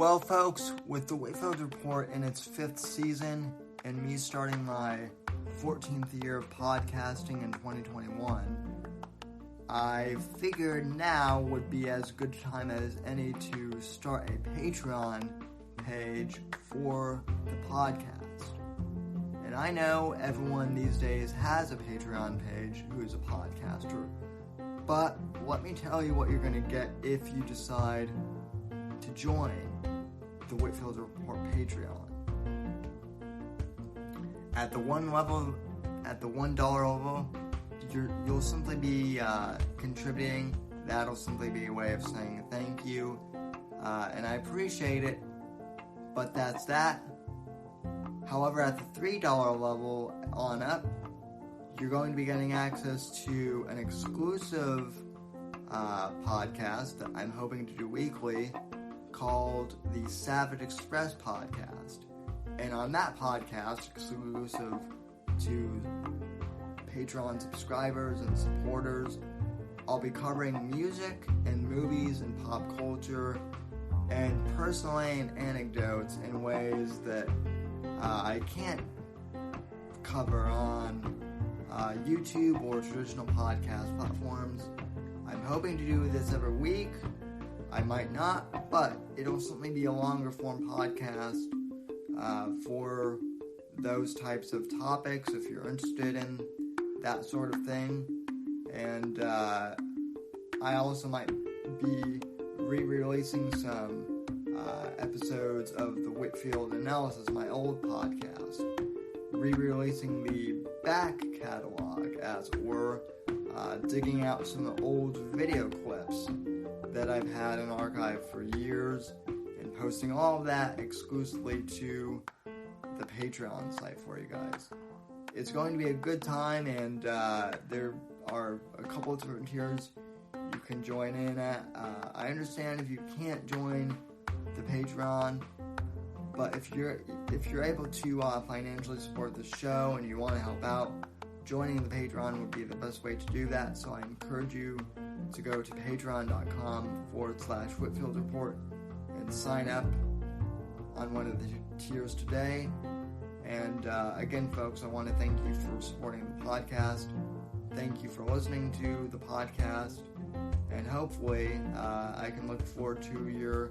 Well, folks, with the Whitfield Report in its 5th season and me starting my 14th year of podcasting in 2021, I figured now would be as good a time as any to start a Patreon page for the podcast. And I know everyone these days has a Patreon page who is a podcaster, but let me tell you what you're going to get if you decide to join the Whitfield Report Patreon. At the $1 level, you'll simply be contributing. That'll simply be a way of saying thank you, and I appreciate it, but that's that. However, at the $3 level on up, you're going to be getting access to an exclusive podcast that I'm hoping to do weekly called the Savage Express Podcast. And on that podcast, exclusive to Patreon subscribers and supporters, I'll be covering music and movies and pop culture and personally and anecdotes in ways that I can't cover on YouTube or traditional podcast platforms. I'm hoping to do this every week. I might not, but it'll certainly be a longer form podcast for those types of topics if you're interested in that sort of thing. And I also might be re-releasing some episodes of the Whitfield Analysis, my old podcast, re-releasing the back catalog, as it were, digging out some old video clips that I've had in archive for years and posting all of that exclusively to the Patreon site for you guys. It's going to be a good time, and there are a couple of different tiers you can join in at. I understand if you can't join the Patreon, but if you're able to financially support the show and you want to help out, joining the Patreon would be the best way to do that. So I encourage you to go to patreon.com/Whitfield Report and sign up on one of the tiers today. And again, folks, I want to thank you for supporting the podcast. Thank you for listening to the podcast. And hopefully, I can look forward to your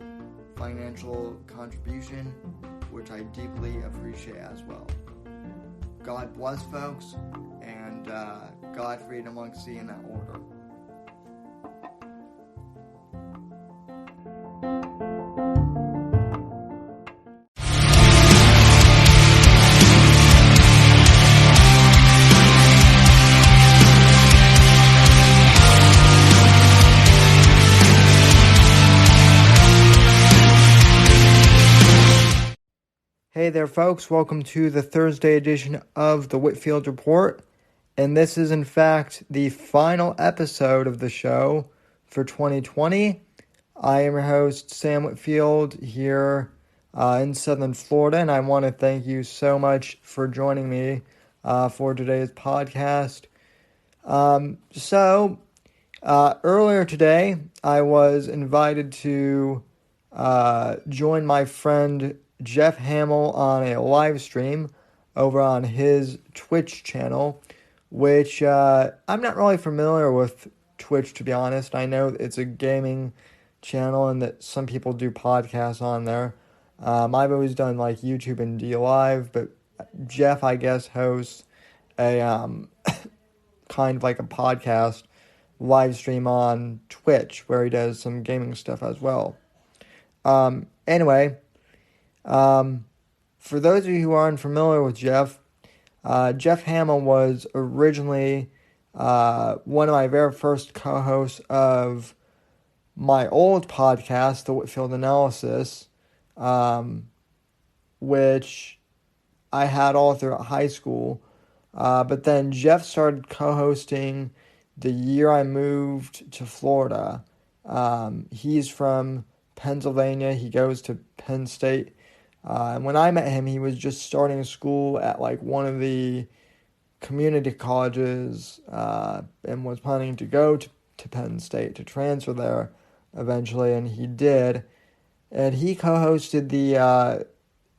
financial contribution, which I deeply appreciate as well. God bless, folks, and Godspeed amongst thee in that order. Hey there, folks. Welcome to the Thursday edition of the Whitfield Report. And this is, in fact, the final episode of the show for 2020. I am your host, Sam Whitfield, here in Southern Florida. And I want to thank you so much for joining me for today's podcast. Earlier today, I was invited to join my friend Jeff Hamill on a live stream over on his Twitch channel, which I'm not really familiar with Twitch, to be honest. I know it's a gaming channel and that some people do podcasts on there. I've always done like YouTube and DLive, but Jeff, I guess, hosts a kind of like a podcast live stream on Twitch where he does some gaming stuff as well. Anyway, for those of you who aren't familiar with Jeff, Jeff Hamill was originally one of my very first co-hosts of my old podcast, The Whitfield Analysis, which I had all throughout high school. But then Jeff started co-hosting the year I moved to Florida. He's from Pennsylvania. He goes to Penn State. And when I met him, he was just starting school at like one of the community colleges and was planning to go to Penn State to transfer there eventually, and he did. and he co-hosted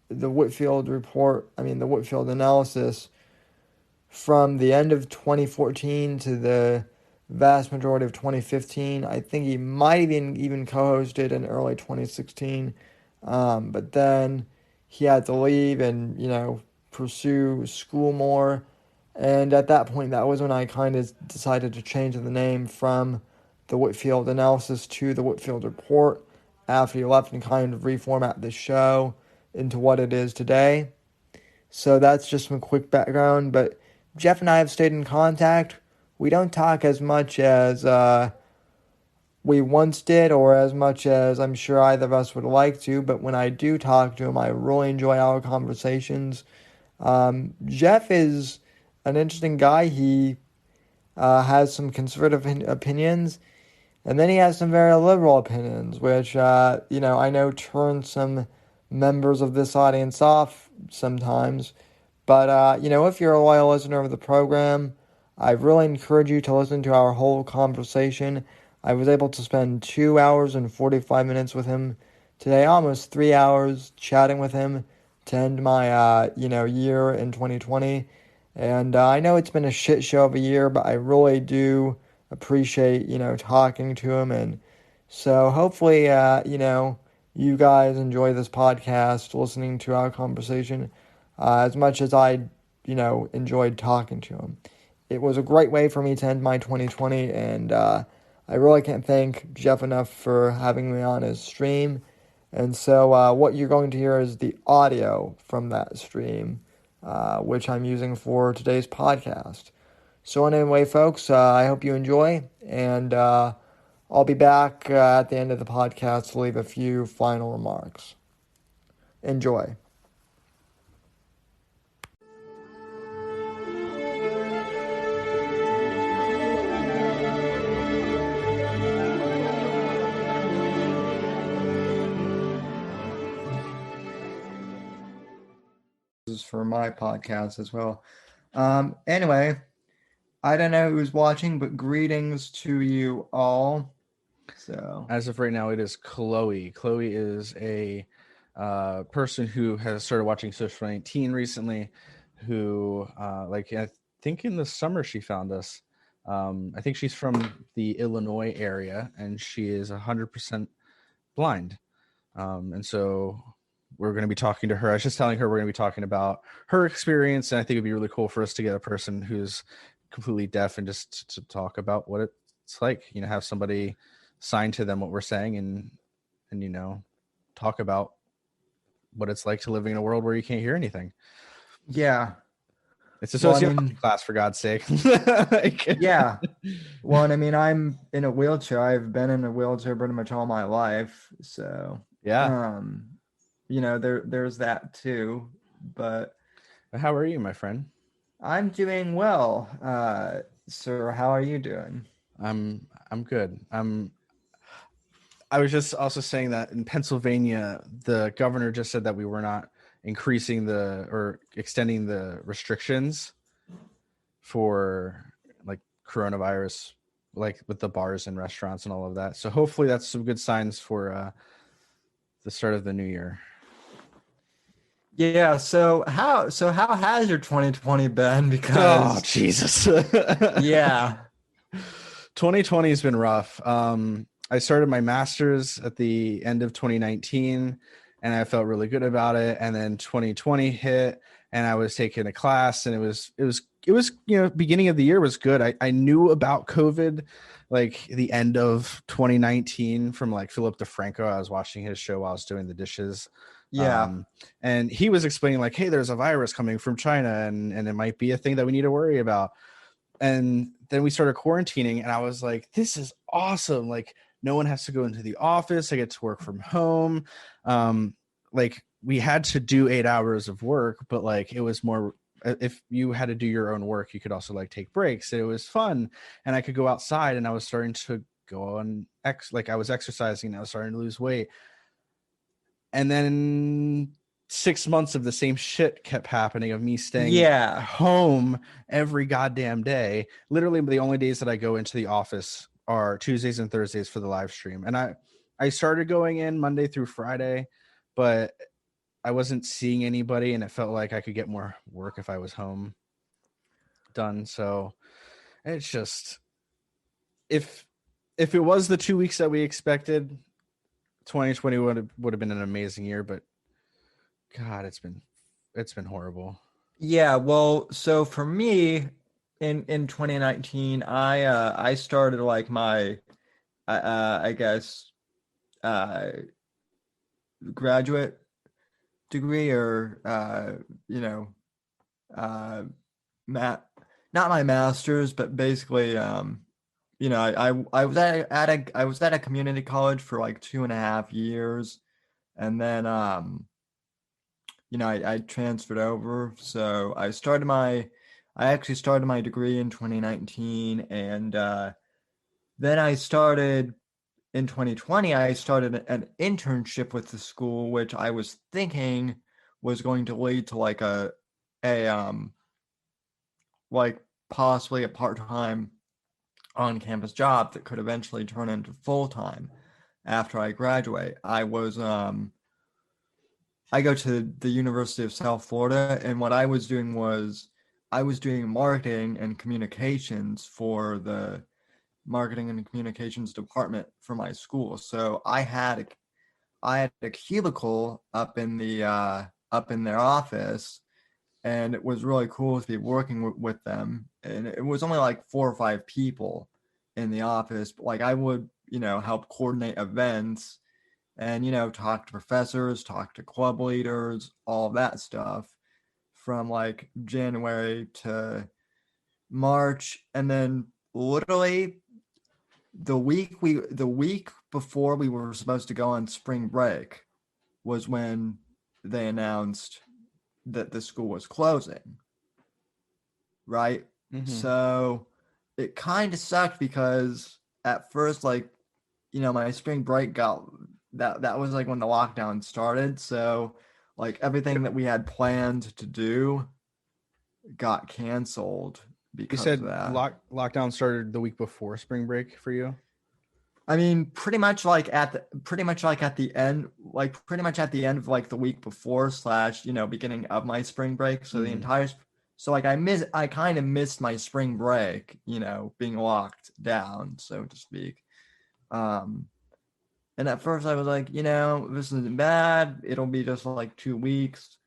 the Whitfield report. I mean, the Whitfield analysis from the end of 2014 to the vast majority of 2015. I think he might even co-hosted in early 2016, but then he had to leave and pursue school more. And at that point, that was when I kind of decided to change the name from the Whitfield analysis to the Whitfield report after he left and kind of reformat the show into what it is today. So that's just some quick background. But Jeff and I have stayed in contact. We don't talk as much as we once did, or as much as I'm sure either of us would like to. But when I do talk to him, I really enjoy our conversations. Jeff is an interesting guy. He has some conservative opinions, and then he has some very liberal opinions, which, I know turn some members of this audience off sometimes. But, if you're a loyal listener of the program, I really encourage you to listen to our whole conversation. I was able to spend 2 hours and 45 minutes with him today, almost 3 hours chatting with him to end my, year in 2020. And I know it's been a shit show of a year, but I really do appreciate, talking to him. And so hopefully, you guys enjoy this podcast, listening to our conversation as much as I, enjoyed talking to him. It was a great way for me to end my 2020, and I really can't thank Jeff enough for having me on his stream. And so what you're going to hear is the audio from that stream, which I'm using for today's podcast. So anyway, folks, I hope you enjoy, and I'll be back at the end of the podcast to leave a few final remarks. Enjoy. This is for my podcast as well. Anyway, I don't know who's watching, but greetings to you all. So as of right now, it is Chloe. Chloe is a person who has started watching Social 19 recently, who I think in the summer she found us. I think she's from the Illinois area, and she is 100% blind. And so we're going to be talking to her. I was just telling her we're going to be talking about her experience, and I think it'd be really cool for us to get a person who's completely deaf and just to talk about what it's like, have somebody sign to them what we're saying and talk about what it's like to living in a world where you can't hear anything. Yeah. It's a sociology class, for God's sake. Yeah. Well, and I mean, I'm in a wheelchair. I've been in a wheelchair pretty much all my life. So, yeah. There's that too. But how are you, my friend? I'm doing well. Sir, how are you doing? I'm good. I was just also saying that in Pennsylvania, the governor just said that we were not increasing or extending the restrictions for like coronavirus, like with the bars and restaurants and all of that. So hopefully that's some good signs for the start of the new year. Yeah. So how has your 2020 been? Because Jesus. Yeah. 2020 has been rough. I started my master's at the end of 2019 and I felt really good about it. And then 2020 hit and I was taking a class and it was, beginning of the year was good. I knew about COVID, like the end of 2019 from like Philip DeFranco. I was watching his show while I was doing the dishes. Yeah. And he was explaining like, hey, there's a virus coming from China and it might be a thing that we need to worry about. And then we started quarantining and I was like, this is awesome. Like no one has to go into the office. I get to work from home. Like we had to do 8 hours of work, but like it was more, if you had to do your own work, you could also like take breaks. It was fun. And I could go outside and I was starting to go on I was exercising and I was starting to lose weight. And then 6 months of the same shit kept happening of me staying home every goddamn day. Literally the only days that I go into the office are Tuesdays and Thursdays for the live stream. And I I started going in Monday through Friday, but I wasn't seeing anybody, and it felt like I could get more work if I was home done. So it's just, if it was the 2 weeks that we expected, 2020 would have been an amazing year. But God, it's been horrible. Yeah, well, so for me in 2019, I started like my I guess uh graduate degree, or you know, uh mat not my master's, but basically I was I was at a community college for like 2.5 years, and then I transferred over. So I actually started my degree in 2019, and then I started in 2020. I started an internship with the school, which I was thinking was going to lead to like a like possibly a part-time on-campus job that could eventually turn into full-time after I graduate. I go to the University of South Florida, and what I was doing was I was doing marketing and communications for the marketing and communications department for my school. So I had a cubicle up in their office, and it was really cool to be working with them. And it was only like 4 or 5 people in the office, but like I would, help coordinate events and, talk to professors, talk to club leaders, all of that stuff from like January to March. And then literally the week before we were supposed to go on spring break was when they announced that the school was closing, right? Mm-hmm. So it kind of sucked because at first, like, my spring break got that was like when the lockdown started. So like everything that we had planned to do got canceled You because of said that. lockdown started the week before spring break for you. I mean, pretty much like at the end, like pretty much at the end of like the week before slash, beginning of my spring break. So the Mm-hmm. entire, so like I kind of missed my spring break, being locked down, so to speak. Um, and at first I was like, this isn't bad. It'll be just like 2 weeks.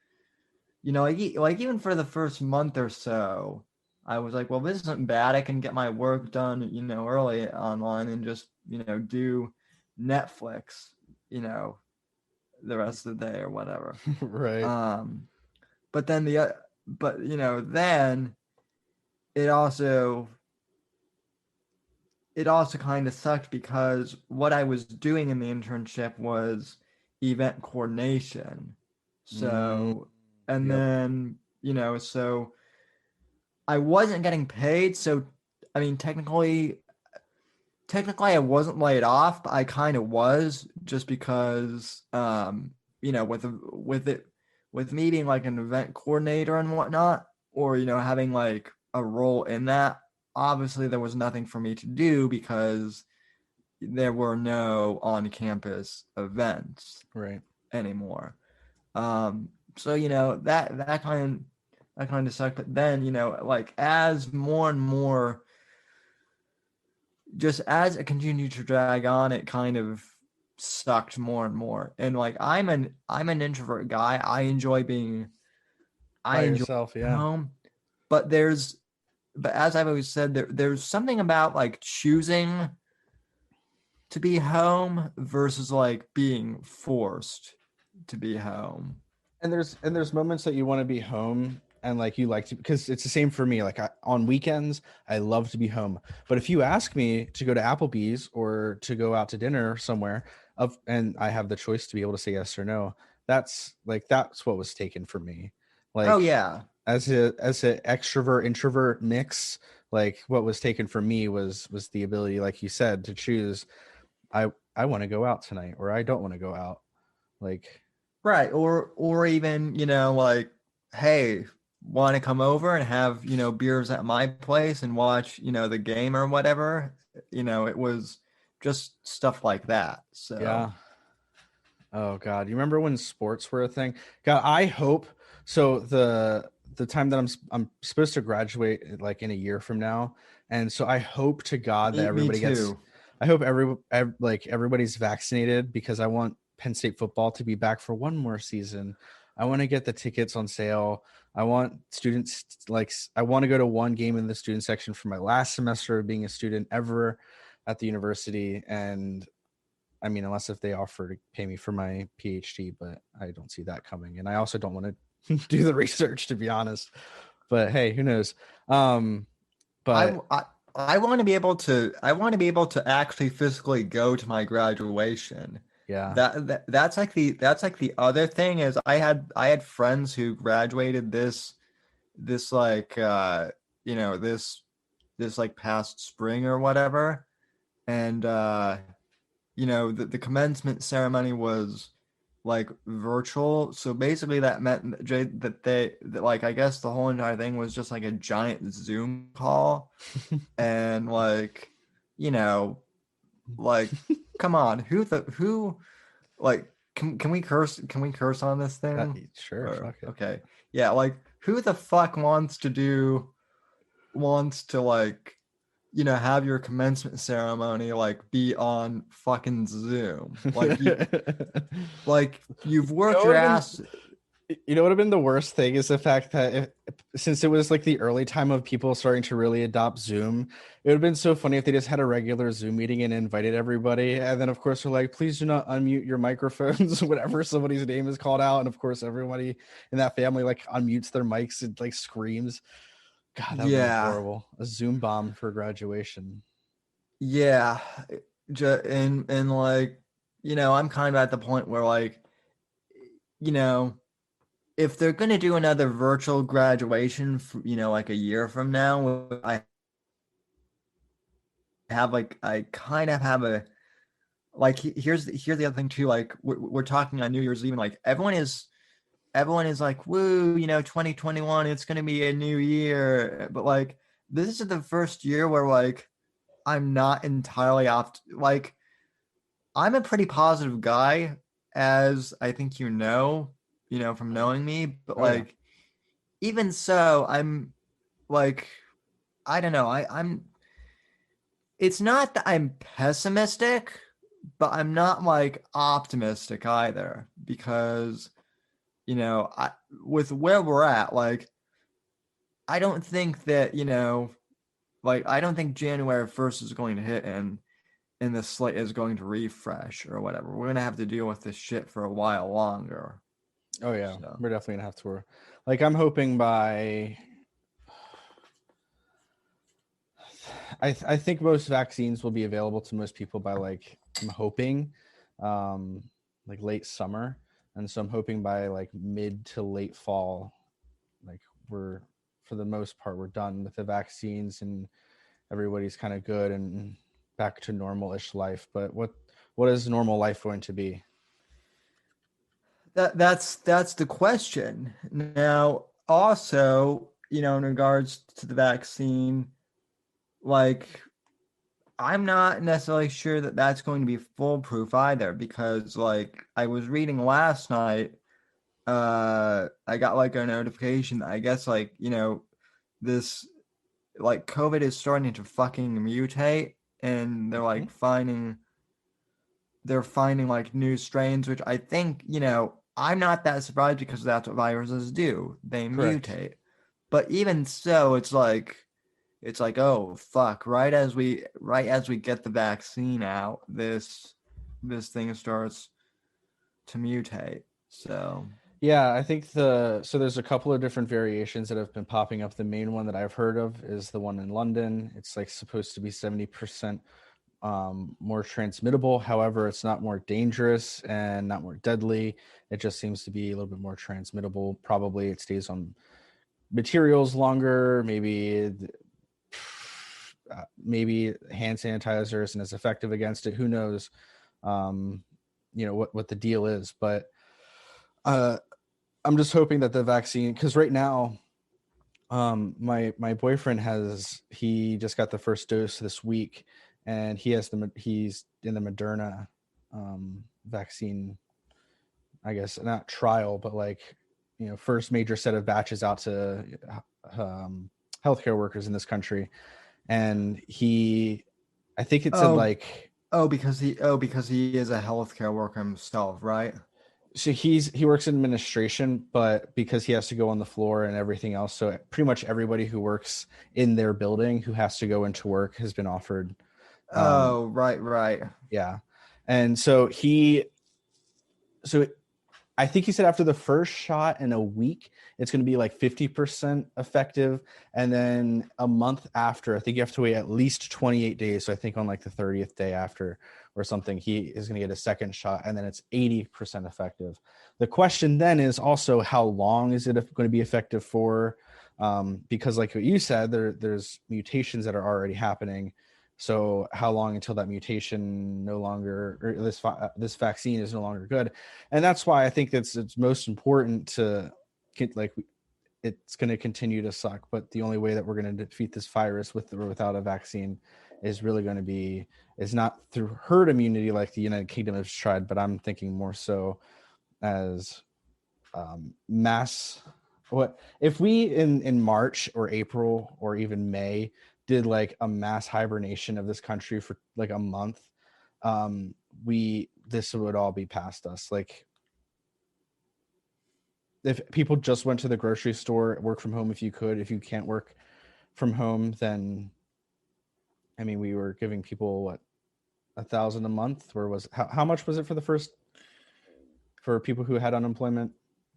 Like even for the first month or so, I was like, well, this isn't bad. I can get my work done, early online and just, do Netflix, you know, the rest of the day or whatever. Right. Um, but then then it also it also kind of sucked because what I was doing in the internship was event coordination. Mm, So, and yep. then, so I wasn't getting paid. So, I mean, technically I wasn't laid off, but I kind of was just because, with me being like an event coordinator and whatnot, or, having like a role in that, obviously there was nothing for me to do because there were no on-campus events Right. anymore. So that kind of sucked. But then like as more and more, just as it continued to drag on, it kind of sucked more and more. And like I'm an introvert guy. I By enjoy yourself, being yeah. home, but as I've always said, there's something about like choosing to be home versus like being forced to be home. And there's moments that you want to be home, and like you like to, because it's the same for me. Like on weekends I love to be home, but if you ask me to go to Applebee's or to go out to dinner somewhere, and I have the choice to be able to say yes or no, that's what was taken from me. Oh Like yeah. as a extrovert introvert mix, like what was taken from me was the ability, like you said, to choose. I want to go out tonight, or I don't want to go out. Like, Right. Or even, like, hey, want to come over and have, beers at my place and watch, the game or whatever. It was just stuff like that. So Yeah. Oh God, you remember when sports were a thing? God, I hope so. The time that I'm supposed to graduate like in a year from now, and so I hope to God that me everybody gets. too. I hope like everybody's vaccinated because I want Penn State football to be back for one more season. I want to get the tickets on sale. I want students like I want to go to one game in the student section for my last semester of being a student ever at the university, and I mean, unless if they offer to pay me for my PhD, but I don't see that coming. And I also don't want to do the research, to be honest. But hey, who knows? But I I want to be able to actually physically go to my graduation. yeah, That's like the other thing is I had friends who graduated this like this like past spring or whatever, and the commencement ceremony was like virtual. So basically that meant that like I guess the whole entire thing was just like a giant Zoom call. And like, you know, like come on, who like can we curse on this thing? sure, Or fuck it. okay. Yeah, like who the fuck wants to like have your commencement ceremony like be on fucking Zoom. Like you've You know worked what your would have been ass. you know what would have been the worst thing is the fact that since it was like the early time of people starting to really adopt Zoom, it would have been so funny if they just had a regular Zoom meeting and invited everybody. And then of course they're like, please do not unmute your microphones whenever somebody's name is called out. And of course everybody in that family like unmutes their mics and like screams. God, that would have been Yeah. horrible. A Zoom bomb for graduation. Yeah. And like, I'm kind of at the point where like, you know, if they're going to do another virtual graduation, like a year from now, I kind of have a, like, here's the other thing too. Like we're talking on New Year's Eve, and like everyone is like, woo, 2021, it's going to be a new year. But like, this is the first year where like, I'm not entirely like, I'm a pretty positive guy, as I think from knowing me. But Oh yeah. like, even so, I'm like, I don't know. It's not that I'm pessimistic, but I'm not like optimistic either because, with where we're at, like, I don't think that, like, I don't think January 1st is going to hit and the slate is going to refresh or whatever. We're going to have to deal with this shit for a while longer. Oh yeah. So, We're definitely gonna have to like I'm hoping by I think most vaccines will be available to most people by like I'm hoping like late summer. And so I'm hoping by like mid to late fall, like we're for the most part we're done with the vaccines and everybody's kind of good and back to normal-ish life. But what is normal life going to be? that's the question. Now, also, in regards to the vaccine, like I'm not necessarily sure that that's going to be foolproof either because like I was reading last night, I got like a notification that I guess like, this like COVID is starting to fucking mutate and they're finding like new strains, which I think, I'm not that surprised because that's what viruses do. They Correct. mutate. But even so, it's like, oh fuck, right as we get the vaccine out, this thing starts to mutate. So Yeah, I think so there's a couple of different variations that have been popping up. The main one that I've heard of is the one in London. It's like supposed to be 70% more transmittable. However, it's not more dangerous and not more deadly. It just seems to be a little bit more transmittable. Probably it stays on materials longer. Maybe hand sanitizer isn't as effective against it. Who knows? What the deal is, but I'm just hoping that the vaccine, because right now, my boyfriend he just got the first dose this week, and he's in the Moderna vaccine, I guess not trial, but like, first major set of batches out to healthcare workers in this country. And I think it said like, because he is a healthcare worker himself, right? so he works in administration, but because he has to go on the floor and everything else, so pretty much everybody who works in their building who has to go into work has been offered. Right. Yeah. And so I think he said after the first shot in a week, it's going to be like 50% effective. And then a month after, I think you have to wait at least 28 days. So I think on like the 30th day after or something, he is going to get a second shot, and then it's 80% effective. The question then is also, how long is it going to be effective for? Because like what you said, there's mutations that are already happening. So how long until that mutation no longer, or this vaccine is no longer good? And that's why I think it's most important to get, like, it's going to continue to suck, but the only way that we're going to defeat this virus with or without a vaccine is really going to be, is not through herd immunity like the United Kingdom has tried, but I'm thinking more so as mass. What if we in March or April or even May did like a mass hibernation of this country for like a month? This would all be past us. Like, if people just went to the grocery store, work from home if you could. If you can't work from home, then I mean, we were giving people what, $1,000 a month, or was how much was it for people who had unemployment?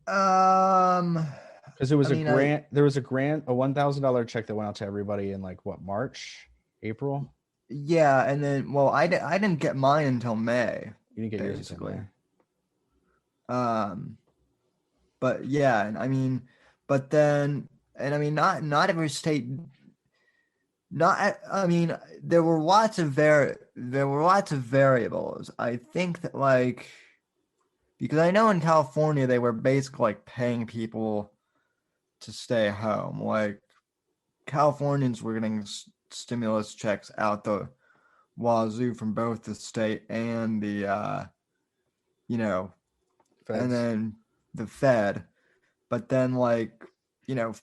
Because it was grant. There was a grant, a $1,000 check that went out to everybody in like what, March, April. Yeah, and then I didn't get mine until May. You didn't get yours until May. But yeah, and I mean, but then, and I mean, not every state. I mean, there were lots of variables. I think that, like, because I know in California they were basically like paying people to stay home. Like, Californians were getting stimulus checks out the wazoo from both the state and the Feds. and then the Fed. But then, like,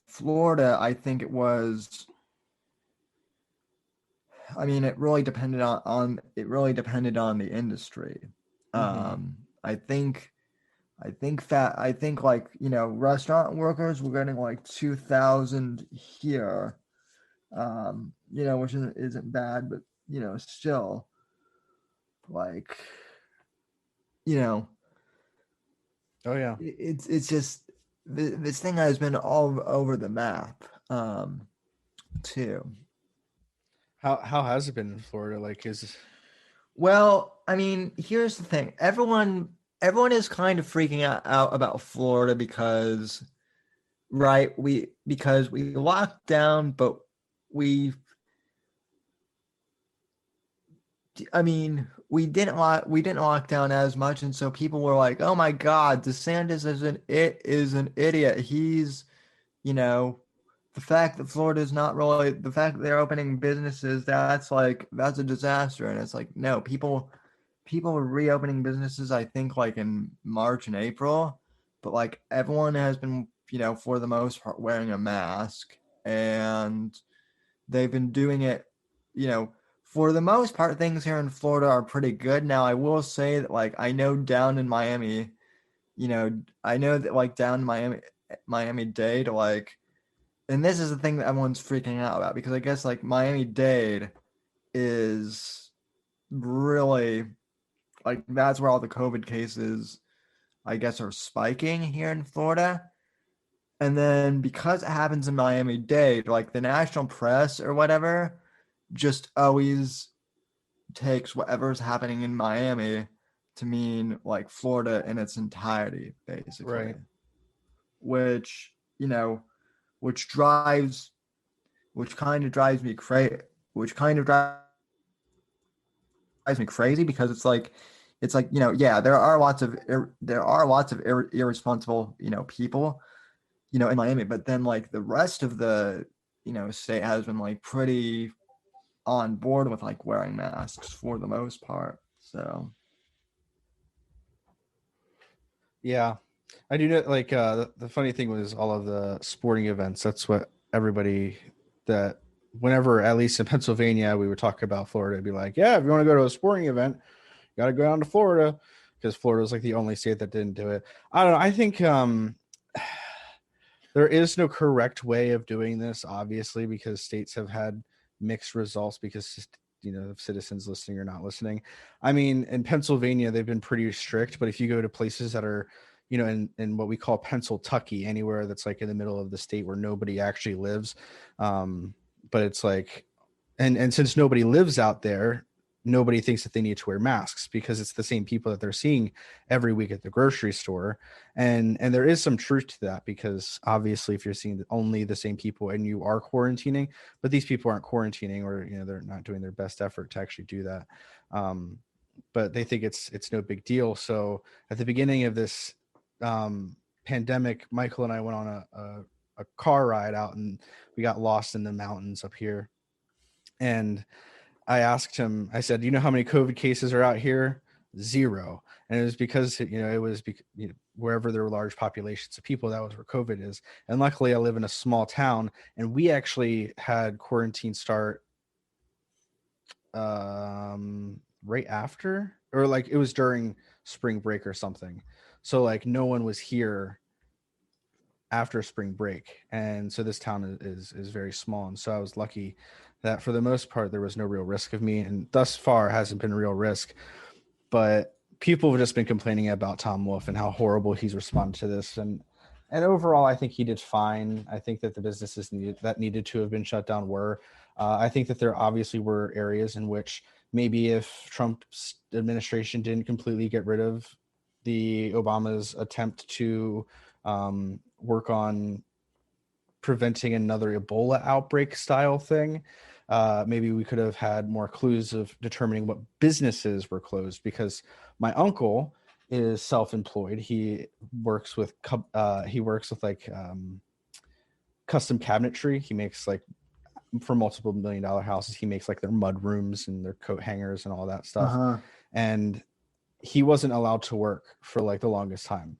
Florida, I think it was, I mean, it really depended on the industry. Mm-hmm. I think like, restaurant workers were getting like 2,000 here, which isn't bad, but still, like, oh yeah, it's just this thing has been all over the map, too. How has it been in Florida? Like, Well, I mean, here's the thing. Everyone is kind of freaking out about Florida because, right, because we locked down, but we didn't lock down as much, and so people were like, "Oh my God, DeSantis is an idiot. He's, the fact that Florida is not really, the fact that they're opening businesses, that's a disaster." And it's like, no, people were reopening businesses, I think, like in March and April, but like everyone has been, for the most part, wearing a mask, and they've been doing it, for the most part. Things here in Florida are pretty good. Now, I will say that, like, I know down in Miami, I know that, like, down in Miami-Dade, like, and this is the thing that everyone's freaking out about, because I guess, like, Miami-Dade is really, like, that's where all the COVID cases, I guess, are spiking here in Florida. And then because it happens in Miami-Dade, like, the national press or whatever just always takes whatever's happening in Miami to mean, like, Florida in its entirety, basically. right? Which, which kind of drives me crazy. Because it's like, yeah, there are lots of irresponsible, people, in Miami, but then, like, the rest of the, state has been, like, pretty on board with like wearing masks for the most part. So Yeah, I do know. Like the funny thing was all of the sporting events. That's what everybody that whenever at least in Pennsylvania we would talk about Florida, it'd be like, yeah, if you want to go to a sporting event, you got to go down to Florida because Florida was like the only state that didn't do it. I don't know. I think there is no correct way of doing this, obviously, because states have had mixed results because of citizens listening or not listening. I mean, in Pennsylvania, they've been pretty strict, but if you go to places that are, in what we call Pennsyltucky, anywhere that's like in the middle of the state where nobody actually lives, but it's like, and since nobody lives out there, nobody thinks that they need to wear masks because it's the same people that they're seeing every week at the grocery store. And there is some truth to that, because obviously if you're seeing only the same people and you are quarantining, but these people aren't quarantining, or they're not doing their best effort to actually do that, but they think it's no big deal. So at the beginning of this pandemic, Michael and I went on a car ride out, and we got lost in the mountains up here. And I asked him, I said, how many COVID cases are out here? 0. And it was because, it was wherever there were large populations of people, that was where COVID is. And luckily I live in a small town, and we actually had quarantine start right after, or like it was during spring break or something. So like no one was here after spring break, and so this town is very small, and so I was lucky that for the most part there was no real risk of me, and thus far hasn't been real risk. But people have just been complaining about Tom Wolf and how horrible he's responded to this, and overall I think he did fine. I think that the businesses needed to have been shut down were. I think that there obviously were areas in which maybe if Trump's administration didn't completely get rid of the Obama's attempt to work on preventing another Ebola outbreak style thing, maybe we could have had more clues of determining what businesses were closed, because my uncle is self-employed. He works with like custom cabinetry. He makes like for multiple $1 million houses. He makes like their mud rooms and their coat hangers and all that stuff. Uh-huh. And he wasn't allowed to work for like the longest time.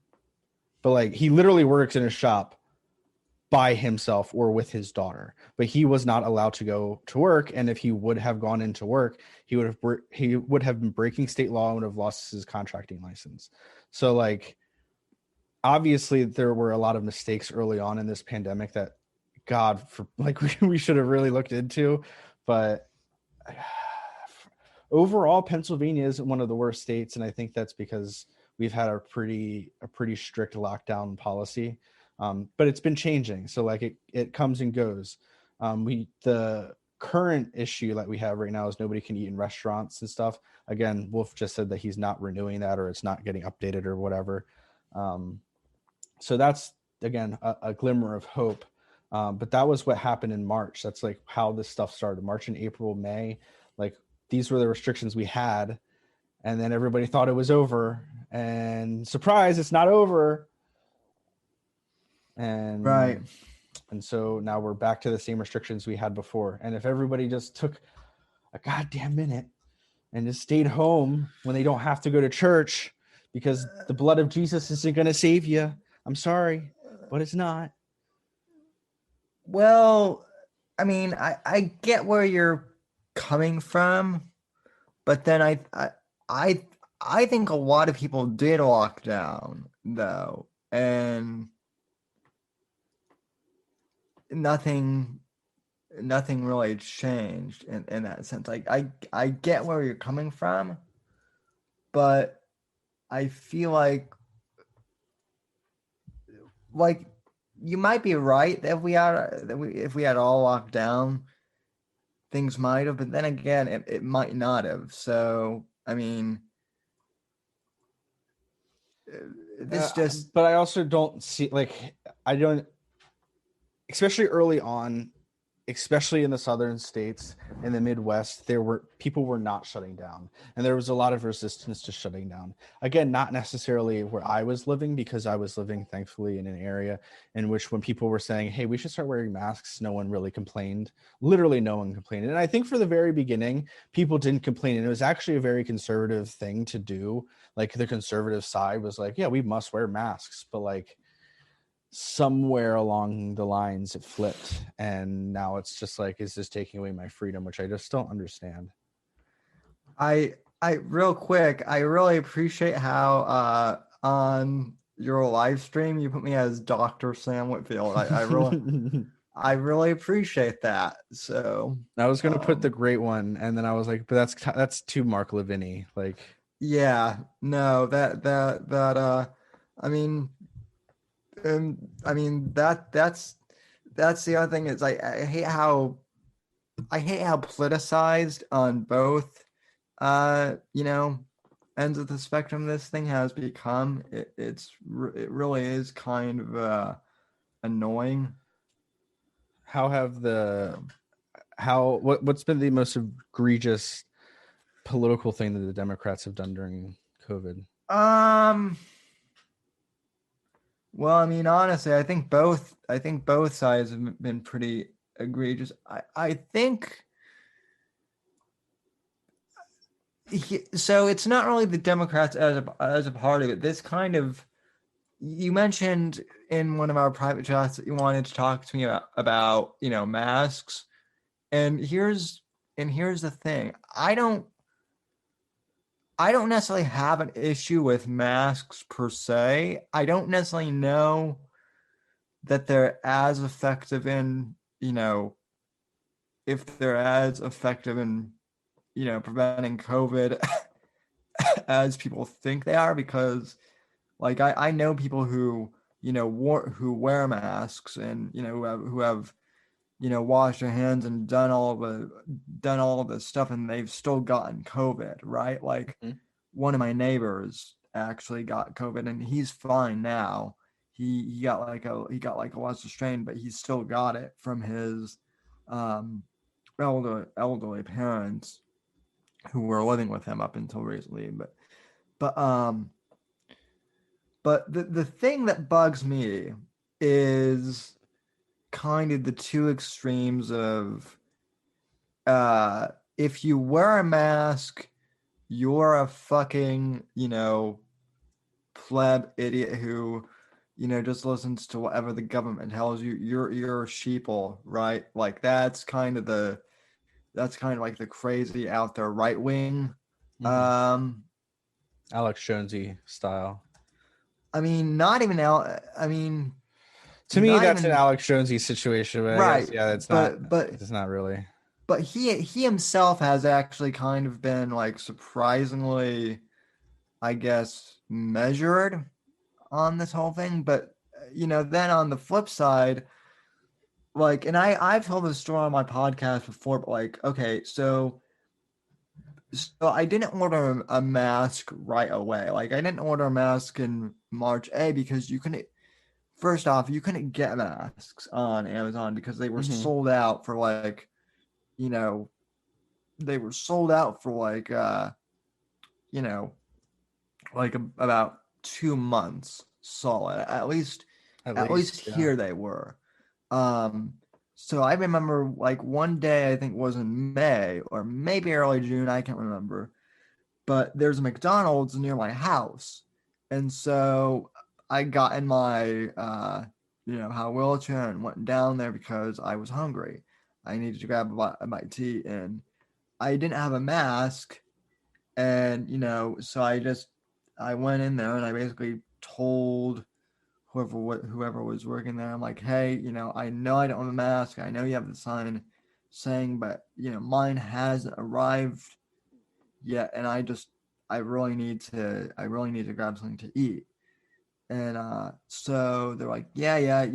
But like he literally works in a shop by himself or with his daughter, but he was not allowed to go to work. And if he would have gone into work, he would have been breaking state law and would have lost his contracting license. So like, obviously there were a lot of mistakes early on in this pandemic that we should have really looked into. But overall, Pennsylvania isn't one of the worst states, and I think that's because we've had a pretty strict lockdown policy. But it's been changing, so like it comes and goes. The current issue that we have right now is nobody can eat in restaurants and stuff. Again, Wolf just said that he's not renewing that, or it's not getting updated or whatever. So that's again a glimmer of hope. But that was what happened in March. That's like how this stuff started. March and April, May, like these were the restrictions we had, and then everybody thought it was over, and surprise, it's not over. And Right. And so now we're back to the same restrictions we had before. And if everybody just took a goddamn minute and just stayed home when they don't have to go to church, because the blood of Jesus isn't going to save you. I'm sorry, but it's not. Well, I mean, I get where you're coming from, but then I think a lot of people did lock down though, and nothing really changed in that sense. Like I get where you're coming from, but I feel like you might be right that if we had all locked down, things might have, but then again, it might not have. So I mean, this just. But I also don't see, like, I don't, especially early on, especially in the southern states, in the Midwest, people were not shutting down, and there was a lot of resistance to shutting down. Again, not necessarily where I was living, because I was living, thankfully, in an area in which when people were saying, hey, we should start wearing masks, no one really complained. Literally no one complained. And I think for the very beginning, people didn't complain, and it was actually a very conservative thing to do. Like, the conservative side was like, yeah, we must wear masks, but like, somewhere along the lines it flipped, and now it's just like, is this taking away my freedom, which I just don't understand. I real quick, I really appreciate how on your live stream you put me as Dr. Sam Whitfield. I really appreciate that. So I was gonna put the great one, and then I was like, but that's too Mark Lavini. Like, yeah, no, I mean, that's the other thing is I hate how politicized on both ends of the spectrum this thing has become. It really is kind of annoying. What's been the most egregious political thing that the Democrats have done during COVID? Well, I mean, honestly, I think both sides have been pretty egregious. I think so. It's not really the Democrats as a party, but this kind of, you mentioned in one of our private chats that you wanted to talk to me about masks, and here's the thing. I don't necessarily have an issue with masks per se. I don't necessarily know that they're as effective in, if they're as effective in, preventing COVID as people think they are, because like I know people who, who wear masks, and, who have washed their hands and done all of this stuff, and they've still gotten COVID, right? Like, one of my neighbors actually got COVID, and he's fine now. He got like a lesser strain, but he still got it from his elderly parents who were living with him up until recently. But the thing that bugs me is kind of the two extremes of if you wear a mask, you're a fucking, pleb idiot who, just listens to whatever the government tells you. You're a sheeple, right? Like, that's kind of like the crazy out there right wing. Alex Jonesy style. I mean, not even to me, that's an Alex Jonesy situation, but right? I guess, yeah, it's not really. But he himself has actually kind of been like surprisingly, I guess, measured on this whole thing. But then on the flip side, like, and I've told this story on my podcast before, but like, okay, so I didn't order a mask right away. Like, I didn't order a mask in March because you couldn't. First off, you couldn't get masks on Amazon because they were sold out for like, they were sold out for like, about 2 months solid. At least here they were. So I remember like one day, I think it was in May or maybe early June, I can't remember, but there's a McDonald's near my house. And so I got in my, how wheelchair and went down there because I was hungry. I needed to grab a bite to eat, and I didn't have a mask. And, so I went in there and I basically told whoever was working there, I'm like, hey, I know I don't have a mask. I know you have the sign saying, but, mine hasn't arrived yet. And I really need to grab something to eat. And so they're like, yeah,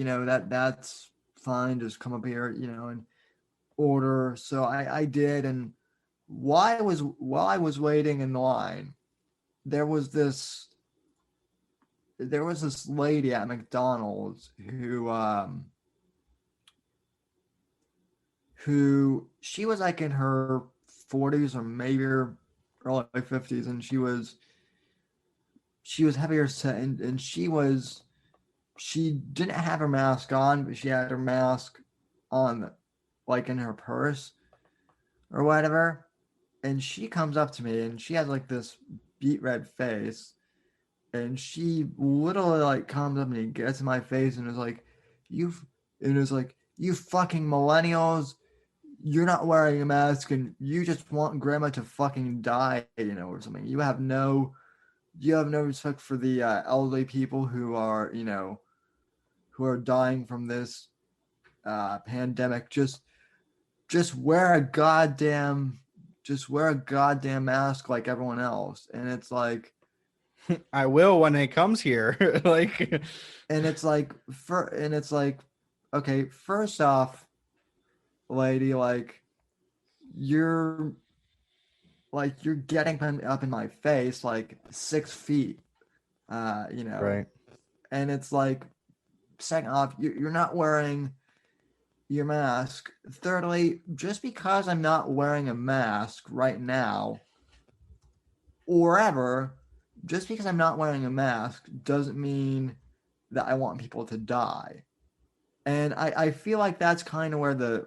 that's fine. Just come up here, and order. So I did. And while I was waiting in line, there was this lady at McDonald's who who she was like in her 40s or maybe early 50s, and she was heavier set, and she didn't have her mask on, but she had her mask on, like in her purse or whatever. And she comes up to me, and she has like this beet red face, and she literally like comes up and gets in my face and is like, "You," and is like, "You fucking millennials, you're not wearing a mask, and you just want grandma to fucking die, or something. You have no respect for the elderly people who are, who are dying from this pandemic. Just wear a goddamn, mask like everyone else." And it's like, I will when it comes here. Like, and it's like, okay, first off, lady, you're you're getting up in my face like 6 feet, right. and it's like, second off, you're not wearing your mask. Thirdly, just because I'm not wearing a mask right now or ever, just because I'm not wearing a mask doesn't mean that I want people to die. And I feel like that's kind of where the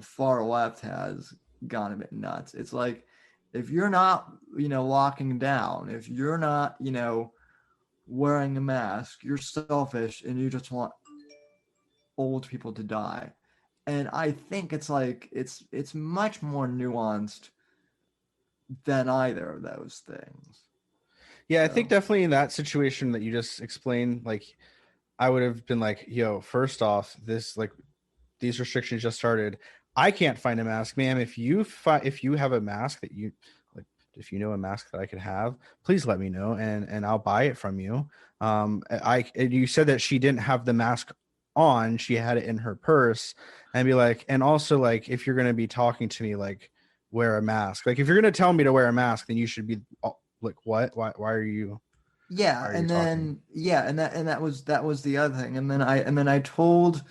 far left has gone a bit nuts. It's like, if you're not, locking down, if you're not, wearing a mask, you're selfish and you just want old people to die. And I think it's like, it's much more nuanced than either of those things. Yeah, I think definitely in that situation that you just explained, like, I would have been like, yo, first off, these restrictions just started. I can't find a mask, ma'am. If you have a mask that you like, if you know a mask that I could have, please let me know, and I'll buy it from you. You said that she didn't have the mask on; she had it in her purse, and be like, and also like, if you're gonna be talking to me, like, wear a mask. Like, if you're gonna tell me to wear a mask, then you should be like, what? Why are you? Yeah, Why are you and talking? then that was the other thing. And then I told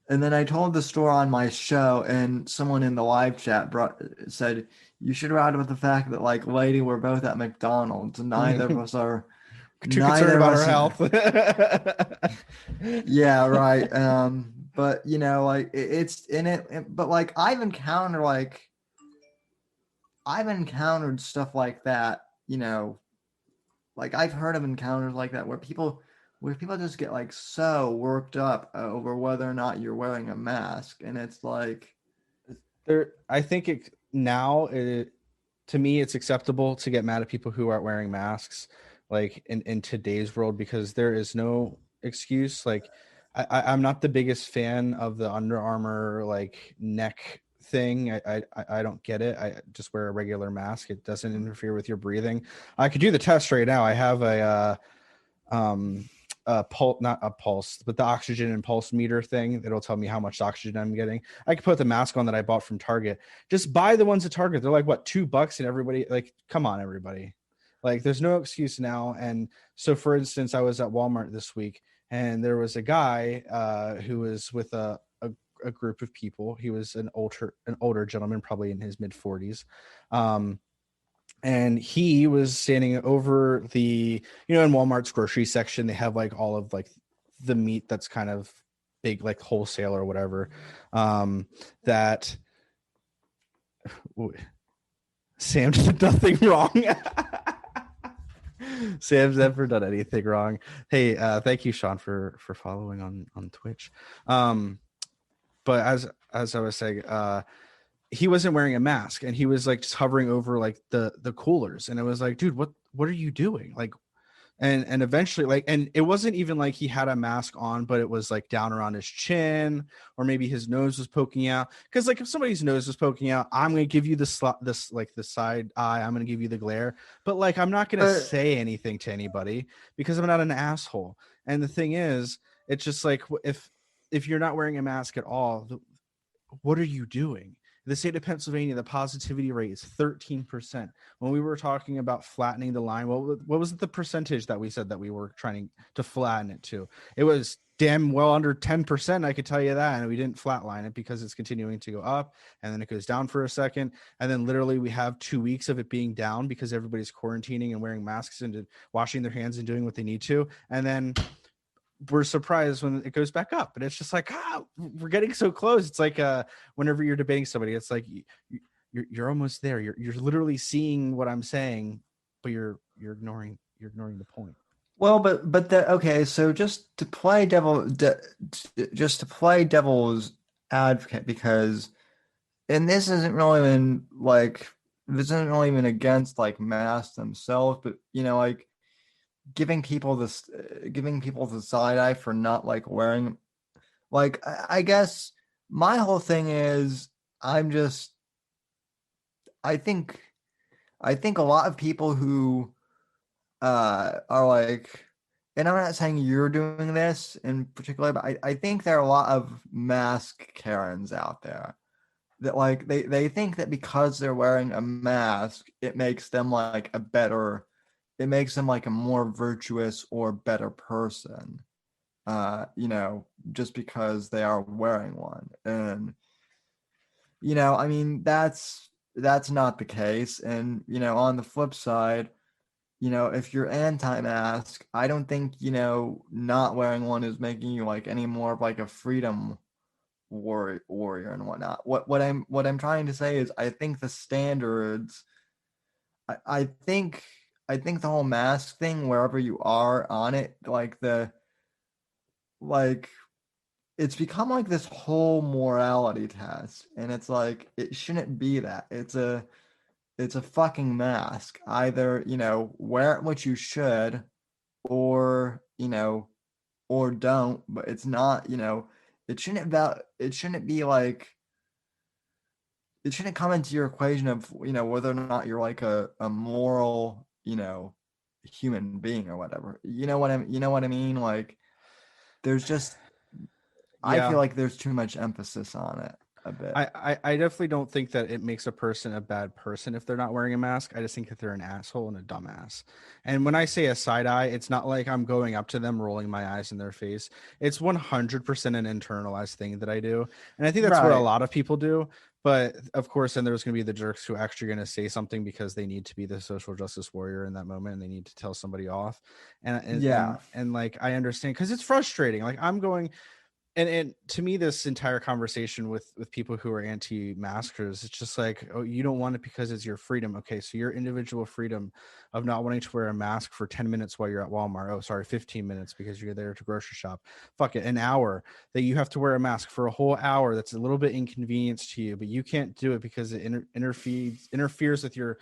the story on my show, and someone in the live chat said, "You should ride with the fact that, like, lady, we're both at McDonald's, and Too concerned neither of about her us health. yeah, right. But like, it's in it, but like, I've encountered stuff like that, like, I've heard of encounters like that where people just get like so worked up over whether or not you're wearing a mask, and it's like, I think to me, it's acceptable to get mad at people who aren't wearing masks, like in today's world, because there is no excuse. Like, I'm not the biggest fan of the Under Armour like neck thing. I don't get it. I just wear a regular mask. It doesn't interfere with your breathing. I could do the test right now. I have a pulse, not a pulse, but the oxygen and pulse meter thing. It'll tell me how much oxygen I'm getting. I could put the mask on that I bought from Target. Just buy the ones at Target. They're like, what, $2? And everybody, like, come on, everybody. Like, there's no excuse now. And so, for instance, I was at Walmart this week, and there was a guy who was with a group of people. He was an older gentleman, probably in his mid 40s. And he was standing over in Walmart's grocery section, they have like all of like the meat that's kind of big, like wholesale or whatever. That Sam did nothing wrong. Sam's never done anything wrong. Hey, thank you, Sean, for following on Twitch. But as I was saying, he wasn't wearing a mask, and he was like just hovering over like the coolers, and it was like, dude, what are you doing? Like, and eventually, like, and it wasn't even like he had a mask on, but it was like down around his chin, or maybe his nose was poking out. Because like, if somebody's nose was poking out, I'm gonna give you the side eye, I'm gonna give you the glare, but like, I'm not gonna say anything to anybody because I'm not an asshole. And the thing is, it's just like, if you're not wearing a mask at all, what are you doing? The state of Pennsylvania, the positivity rate is 13%. When we were talking about flattening the line, what was the percentage that we said that we were trying to flatten it to? It was damn well under 10%. I could tell you that. And we didn't flatline it because it's continuing to go up, and then it goes down for a second. And then literally we have 2 weeks of it being down because everybody's quarantining and wearing masks and washing their hands and doing what they need to. And then we're surprised when it goes back up. And it's just like, we're getting so close. It's like whenever you're debating somebody, it's like you're almost there. You're literally seeing what I'm saying, but you're ignoring the point. Well, okay. So just to play just to play devil's advocate, because, and this isn't really even against like masks themselves, but like giving people the side eye for not like wearing, like I guess my whole thing is I think a lot of people who are like, and I'm not saying you're doing this in particular, but I think there are a lot of mask Karens out there that like they think that because they're wearing a mask, it makes them like it makes them like a more virtuous or better person, just because they are wearing one. And I mean, that's not the case. And on the flip side, if you're anti-mask, I don't think, not wearing one is making you like any more of like a freedom warrior and whatnot. What I'm trying to say is I think the standards, I think the whole mask thing, wherever you are on it, it's become like this whole morality test, and it's like it shouldn't be that. It's a fucking mask. Either, wear it what you should, or, or don't, but it's not, it shouldn't be like, it shouldn't come into your equation of, whether or not you're like a moral, human being or whatever. You know what I mean? Like, there's just, I feel like there's too much emphasis on it a bit. I definitely don't think that it makes a person a bad person if they're not wearing a mask. I just think that they're an asshole and a dumbass. And when I say a side eye, it's not like I'm going up to them, rolling my eyes in their face. It's 100% an internalized thing that I do. And I think that's what a lot of people do. But of course, then there's going to be the jerks who are actually going to say something because they need to be the social justice warrior in that moment, and they need to tell somebody off. And like, I understand, because it's frustrating. Like, I'm going, and to me, this entire conversation with people who are anti-maskers, it's just like, oh, you don't want it because it's your freedom. Okay, so your individual freedom of not wanting to wear a mask for 10 minutes while you're at Walmart. Oh, sorry, 15 minutes because you're there to grocery shop. Fuck it, an hour that you have to wear a mask for a whole hour. That's a little bit inconvenience to you, but you can't do it because it interferes with your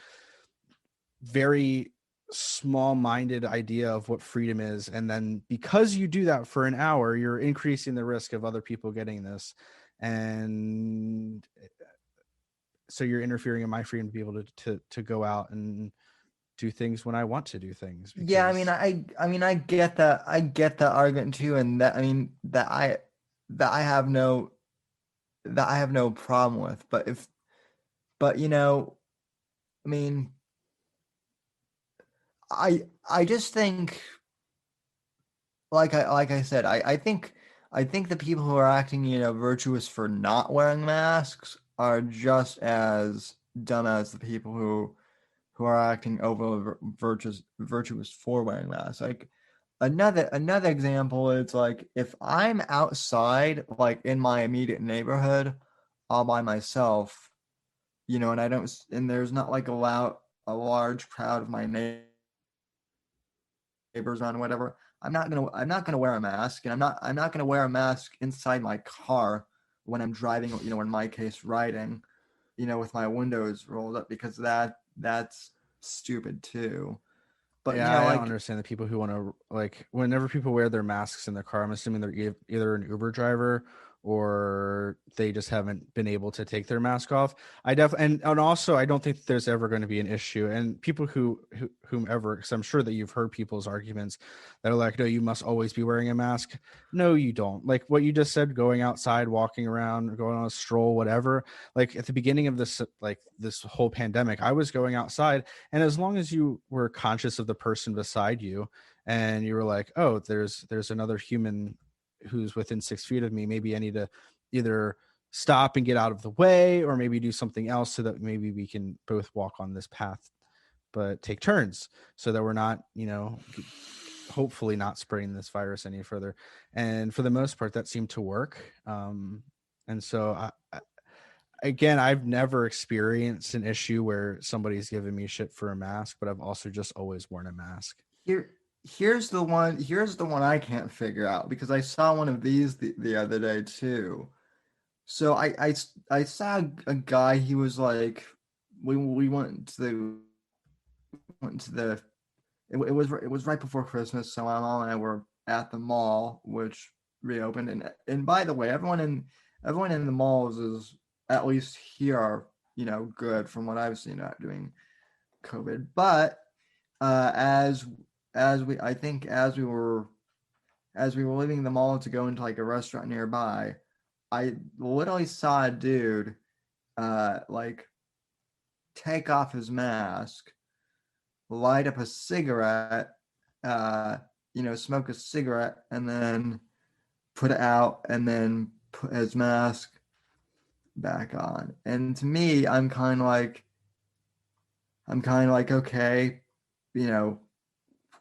very small-minded idea of what freedom is. And then because you do that for an hour, you're increasing the risk of other people getting this, and so you're interfering in my freedom to be able to go out and do things when I want to do things. Yeah, I mean I get that argument too, and that, I mean, that I have no problem with. But I mean, I just think, like I said, I think the people who are acting, virtuous for not wearing masks are just as dumb as the people who are acting over virtuous for wearing masks. Like, another example is, like, if I'm outside, like in my immediate neighborhood, all by myself, and there's not like a large crowd of my neighbors on, whatever, I'm not gonna wear a mask. And I'm not gonna wear a mask inside my car when I'm driving, in my case, riding, with my windows rolled up, because that's stupid too. But yeah, I don't understand the people who want to, like, whenever people wear their masks in their car, I'm assuming they're either an Uber driver or they just haven't been able to take their mask off. And also, I don't think there's ever going to be an issue. And people whomever, because I'm sure that you've heard people's arguments that are like, no, you must always be wearing a mask. No, you don't. Like what you just said, going outside, walking around, going on a stroll, whatever. Like at the beginning of this whole pandemic, I was going outside, and as long as you were conscious of the person beside you, and you were like, oh, there's another human who's within 6 feet of me, maybe I need to either stop and get out of the way, or maybe do something else so that maybe we can both walk on this path, but take turns so that we're not, hopefully not spreading this virus any further. And for the most part, that seemed to work. And so again, I've never experienced an issue where somebody's given me shit for a mask, but I've also just always worn a mask. Here's the one I can't figure out, because I saw one of these the other day too. So I saw a guy. He was like, we went to the it was right before Christmas, so my mom and I were at the mall, which reopened. And by the way, everyone in the malls is, at least here, are, good from what I've seen, not doing COVID. But as we I think as we were leaving the mall to go into like a restaurant nearby, I literally saw a dude like take off his mask, light up a cigarette, smoke a cigarette, and then put it out, and then put his mask back on. And to me, I'm kind of like, okay,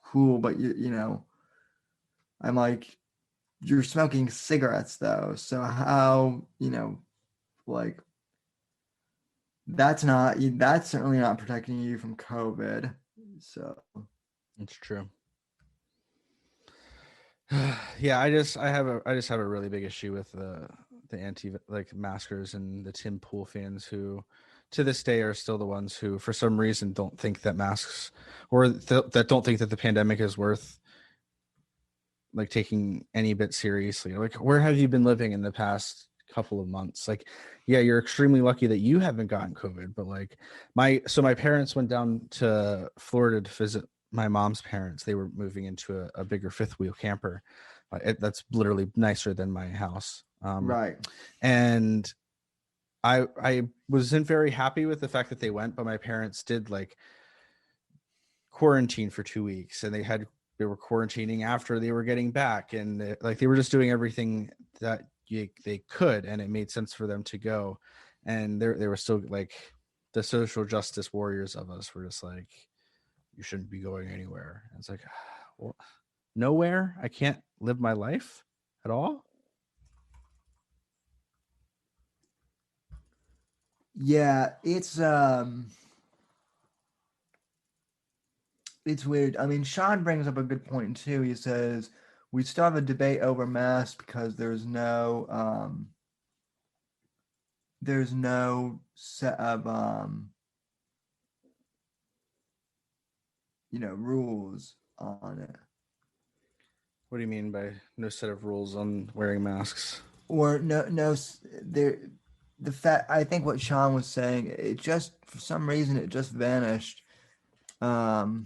cool, but I'm like, you're smoking cigarettes though, so how, like, that's certainly not protecting you from COVID. So it's true. Yeah, I just have a really big issue with the maskers and the Tim Pool fans who to this day are still the ones who for some reason don't think that masks, or that don't think that the pandemic is worth like taking any bit seriously. Like, where have you been living in the past couple of months? Like, yeah, you're extremely lucky that you haven't gotten COVID, but like my parents went down to Florida to visit my mom's parents. They were moving into a bigger fifth wheel camper. That's literally nicer than my house. right. And I wasn't very happy with the fact that they went, but my parents did like quarantine for 2 weeks, and they were quarantining after they were getting back, and they were just doing everything that they could, and it made sense for them to go. And they were still like, the social justice warriors of us were just like, you shouldn't be going anywhere. And it's like, well, nowhere? I can't live my life at all? Yeah, it's weird. I mean, Sean brings up a good point too. He says we still have a debate over masks because there's no set of rules on it. What do you mean by no set of rules on wearing masks? Or no there. The fact, I think what Sean was saying, it just, for some reason, it just vanished. Oh,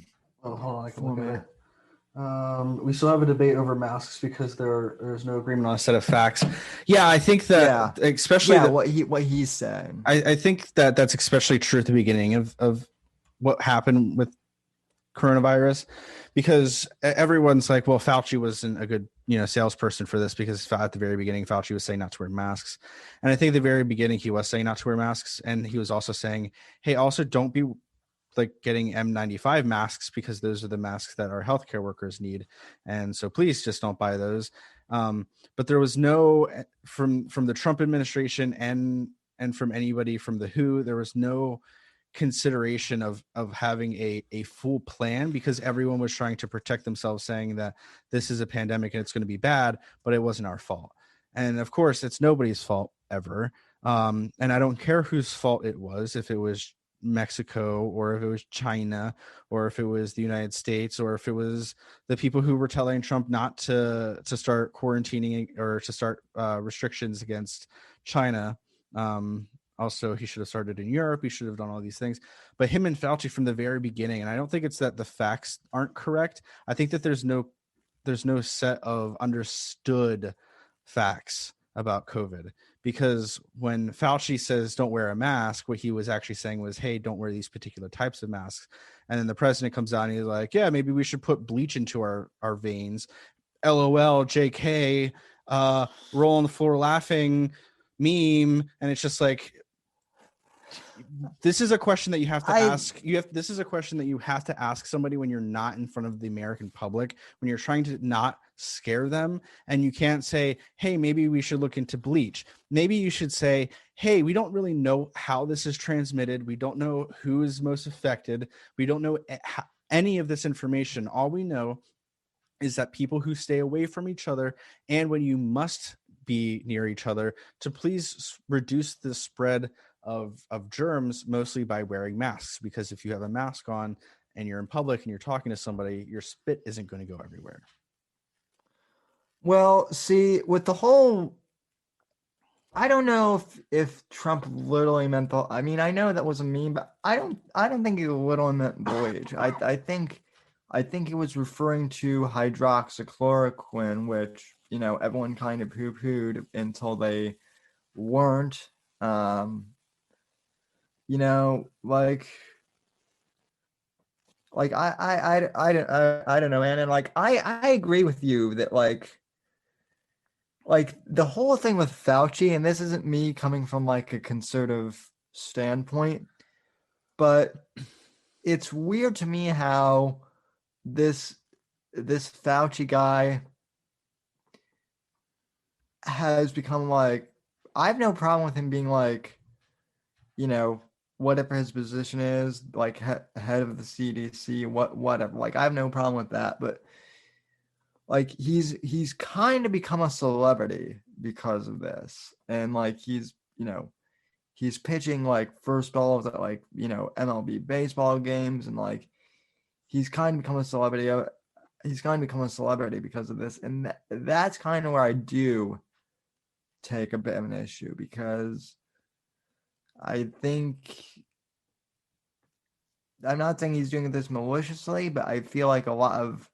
hold on, I can look at it. We still have a debate over masks because there's no agreement on a set of facts. Yeah, I think that especially what he's saying. I think that's especially true at the beginning of what happened with coronavirus, because everyone's like, well, Fauci wasn't a good salesperson for this, because at the very beginning Fauci was saying not to wear masks, and I think at the very beginning he was saying not to wear masks, and he was also saying, hey, also don't be like getting N95 masks because those are the masks that our healthcare workers need, and so please just don't buy those. But there was no from the Trump administration and from anybody from the WHO, there was no consideration of having a full plan, because everyone was trying to protect themselves, saying that this is a pandemic and it's going to be bad, but it wasn't our fault. And of course it's nobody's fault ever. And I don't care whose fault it was, if it was Mexico or if it was China or if it was the United States or if it was the people who were telling Trump not to start quarantining or to start restrictions against China. Also, he should have started in Europe. He should have done all these things. But him and Fauci from the very beginning, and I don't think it's that the facts aren't correct. I think that there's no set of understood facts about COVID, because when Fauci says don't wear a mask, what he was actually saying was, hey, don't wear these particular types of masks. And then the president comes out and he's like, yeah, maybe we should put bleach into our veins. LOL, JK. roll on the floor laughing meme, and it's just like, this is a question that you have to ask. This is a question that you have to ask somebody when you're not in front of the American public, when you're trying to not scare them. And you can't say, hey, maybe we should look into bleach. Maybe you should say, hey, we don't really know how this is transmitted. We don't know who is most affected. We don't know any of this information. All we know is that people who stay away from each other, and when you must be near each other, to please reduce the spread of germs, mostly by wearing masks. Because if you have a mask on and you're in public and you're talking to somebody, your spit isn't going to go everywhere. Well, see, with the whole, I don't know if Trump literally meant the. I mean, I know that was a meme, but I don't think he literally meant bleach. I think he was referring to hydroxychloroquine, which everyone kind of poo-pooed until they weren't. Like I don't know, man, and like I agree with you that like the whole thing with Fauci, and this isn't me coming from like a conservative standpoint, but it's weird to me how this Fauci guy has become like, I have no problem with him being like, whatever his position is, like head of the CDC, whatever. Like I have no problem with that, but like he's kind of become a celebrity because of this, and like he's pitching like first balls at like MLB baseball games, and like he's kind of become a celebrity. He's kind of become a celebrity because of this, and that's kind of where I do take a bit of an issue, because I think, I'm not saying he's doing this maliciously, but I feel like a lot of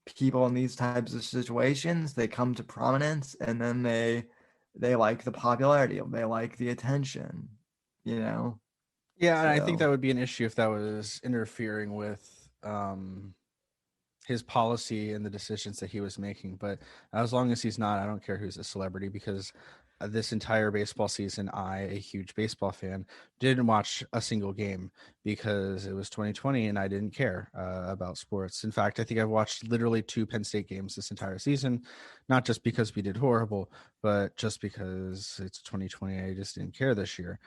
people in these types of situations, they come to prominence and then they like the popularity, they like the attention, Yeah, and I think So- that would be an issue if that was interfering with his policy and the decisions that he was making. But as long as he's not, I don't care who's a celebrity, because this entire baseball season, a huge baseball fan, didn't watch a single game because it was 2020 and I didn't care about sports. In fact, I think I've watched literally 2 Penn State games this entire season, not just because we did horrible, but just because it's 2020. I just didn't care this year.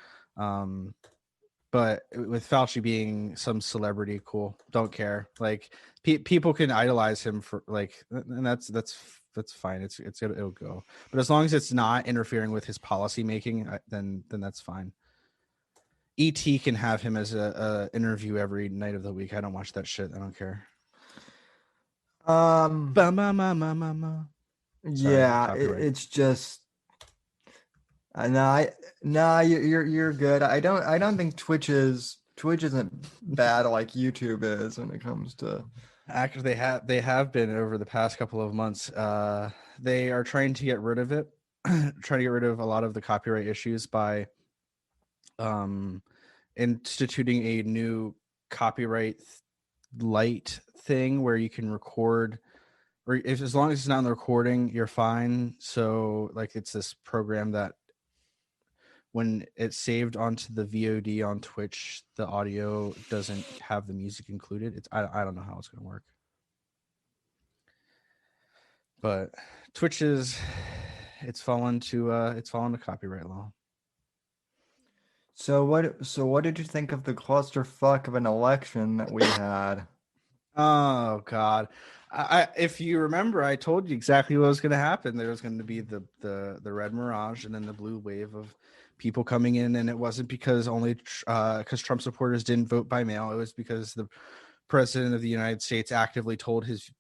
But with Fauci being some celebrity, cool, don't care. Like people can idolize him for like, and that's fine. It'll go. But as long as it's not interfering with his policy making, then that's fine. ET can have him as a interview every night of the week. I don't watch that shit. I don't care. Yeah, it's just you're good. I don't think Twitch isn't bad like YouTube is when it comes to. Actually, they have been over the past couple of months. They are trying to get rid of it, trying to get rid of a lot of the copyright issues by instituting a new copyright light thing where you can record, or if as long as it's not in the recording, you're fine. So like it's this program that when it's saved onto the VOD on Twitch, the audio doesn't have the music included. I don't know how it's going to work. But Twitch it's fallen to copyright law. So what did you think of the clusterfuck of an election that we had? Oh God. I if you remember, I told you exactly what was going to happen. There was going to be the red mirage and then the blue wave of people coming in, and it wasn't because only because Trump supporters didn't vote by mail. It was because the president of the United States actively told his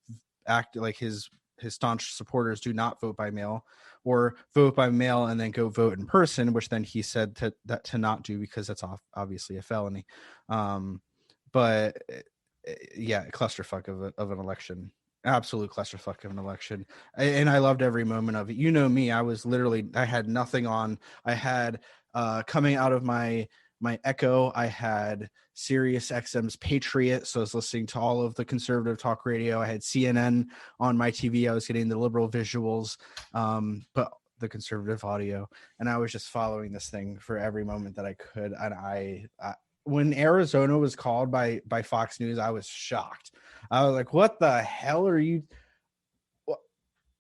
staunch supporters do not vote by mail, or vote by mail and then go vote in person, which then he said to not do because that's obviously a felony. But yeah, clusterfuck of an election. Absolute clusterfuck of an election. And I loved every moment of it. You know me, I had nothing on. I had coming out of my my Echo, I had Sirius XM's Patriot, so I was listening to all of the conservative talk radio. I had CNN on my TV. I was getting the liberal visuals, but the conservative audio, and I was just following this thing for every moment that I could. And I when Arizona was called by Fox News, I was shocked. I was like, "What the hell are you?"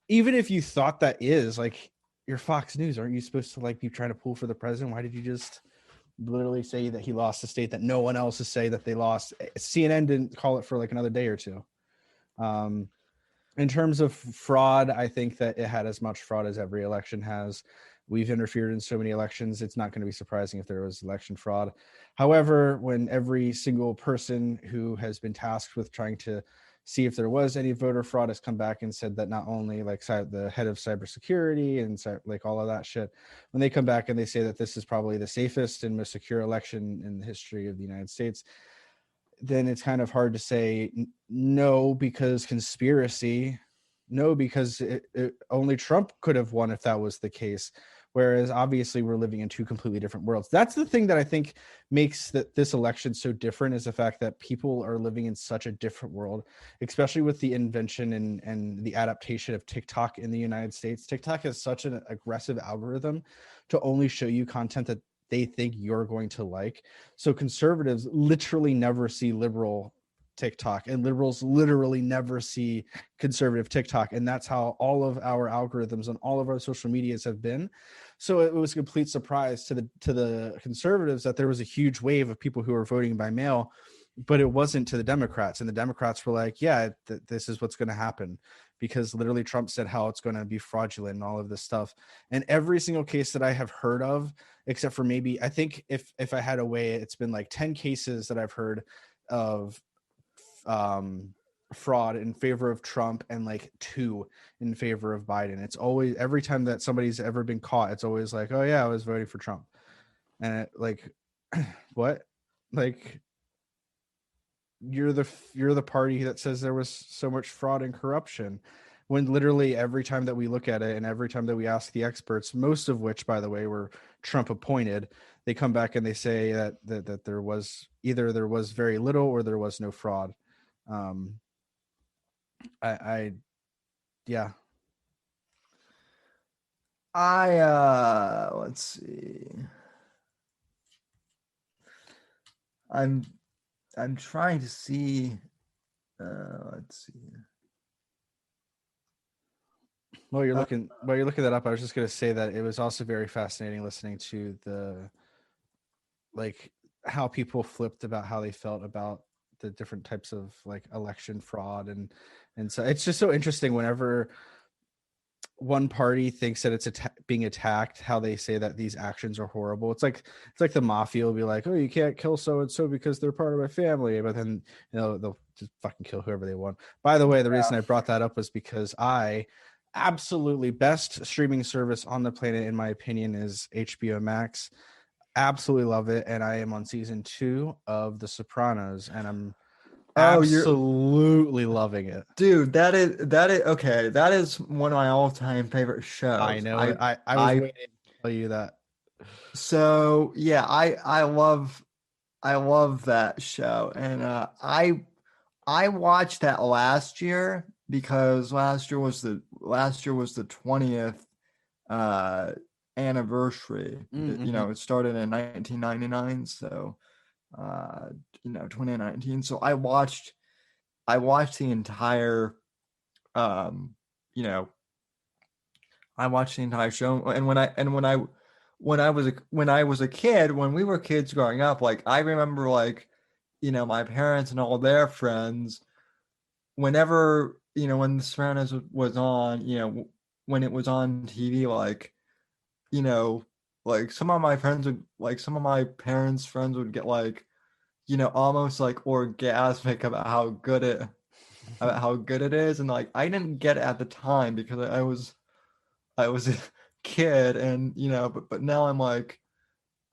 Even if you thought that is like, you're Fox News, aren't you supposed to like be trying to pull for the president? Why did you just literally say that he lost a state that no one else is say that they lost? CNN didn't call it for like another day or two. In terms of fraud, I think that it had as much fraud as every election has. We've interfered in so many elections. It's not going to be surprising if there was election fraud. However, when every single person who has been tasked with trying to see if there was any voter fraud has come back and said that not only like the head of cybersecurity and like all of that shit, when they come back and they say that this is probably the safest and most secure election in the history of the United States, then it's kind of hard to say no, because conspiracy, no, because only Trump could have won if that was the case. Whereas obviously we're living in two completely different worlds. That's the thing that I think makes this election so different, is the fact that people are living in such a different world, especially with the invention and the adaptation of TikTok in the United States. TikTok has such an aggressive algorithm to only show you content that they think you're going to like. So conservatives literally never see liberal TikTok, and liberals literally never see conservative TikTok. And that's how all of our algorithms and all of our social medias have been. So it was a complete surprise to the conservatives that there was a huge wave of people who were voting by mail, but it wasn't to the Democrats. And the Democrats were like, yeah, this is what's going to happen, because literally Trump said how it's going to be fraudulent and all of this stuff. And every single case that I have heard of, except for maybe, I think if I had a way, it's been like 10 cases that I've heard of fraud in favor of Trump and like 2 in favor of Biden. It's always, every time that somebody's ever been caught, it's always like, oh yeah, I was voting for Trump. And like, what? Like, you're the party that says there was so much fraud and corruption, when literally every time that we look at it and every time that we ask the experts, most of which, by the way, were Trump appointed, they come back and they say that there was very little or there was no fraud. Yeah. Let's see. I'm trying to see. Let's see. While you're looking that up, I was just going to say that it was also very fascinating listening to the, like, how people flipped about how they felt about the different types of like election fraud, and so it's just so interesting whenever one party thinks that it's being attacked, how they say that these actions are horrible. It's like the mafia will be like, oh, you can't kill so and so because they're part of my family, but then they'll just fucking kill whoever they want. By the way, the reason I brought that up was because absolutely best streaming service on the planet in my opinion is HBO Max. Absolutely love it, and I am on season 2 of The Sopranos, and I'm absolutely loving it, dude. That is okay. That is one of my all-time favorite shows. I know. I was waiting to tell you that. So yeah, I love that show, and I watched that last year because last year was the 20th anniversary. Mm-hmm. It started in 1999, so 2019. So I watched the entire I watched the entire show, and when I was a kid, when we were kids growing up, like I remember like my parents and all their friends, whenever when The Sopranos was on, when it was on TV, like like some of my parents' friends would get like almost like orgasmic about how good it is, and like I didn't get it at the time because I was a kid, and but now I'm like,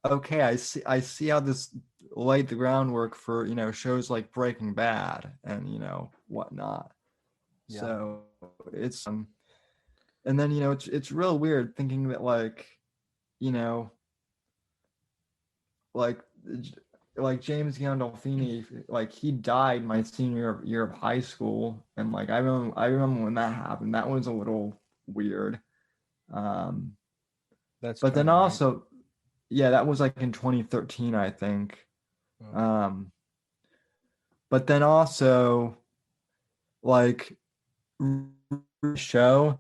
okay, I see how this laid the groundwork for shows like Breaking Bad and whatnot. Yeah. So it's and then it's real weird thinking that like like like James Gandolfini, like he died my senior year of high school, and like I remember when that happened. That was a little weird. That's But then 20, right? also, yeah, that was like in 2013, I think. Oh. Um, but then also, like, show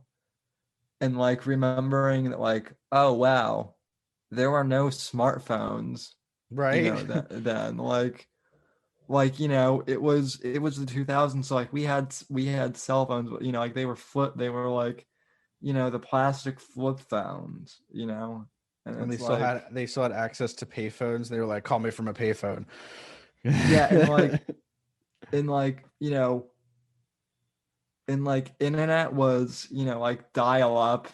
and like remembering that, like, oh wow, there were no smartphones, Right. that then like it was the 2000s, so like we had cell phones, but like they were like the plastic flip phones, and And it's like they still had access to payphones. They were like, call me from a payphone. yeah, and like internet was like dial up,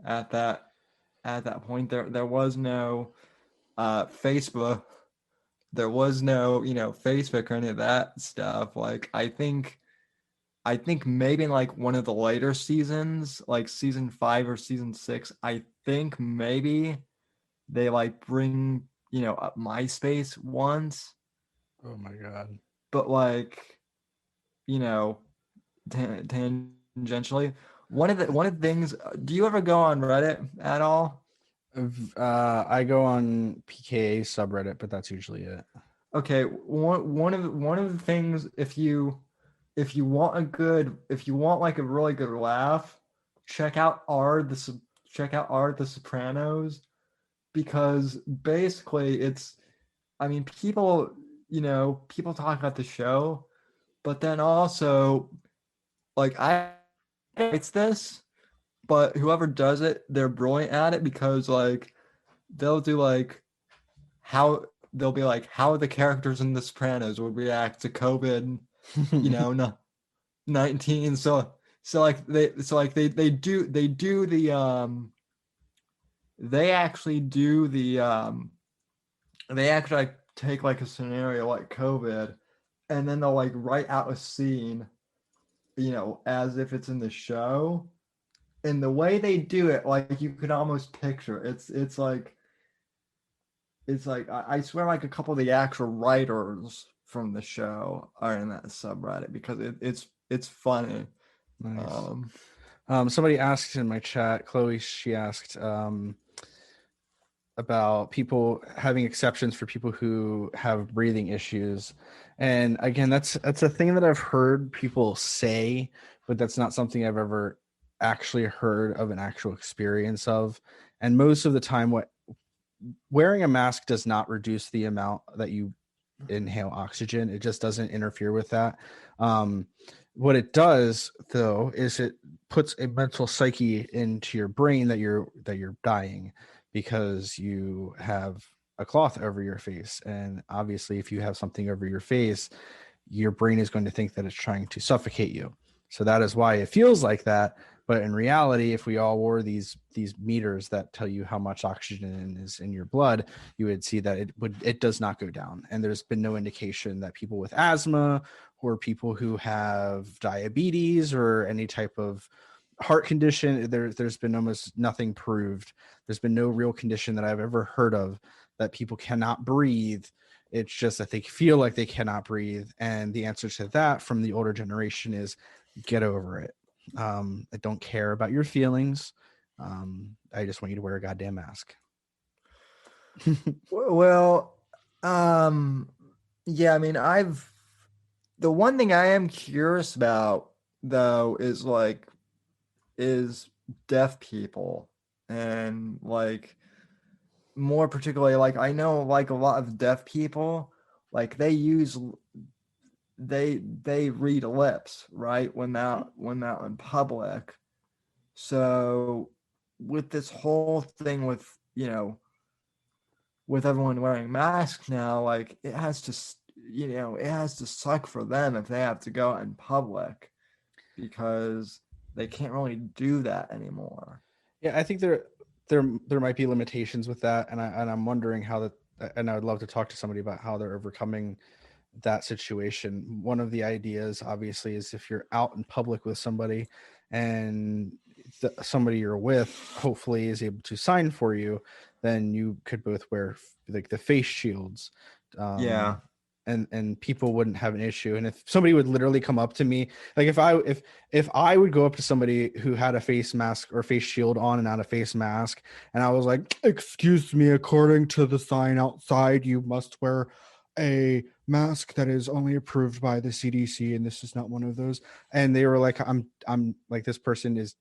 at that point. There was no Facebook, there was no Facebook or any of that stuff. Like I think maybe in like one of the later seasons, like season 5 or season 6, I think maybe they like bring up MySpace once, Oh my god. but like you know tangentially. One of the things. Do you ever go on Reddit at all? I go on PKA subreddit, but that's usually it. Okay, one of the things, if you want like a really good laugh, check out Art the Sopranos, because basically it's, I mean, people talk about the show, but then also like it's this, but whoever does it, they're brilliant at it, because like they'll do like how they'll be like how the characters in The Sopranos would react to COVID, no, 19. They do they actually do they actually like take like a scenario like COVID, and then they'll like write out a scene, as if it's in the show. And the way they do it, like you could almost picture it's like I swear, like a couple of the actual writers from the show are in that subreddit, because it's funny. Nice. Um, Somebody asked in my chat, Chloe, she asked about people having exceptions for people who have breathing issues. And again, that's a thing that I've heard people say, but that's not something I've ever actually heard of an actual experience of. And most of the time, what wearing a mask does not reduce the amount that you inhale oxygen. It just doesn't interfere with that. What it does, though, is it puts a mental psyche into your brain that you're dying because you have a cloth over your face. And obviously, if you have something over your face, your brain is going to think that it's trying to suffocate you. So that is why it feels like that. But in reality, if we all wore these meters that tell you how much oxygen is in your blood, you would see that it does not go down. And there's been no indication that people with asthma or people who have diabetes or any type of heart condition, there's been almost nothing proved. There's been no real condition that I've ever heard of that people cannot breathe. It's just that they feel like they cannot breathe. And the answer to that from the older generation is get over it. I don't care about your feelings. I just want you to wear a goddamn mask. well, yeah, I mean, the one thing I am curious about, though, is deaf people, and like more particularly, like I know like a lot of deaf people, like they read lips, right, when they're in public. So with this whole thing with everyone wearing masks now, like it has to suck for them if they have to go out in public, because they can't really do that anymore. Yeah, I think there might be limitations with that, and I'm wondering how that. And I would love to talk to somebody about how they're overcoming that situation. One of the ideas, obviously, is if you're out in public with somebody, and somebody you're with hopefully is able to sign for you, then you could both wear like the face shields. Yeah. And people wouldn't have an issue. And if somebody would literally come up to me, like if I would go up to somebody who had a face mask or face shield on and not a face mask, and I was like, excuse me, according to the sign outside, you must wear a mask that is only approved by the CDC, and this is not one of those. And they were like, I'm like, this person is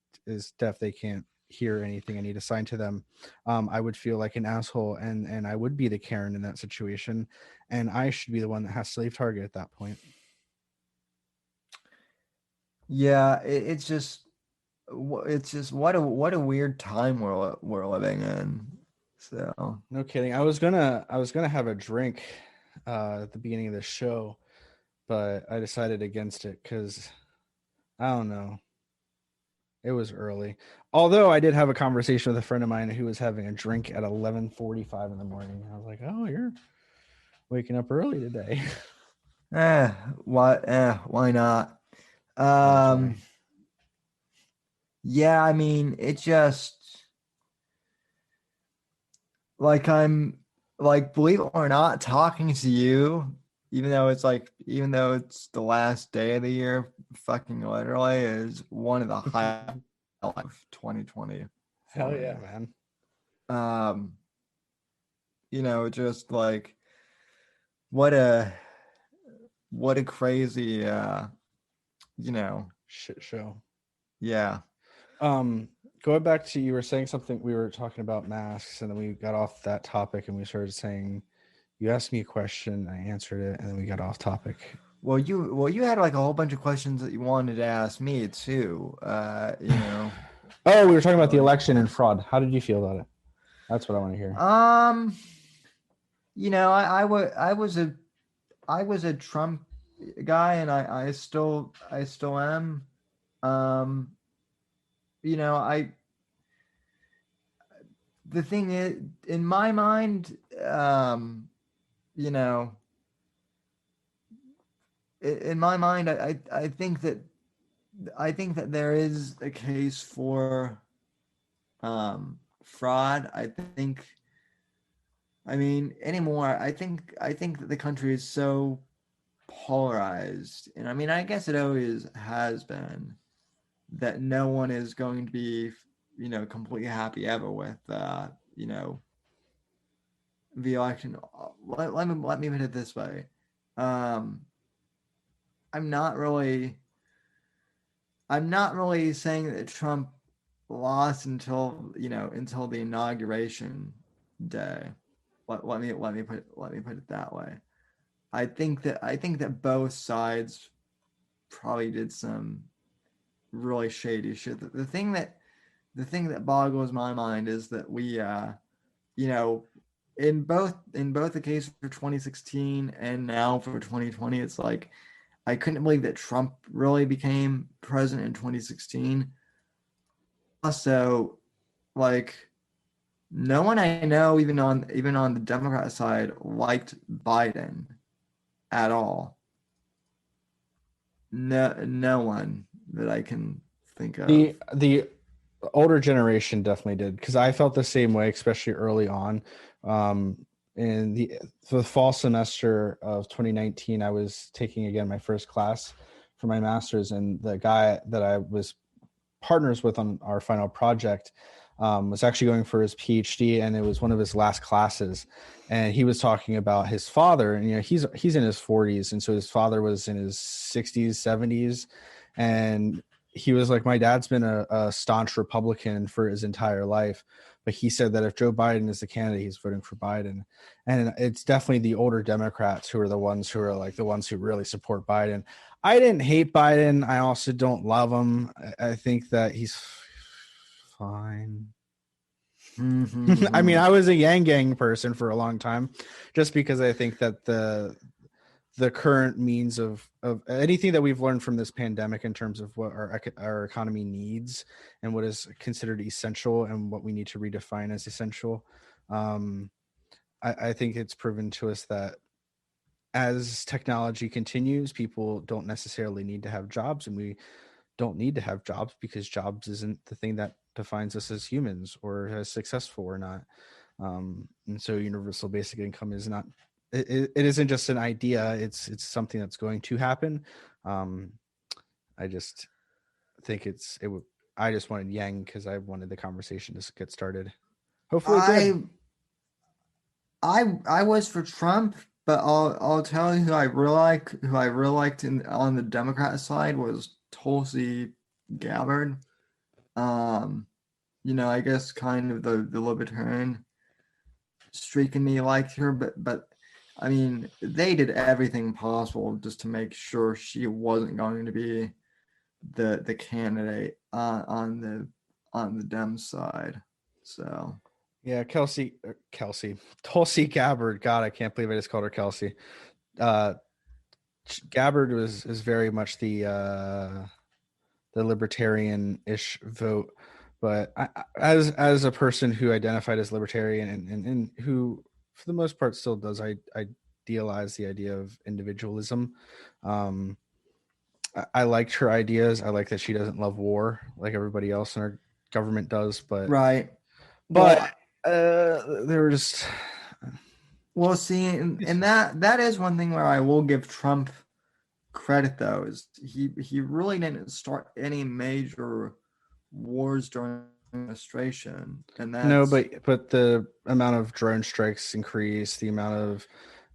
deaf, they can't hear anything, I need to sign to them. I would feel like an asshole, and I would be the Karen in that situation, and I should be the one that has to leave Target at that point. Yeah, it's just what a weird time we're living in. So No kidding. I was gonna have a drink at the beginning of the show, but I decided against it because I don't know. It was early. Although I did have a conversation with a friend of mine who was having a drink at 11:45 in the morning. I was like, "Oh, you're waking up early today." why not? That's funny. Yeah, I mean, it just like I'm like, believe it or not, talking to you, even though it's the last day of the year, fucking literally is one of the highlights of 2020 for Hell me. yeah, man. Just like what a crazy Shit show. yeah. Going back to, you were saying something, we were talking about masks, and then we got off that topic and we started saying, you asked me a question, I answered it, and then we got off topic. Well, you had like a whole bunch of questions that you wanted to ask me too. Oh, we were talking about the election and fraud. How did you feel about it? That's what I want to hear. I was a Trump guy, and I still am. I the thing is, in my mind, in my mind, I think that there is a case for fraud. I think that the country is so polarized, and I mean, I guess it always has been, that no one is going to be, completely happy ever with, the election. Let me put it this way. Um, I'm not really saying that Trump lost until the inauguration day. Let me put it that way. I think that both sides probably did some really shady shit. The thing that boggles my mind is that we in both the case for 2016 and now for 2020, it's like, I couldn't believe that Trump really became president in 2016. Also, like, no one I know, even on the Democrat side, liked Biden at all. No one that I can think of. The older generation definitely did, because I felt the same way, especially early on. In the fall semester of 2019, I was taking again my first class for my master's, and the guy that I was partners with on our final project was actually going for his PhD, and it was one of his last classes. And he was talking about his father, and he's in his 40s, and so his father was in his 60s, 70s, and he was like, my dad's been a staunch Republican for his entire life, but he said that if Joe Biden is the candidate, he's voting for Biden. And it's definitely the older Democrats who are the ones who are like the ones who really support Biden. I didn't hate Biden. I also don't love him. I think that he's fine. Mm-hmm. I mean, I was a Yang Gang person for a long time, just because I think that the current means of anything that we've learned from this pandemic in terms of what our economy needs and what is considered essential and what we need to redefine as essential. I think it's proven to us that as technology continues, people don't necessarily need to have jobs, and we don't need to have jobs because jobs isn't the thing that defines us as humans or as successful or not. And so universal basic income is not, it isn't just an idea. It's something that's going to happen. I just think I just wanted Yang because I wanted the conversation to get started. Hopefully it did. I was for Trump, but I'll tell you who I really liked on the Democrat side was Tulsi Gabbard. I guess kind of the libertarian streak in me liked her, but I mean, they did everything possible just to make sure she wasn't going to be the candidate on the Dem side. So yeah, Tulsi Gabbard. God, I can't believe I just called her Kelsey. Gabbard is very much the libertarian-ish vote, but as a person who identified as libertarian and who for the most part still does idealize the idea of individualism, I liked her ideas. I like that she doesn't love war like everybody else in our government does, but right. but they were just well, see, and that is one thing where I will give Trump credit though, is he really didn't start any major wars during administration, and that's no, but the amount of drone strikes increased, the amount of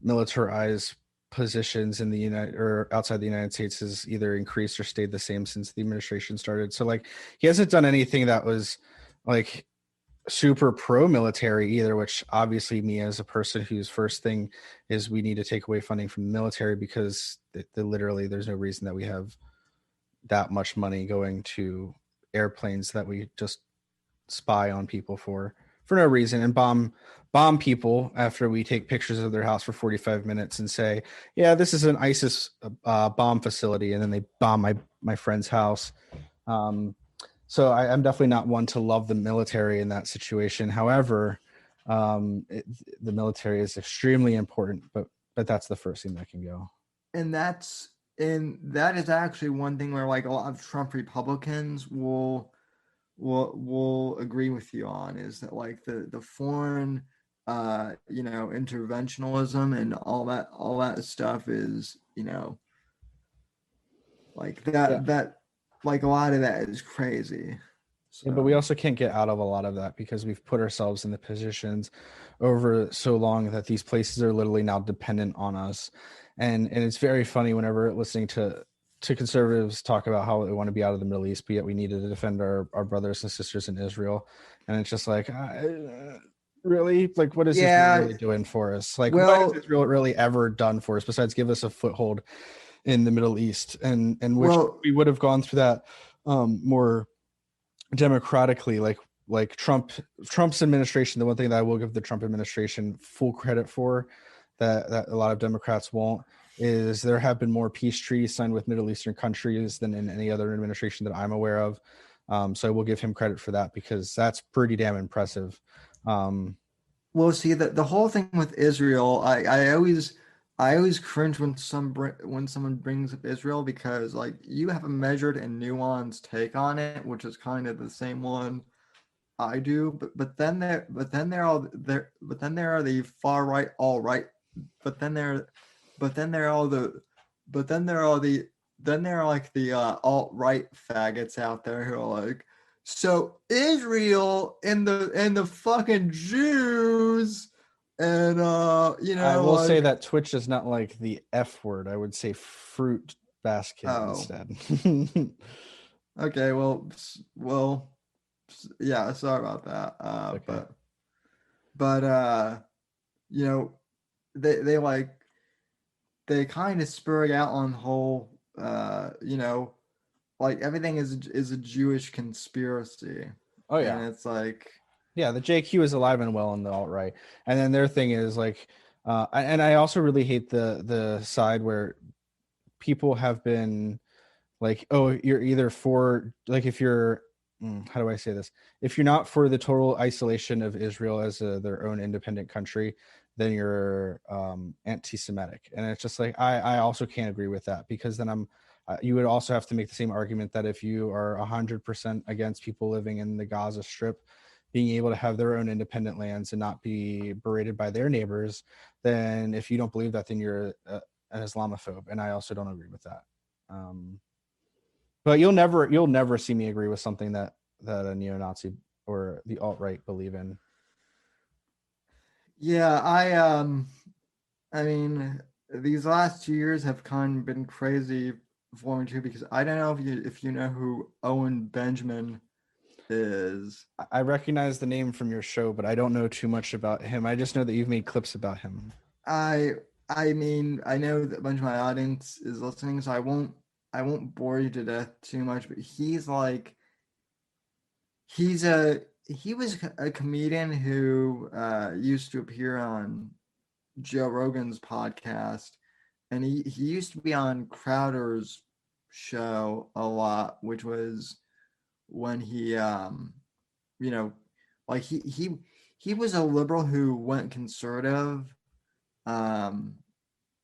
militarized positions in the United or outside the United States has either increased or stayed the same since the administration started. So like he hasn't done anything that was like super pro military either, which obviously me as a person whose first thing is we need to take away funding from the military because literally there's no reason that we have that much money going to airplanes that we just spy on people for no reason and bomb people after we take pictures of their house for 45 minutes and say, yeah, this is an ISIS bomb facility, and then they bomb my friend's house. So I'm definitely not one to love the military in that situation. However, the military is extremely important, but that's the first thing that can go. And that is actually one thing where like a lot of Trump Republicans will agree with you on, is that like the foreign interventionism and all that stuff is like that like a lot of that is crazy. So. Yeah, but we also can't get out of a lot of that because we've put ourselves in the positions over so long that these places are literally now dependent on us. And it's very funny whenever listening to conservatives talk about how they want to be out of the Middle East, but yet we need to defend our brothers and sisters in Israel. And it's just like, really? Like, what is Israel really doing for us? Like, what has Israel really ever done for us besides give us a foothold in the Middle East? And which we would have gone through that more democratically, like Trump's administration. The one thing that I will give the Trump administration full credit for that a lot of Democrats won't is there have been more peace treaties signed with Middle Eastern countries than in any other administration that I'm aware of. So I will give him credit for that because that's pretty damn impressive. Well, see, the whole thing with Israel, I always cringe when someone brings up Israel, because like you have a measured and nuanced take on it, which is kind of the same one I do. But then there are the far right, all right. But then there are like the alt-right faggots out there who are like, so Israel and the fucking Jews, and I will say that Twitch is not like the F word. I would say fruit basket instead. Okay, well, yeah, sorry about that. Okay. But they kind of spur out on the whole, like everything is a Jewish conspiracy. Oh yeah, and it's like, yeah, the JQ is alive and well in the alt-right, and then their thing is like, and I also really hate the side where people have been like, oh, you're either for, like, if you're how do I say this, if you're not for the total isolation of Israel as their own independent country, then you're anti-Semitic. And it's just like I also can't agree with that, because then you would also have to make the same argument that if you are 100% against people living in the Gaza Strip, being able to have their own independent lands and not be berated by their neighbors, then if you don't believe that, then you're an Islamophobe, and I also don't agree with that. But you'll never see me agree with something that a neo-Nazi or the alt-right believe in. Yeah, I mean, these last 2 years have kind of been crazy for me too, because I don't know if you know who Owen Benjamin is. I recognize the name from your show, but I don't know too much about him. I just know that you've made clips about him. I mean, I know that a bunch of my audience is listening, so I won't bore you to death too much, but he was a comedian who used to appear on Joe Rogan's podcast, and he used to be on Crowder's show a lot, which was when he you know, like he was a liberal who went conservative, and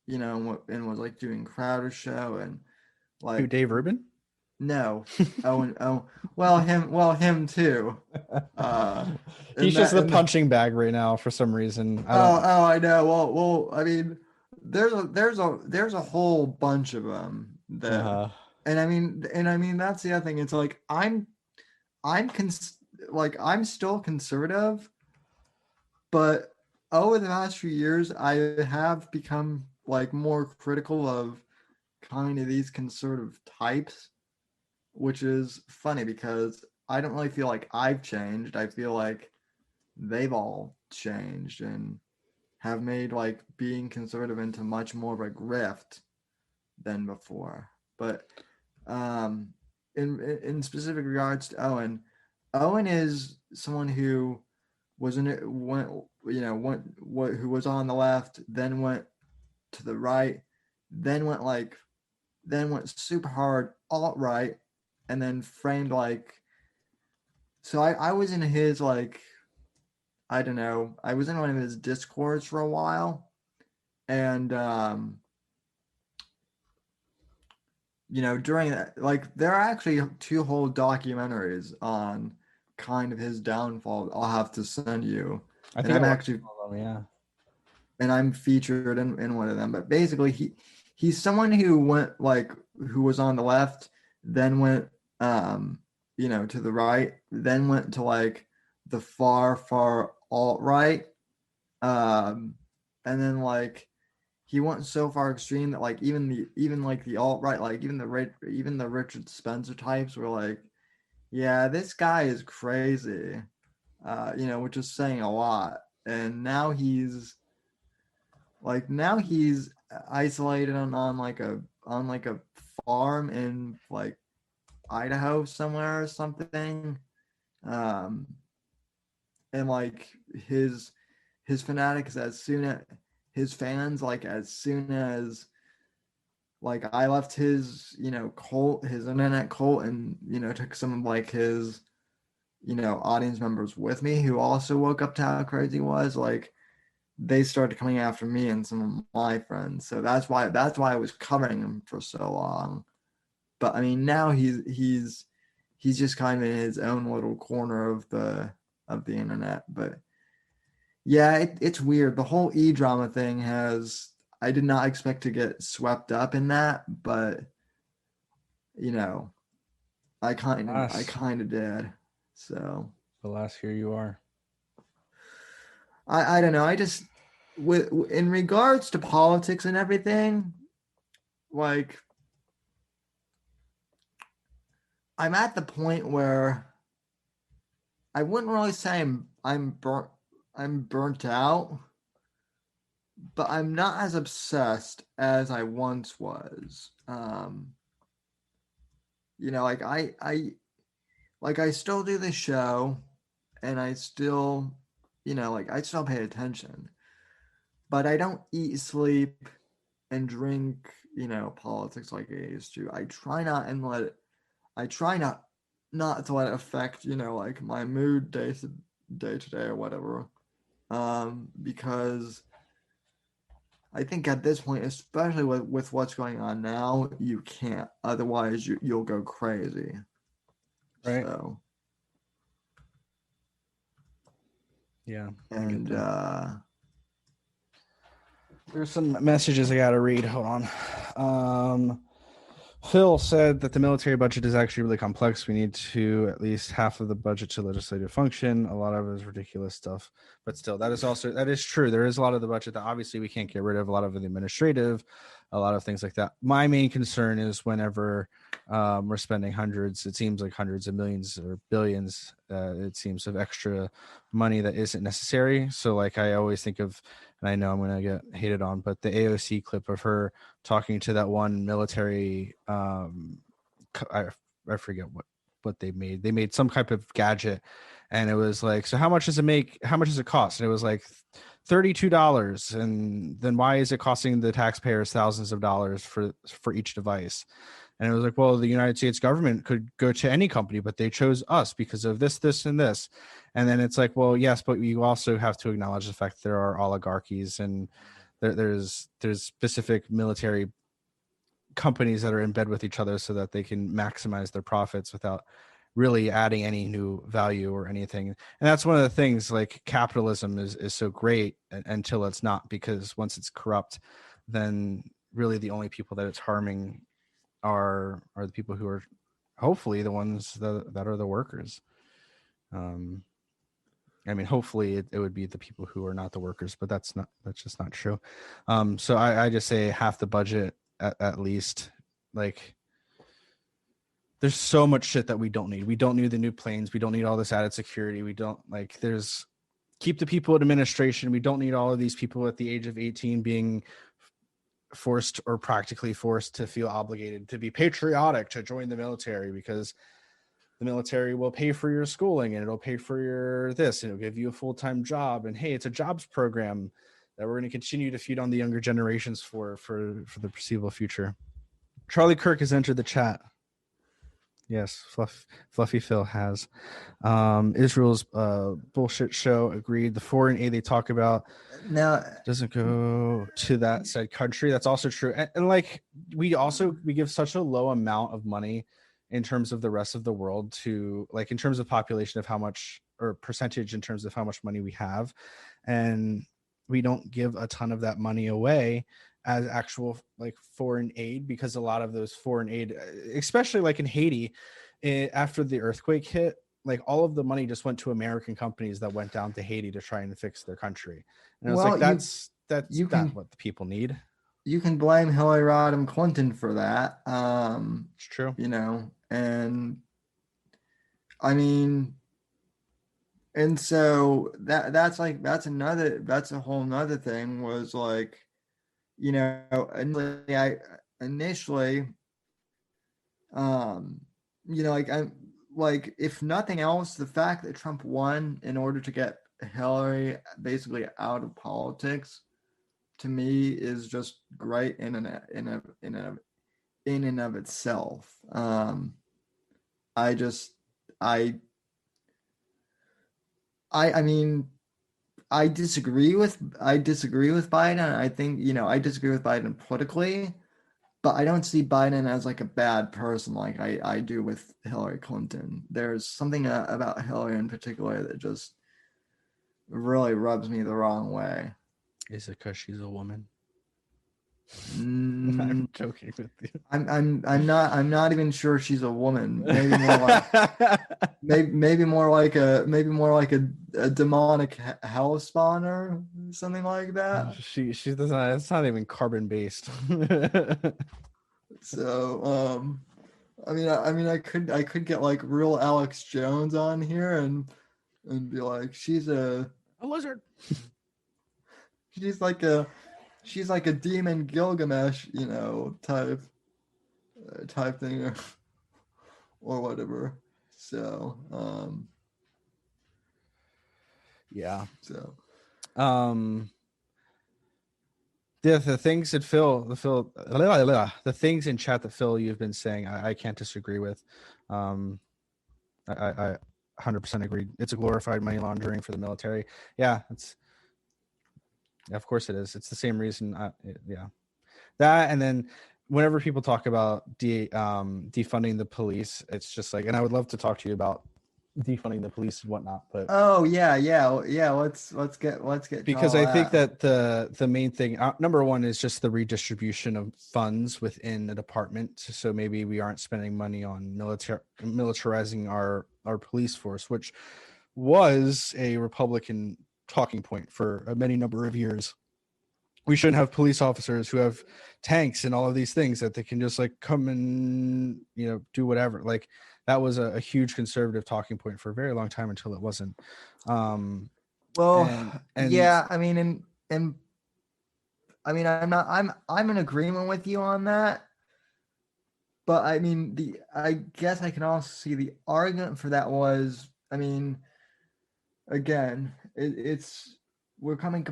was like doing Crowder's show, and Who, like, Dave Rubin? no, him too. He's just the punching bag right now for some reason. I know. Well, I mean, there's a whole bunch of them that, and I mean that's the other thing. It's like I'm still conservative, but over the past few years, I have become like more critical of kind of these conservative types, which is funny because I don't really feel like I've changed. I feel like they've all changed and have made like being conservative into much more of a grift than before. But in specific regards to Owen is someone who who was on the left, then went to the right, then went super hard alt right, and then framed like. So I was in his like, I don't know, I was in one of his discords for a while, and during that, like, there are actually 2 whole documentaries on kind of his downfall. I'll have to send you. I think I'm actually, yeah. And I'm featured in one of them. But basically, he's someone who was on the left, then went to the right, then went to like the far alt right, and then like he went so far extreme that like even the alt right, like even the Richard Spencer types were like, yeah, this guy is crazy, which is saying a lot. And now he's isolated on like a farm in like Idaho somewhere or something, and like his fanatics, his fans, like as soon as like I left his cult, his internet cult, and took some of like his audience members with me who also woke up to how crazy he was, like they started coming after me and some of my friends. So that's why I was covering him for so long. But I mean, now he's just kind of in his own little corner of the internet. But yeah, it's weird. The whole e-drama thing I did not expect to get swept up in that, but I kind of did. So alas, here you are. I don't know. I just, in regards to politics and everything, like, I'm at the point where I wouldn't really say I'm burnt out, but I'm not as obsessed as I once was. I still do the show, and I still, I still pay attention, but I don't eat, sleep, and drink, politics like I used to. I try not to let it affect, like my mood day to day or whatever. Because I think at this point, especially with what's going on now, you can't. Otherwise, you'll go crazy. Right. So. Yeah. I get And that. There's some messages I gotta read. Hold on. Phil said that the military budget is actually really complex. We need to at least half of the budget to legislative function. A lot of it is ridiculous stuff, but still, that is true. There is a lot of the budget that obviously we can't get rid of. A lot of the administrative, a lot of things like that. My main concern is whenever we're spending hundreds, it seems like hundreds of millions or billions. It seems of extra money that isn't necessary. So, like I always think of, and I know I'm gonna get hated on, but the AOC clip of her talking to that one military I forget what they made some type of gadget, and it was like, so how much does it cost, and it was like $32, and then why is it costing the taxpayers thousands of dollars for each device? And it was like, well, the United States government could go to any company, but they chose us because of this and this. And then it's like, well, yes, but you also have to acknowledge the fact that there are oligarchies, and there's specific military companies that are in bed with each other so that they can maximize their profits without really adding any new value or anything. And that's one of the things, like, capitalism is so great until it's not, because once it's corrupt, then really the only people that it's harming are the people who are hopefully the ones that are the workers. I mean, hopefully it would be the people who are not the workers, but that's just not true. So I just say half the budget at least. Like, there's so much shit that we don't need. We don't need the new planes. We don't need all this added security. We don't, like, there's keep the people in administration. We don't need all of these people at the age of 18 being forced or practically forced to feel obligated to be patriotic to join the military, because the military will pay for your schooling and it'll pay for your this, and it'll give you a full-time job. And hey, it's a jobs program that we're going to continue to feed on the younger generations for the foreseeable future. Charlie Kirk has entered the chat. Yes, Fluffy Phil has. Israel's bullshit show agreed. The foreign aid they talk about now doesn't go to that said country. That's also true. And like, we give such a low amount of money in terms of the rest of the world to, like, in terms of population of how much, or percentage in terms of how much money we have, and we don't give a ton of that money away as actual, like, foreign aid, because a lot of those foreign aid, especially like in Haiti, after the earthquake hit, like, all of the money just went to American companies that went down to Haiti to try and fix their country. And I was like, that's not what the people need. You can blame Hillary Rodham Clinton for that. It's true. You know, and I mean, and so that's a whole nother thing, was like, you know, initially, you know, like, if nothing else, the fact that Trump won in order to get Hillary basically out of politics, to me, is just great in and of itself. I mean, I disagree with Biden. I think, you know, I disagree with Biden politically, but I don't see Biden as like a bad person like I do with Hillary Clinton. There's something about Hillary in particular that just really rubs me the wrong way. Is it because she's a woman? Mm, I'm joking with you. I'm not even sure she's a woman. Maybe more like maybe more like a demonic hell spawner, something like that. She doesn't. It's not even carbon based. So I mean I could get like real Alex Jones on here and be like, she's a lizard. She's like a demon Gilgamesh, you know, type thing, or whatever. So yeah. So the things that the things in chat that Phil you've been saying, I can't disagree with. I 100% agree. It's a glorified money laundering for the military. Yeah, of course it is. It's the same reason. Yeah, that, and then whenever people talk about defunding the police, it's just like, and I would love to talk to you about defunding the police and whatnot. But Oh yeah. Let's get to because all I think that. that the main thing, number one, is just the redistribution of funds within the department. So maybe we aren't spending money on militarizing our police force, which was a Republican talking point for a many number of years. We shouldn't have police officers who have tanks and all of these things that they can just like come and do whatever. Like that was a huge conservative talking point for a very long time until it wasn't. Well, and yeah, I mean, and I mean, I'm in agreement with you on that. But I mean, I guess I can also see the argument for that was, I mean, again, it's we're coming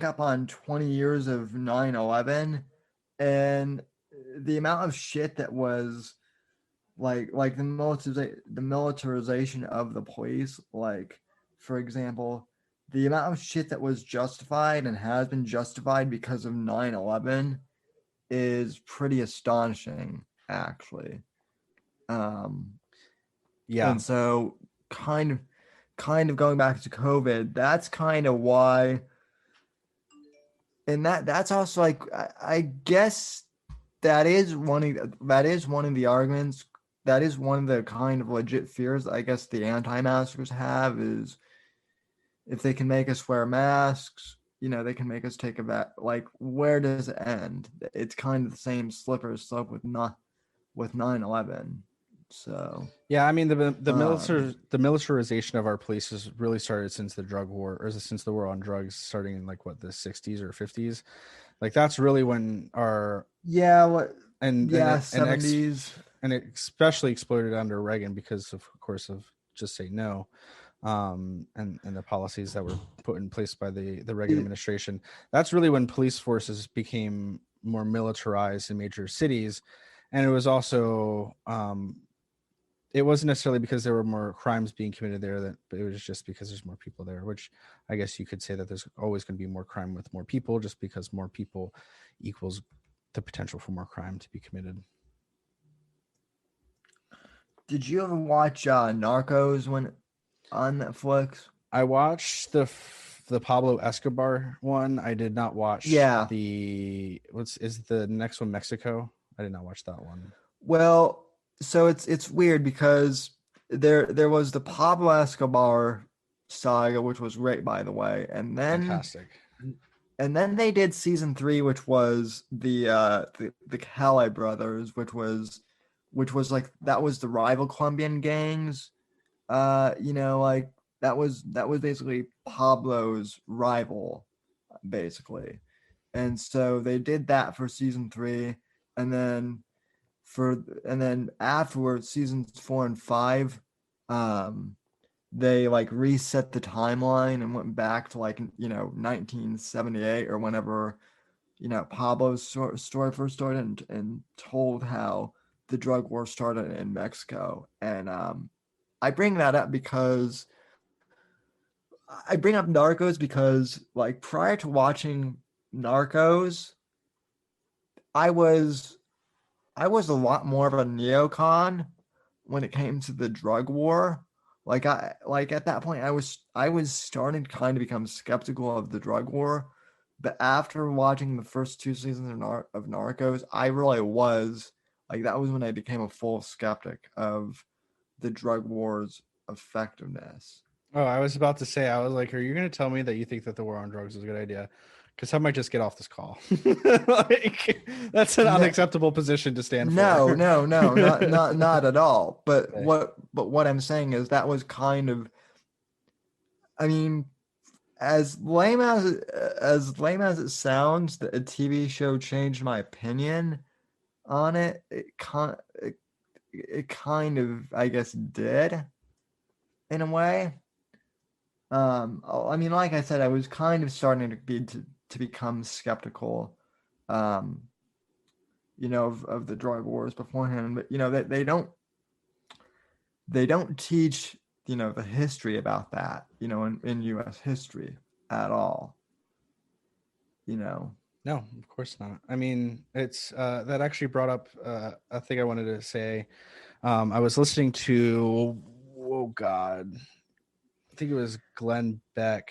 up on 20 years of 9/11, and the amount of shit that was like the militarization of the police, like for example, the amount of shit that was justified and has been justified because of 9/11 is pretty astonishing, actually. Yeah. And so kind of going back to COVID, that's kind of why. And that's also like, I guess that is one of the arguments. That is one of the kind of legit fears I guess the anti-maskers have, is if they can make us wear masks, they can make us take a bath. Like, where does it end? It's kind of the same slippery slope with 9/11. So yeah, I mean the militarization of our police has really started since the drug war, or since the war on drugs, starting in like what, the 60s or 50s. Like that's really when our 70s. And it especially exploded under Reagan because of course of Just Say No, and the policies that were put in place by the Reagan administration. That's really when police forces became more militarized in major cities, and it was also it wasn't necessarily because there were more crimes being committed there, but it was just because there's more people there, which I guess you could say that there's always going to be more crime with more people, just because more people equals the potential for more crime to be committed. Did you ever watch Narcos when on Netflix? I watched the Pablo Escobar one. I did not watch the is the next one Mexico? I did not watch that one. Well, so it's weird because there was the Pablo Escobar saga, which was great, by the way, and then fantastic. And then they did season 3, which was the Calais brothers, which was like, that was the rival Colombian gangs. Like that was basically Pablo's rival, basically. And so they did that for season 3, and then afterwards, seasons 4 and 5, they like reset the timeline and went back to like 1978 or whenever Pablo's story first started, and told how the drug war started in Mexico. And I bring that up because I bring up Narcos because, like, prior to watching Narcos, I was a lot more of a neocon when it came to the drug war. Like at that point, I was starting to kind of become skeptical of the drug war. But after watching the first 2 seasons of Narcos, I really was like, that was when I became a full skeptic of the drug war's effectiveness. Oh, I was about to say, I was like, are you going to tell me that you think that the war on drugs is a good idea? Because I might just get off this call. Like, that's an unacceptable position to stand for. No, not at all. But okay. What I'm saying is that was kind of, I mean, as lame as it sounds, that a TV show changed my opinion on it. It kind of, I guess, did in a way. I mean, like I said, I was kind of starting to become skeptical, of the drug wars beforehand. But they don't teach the history about that in U.S. history at all. No, of course not. I mean, it's that actually brought up a thing I wanted to say. I was listening to oh God, I think it was Glenn Beck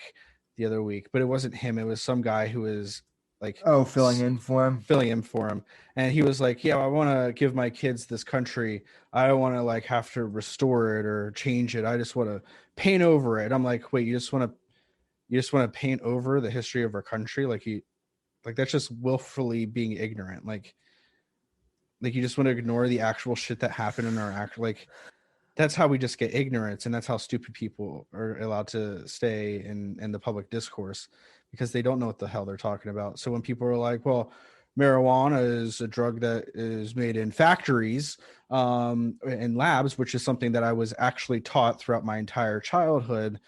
the other week, but it wasn't him. It was some guy who was like filling in for him. filling in for him. And he was like, yeah, I want to give my kids this country. I don't want to like have to restore it or change it. I just want to paint over it. I'm like, wait, you just want to paint over the history of our country? Like that's just willfully being ignorant. Like you just want to ignore the actual shit that happened in our like that's how we just get ignorance, and that's how stupid people are allowed to stay in the public discourse, because they don't know what the hell they're talking about. So when people are like, well, marijuana is a drug that is made in factories, in labs, which is something that I was actually taught throughout my entire childhood,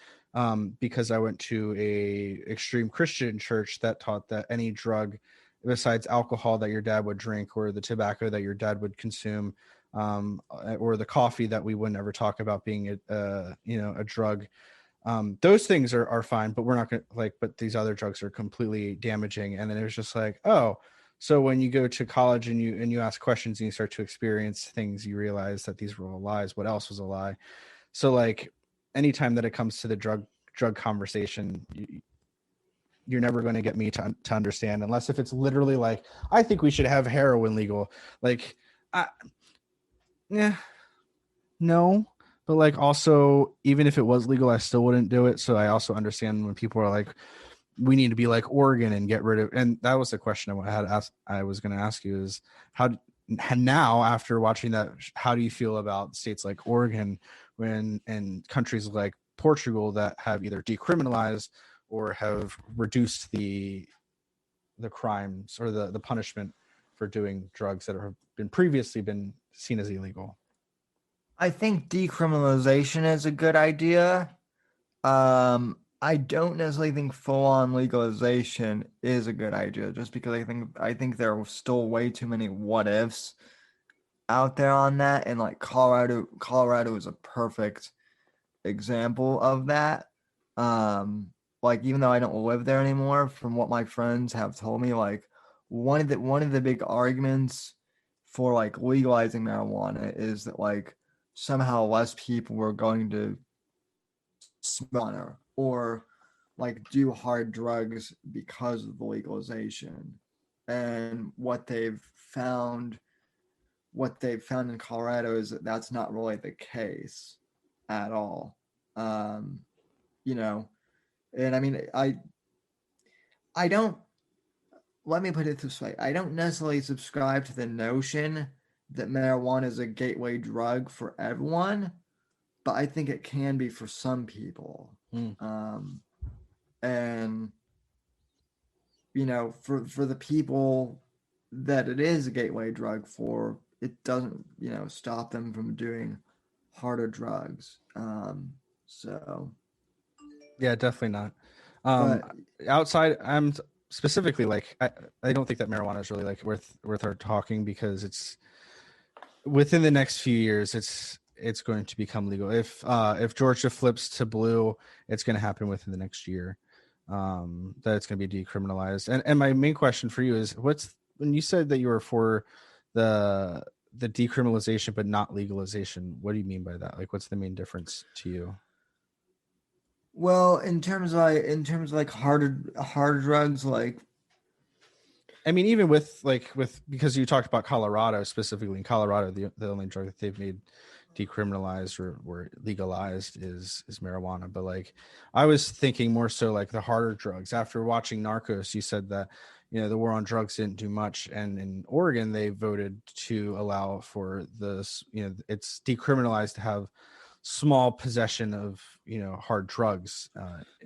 because I went to a extreme Christian church that taught that any drug besides alcohol that your dad would drink, or the tobacco that your dad would consume, or the coffee that we wouldn't ever talk about being a drug. Those things are fine, but we're not going to but these other drugs are completely damaging. And then it was just like, oh, so when you go to college and you ask questions and you start to experience things, you realize that these were all lies. What else was a lie? So like anytime that it comes to the drug conversation, you're never going to get me to understand, unless if it's literally like, I think we should have heroin legal. Like, yeah, no, but like also, even if it was legal, I still wouldn't do it. So I also understand when people are like, we need to be like Oregon and get rid of, and that was the question I was going to ask you is now after watching that, how do you feel about states like Oregon and countries like Portugal that have either decriminalized or have reduced the crimes or the punishment for doing drugs that have been previously been seen as illegal? I think decriminalization is a good idea. I don't necessarily think full-on legalization is a good idea, just because I think there are still way too many what ifs out there on that, and like Colorado is a perfect example of that. Like even though I don't live there anymore, from what my friends have told me, like one of the big arguments for like legalizing marijuana is that like somehow less people were going to smoke or like do hard drugs because of the legalization. And what they've found in Colorado is that that's not really the case at all. You know, and I mean, I don't, let me put it this way. I don't necessarily subscribe to the notion that marijuana is a gateway drug for everyone, but I think it can be for some people. And you know, for the people that it is a gateway drug for, it doesn't, you know, stop them from doing harder drugs. So Yeah, definitely not. but Outside, I'm specifically like, I don't think that marijuana is really like worth our talking, because it's within the next few years, it's going to become legal. If Georgia flips to blue, it's going to happen within the next year. That it's going to be decriminalized. And my main question for you is, when you said that you were for the decriminalization but not legalization, what do you mean by that? Like, what's the main difference to you? well, in terms of like harder drugs, like I mean, even with because you talked about Colorado specifically. In Colorado, the only drug that they've made decriminalized or legalized is marijuana. But like, I was thinking more so like the harder drugs. After watching Narcos, you said that, you know, the war on drugs didn't do much, and in Oregon they voted to allow for this. You know, it's decriminalized to have small possession of, you know, hard drugs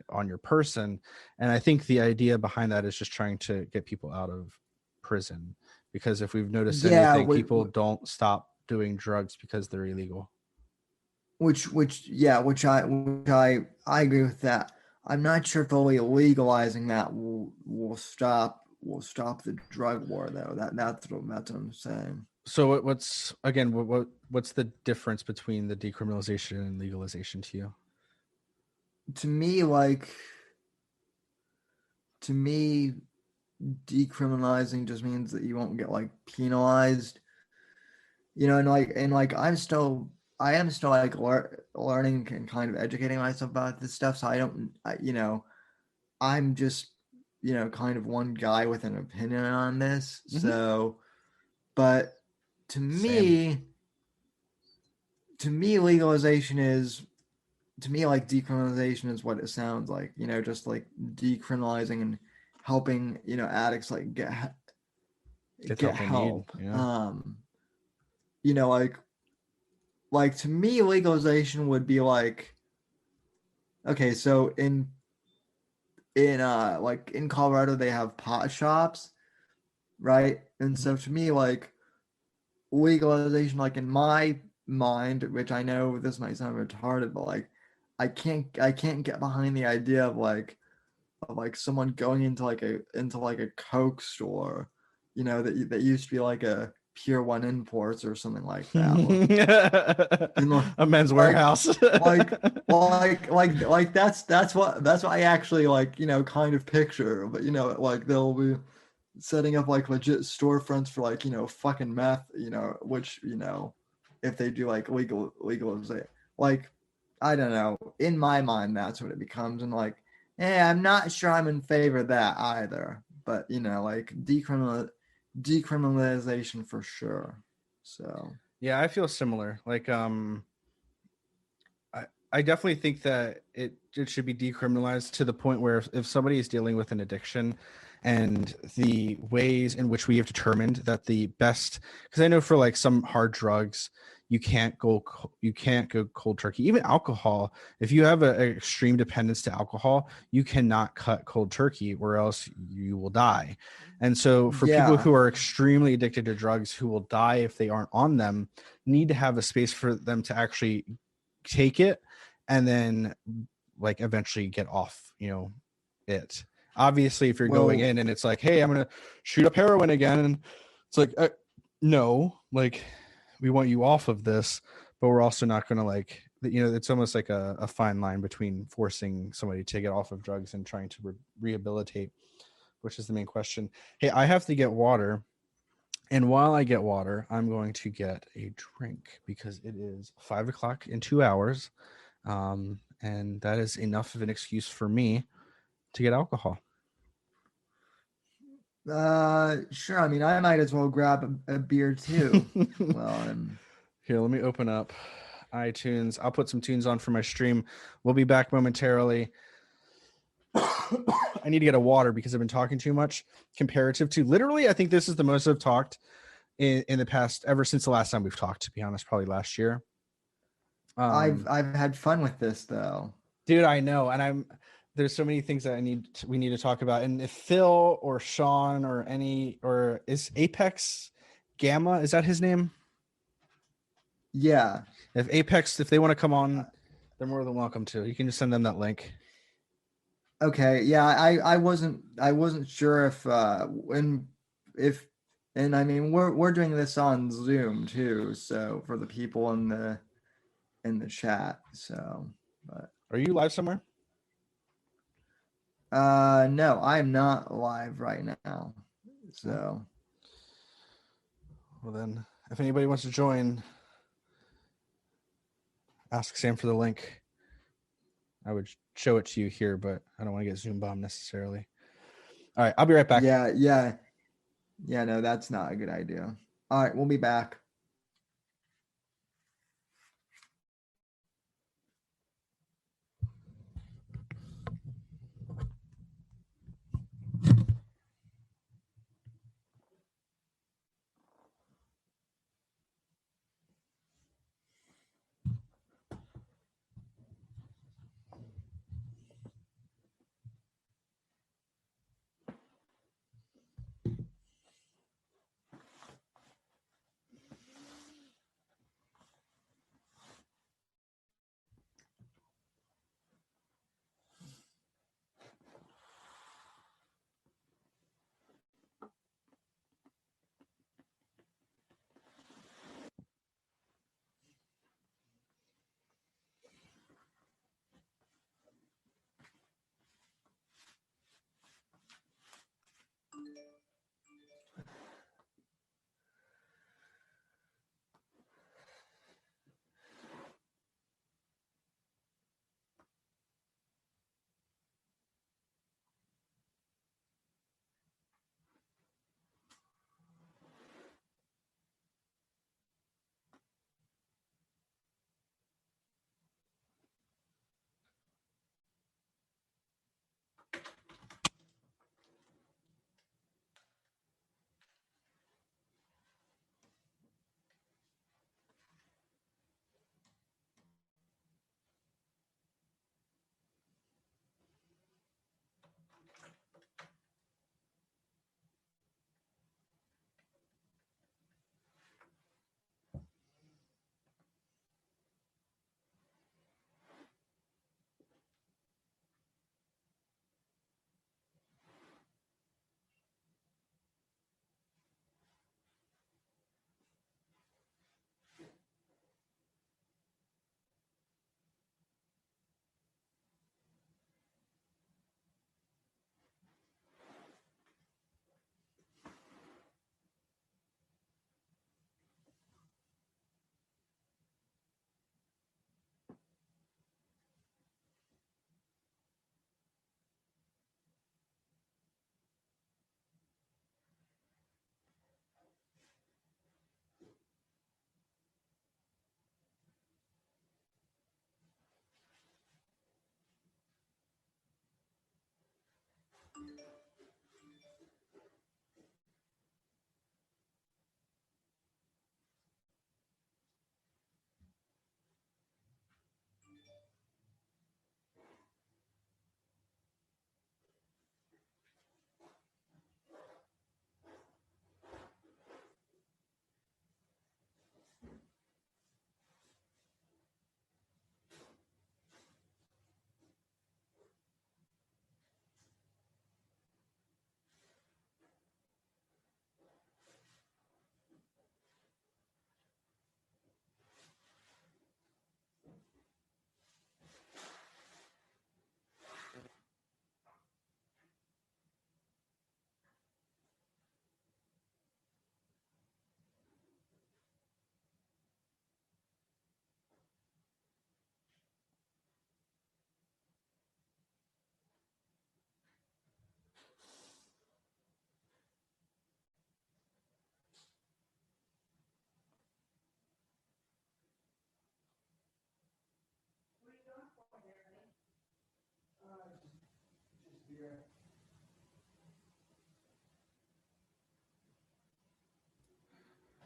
on your person. And I think the idea behind that is just trying to get people out of prison, because if we've noticed yeah, anything, people don't stop doing drugs because they're illegal. which I agree with that. I'm not sure if only legalizing that will stop the drug war though. That's what I'm saying. So what's the difference between the decriminalization and legalization to you? To me, like to me, decriminalizing just means that you won't get like penalized, you know, and like I'm still I am still like learning and kind of educating myself about this stuff. So I don't, I'm just, kind of one guy with an opinion on this. Mhm. So, but to Same. me, legalization is, to me, like decriminalization is what it sounds like, just like decriminalizing and helping, addicts like Get the get help they need. help. Yeah. You know, like to me, legalization would be like, okay, so in like in Colorado they have pot shops, right? And Mhm. so to me, like legalization, like in my mind, which I know this might sound retarded, but like I can't get behind the idea of like someone going into like a Coke store, that used to be like a Pier One Imports or something like that. And A men's like warehouse. that's what I actually like, kind of picture. But like they'll be setting up like legit storefronts for like, fucking meth, which, if they do like legalization, like I don't know. In my mind, that's what it becomes. And like, I'm not sure I'm in favor of that either. But like decriminalization for sure. So Yeah, I feel similar. Like, I definitely think that it should be decriminalized to the point where if somebody is dealing with an addiction and the ways in which we have determined that the best, because I know for like some hard drugs you can't go cold turkey. Even alcohol, if you have an extreme dependence to alcohol, you cannot cut cold turkey or else you will die. And so for people yeah. who are extremely addicted to drugs who will die if they aren't on them, need to have a space for them to actually take it and then like eventually get off, it. Obviously, if you're going Well, in and it's like, hey, I'm gonna shoot up heroin again, and it's like, no, like we want you off of this, but we're also not gonna like, it's almost like a fine line between forcing somebody to get off of drugs and trying to rehabilitate, which is the main question. Hey, I have to get water. And while I get water, I'm going to get a drink because it is 5 o'clock in 2 hours. And that is enough of an excuse for me to get alcohol. sure. I mean, I might as well grab a beer too. Well, I'm. Here, let me open up iTunes. I'll put some tunes on for my stream. We'll be back momentarily. I need to get a water because I've been talking too much comparative to literally, I think this is the most I've talked in the past, ever since the last time we've talked, to be honest, probably last year. I've had fun with this though. Dude, I know. And there's so many things that we need to talk about. And if Phil or Sean or is Apex Gamma, is that his name? Yeah. If they want to come on, they're more than welcome to. You can just send them that link. Okay. Yeah. I wasn't sure if and I mean we're doing this on Zoom too. So for the people in the chat. So, but Are you live somewhere? no, I'm not live right now. No? So Well, then, if anybody wants to join, ask Sam for the link. I would show it to you here, but I don't want to get Zoom bombed necessarily. All right, I'll be right back. yeah. No, that's not a good idea. All right, we'll be back.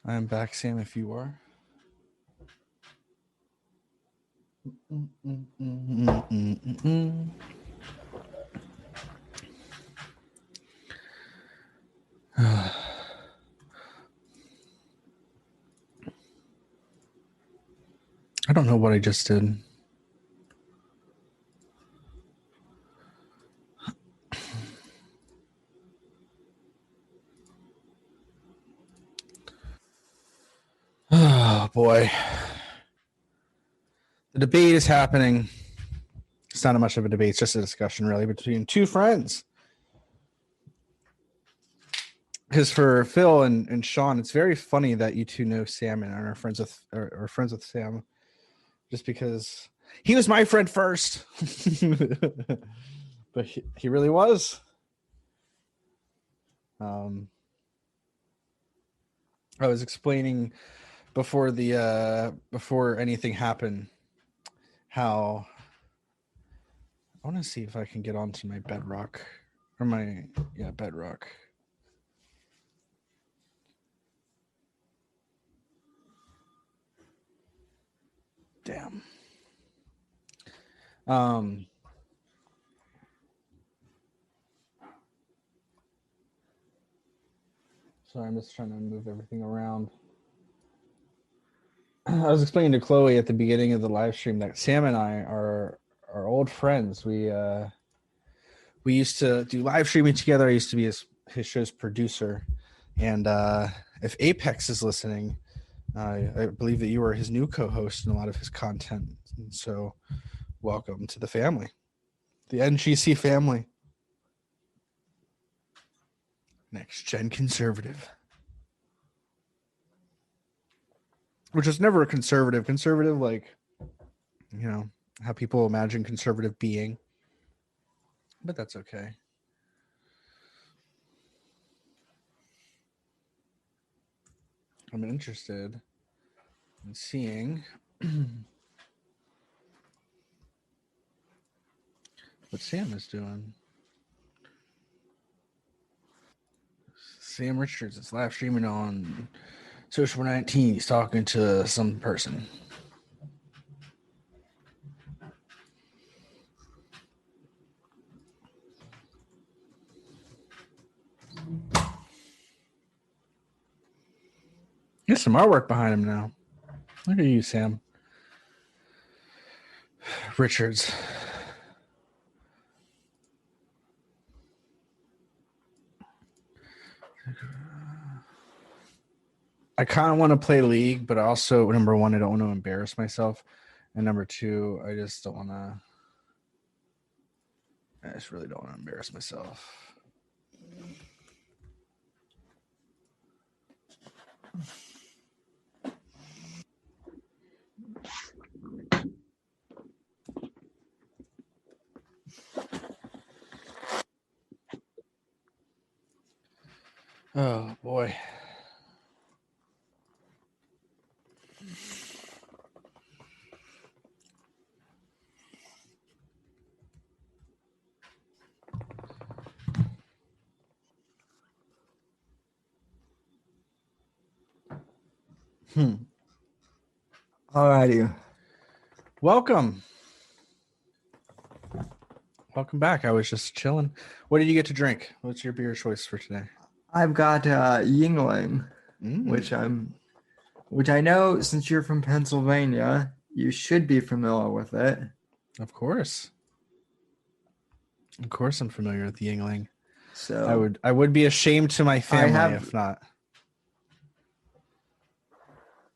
I am back, Sam, if you are. I don't know what I just did. Oh, boy. The debate is happening. It's not much of a debate. It's just a discussion, really, between two friends. Because for Phil and Sean, it's very funny that you two know Sam and are friends with Sam, just because he was my friend first. But he really was. I was explaining before anything happened how I want to see if I can get onto my Bedrock or Bedrock. Damn. Sorry, I'm just trying to move everything around. I was explaining to Chloe at the beginning of the live stream that Sam and I are old friends. We used to do live streaming together. I used to be his show's producer, and if Apex is listening, I believe that you are his new co-host in a lot of his content. And so, welcome to the family, the NGC family. Next gen conservative. Which is never a conservative. Conservative, like, you know, how people imagine conservative being. But that's okay. I'm interested in seeing what Sam is doing. Sam Richards is live streaming on Social 19. He's talking to some person. There's some artwork behind him now. Look at you, Sam Richards. I kind of want to play League, but also, number one, I don't want to embarrass myself. And number two, I just don't want to. I just really don't want to embarrass myself. Oh, boy. Alrighty. Welcome back. I was just chilling. What did you get to drink? What's your beer choice for today? I've got Yingling, which I know, since you're from Pennsylvania, you should be familiar with it. Of course I'm familiar with Yingling. So I would be ashamed to my family if not.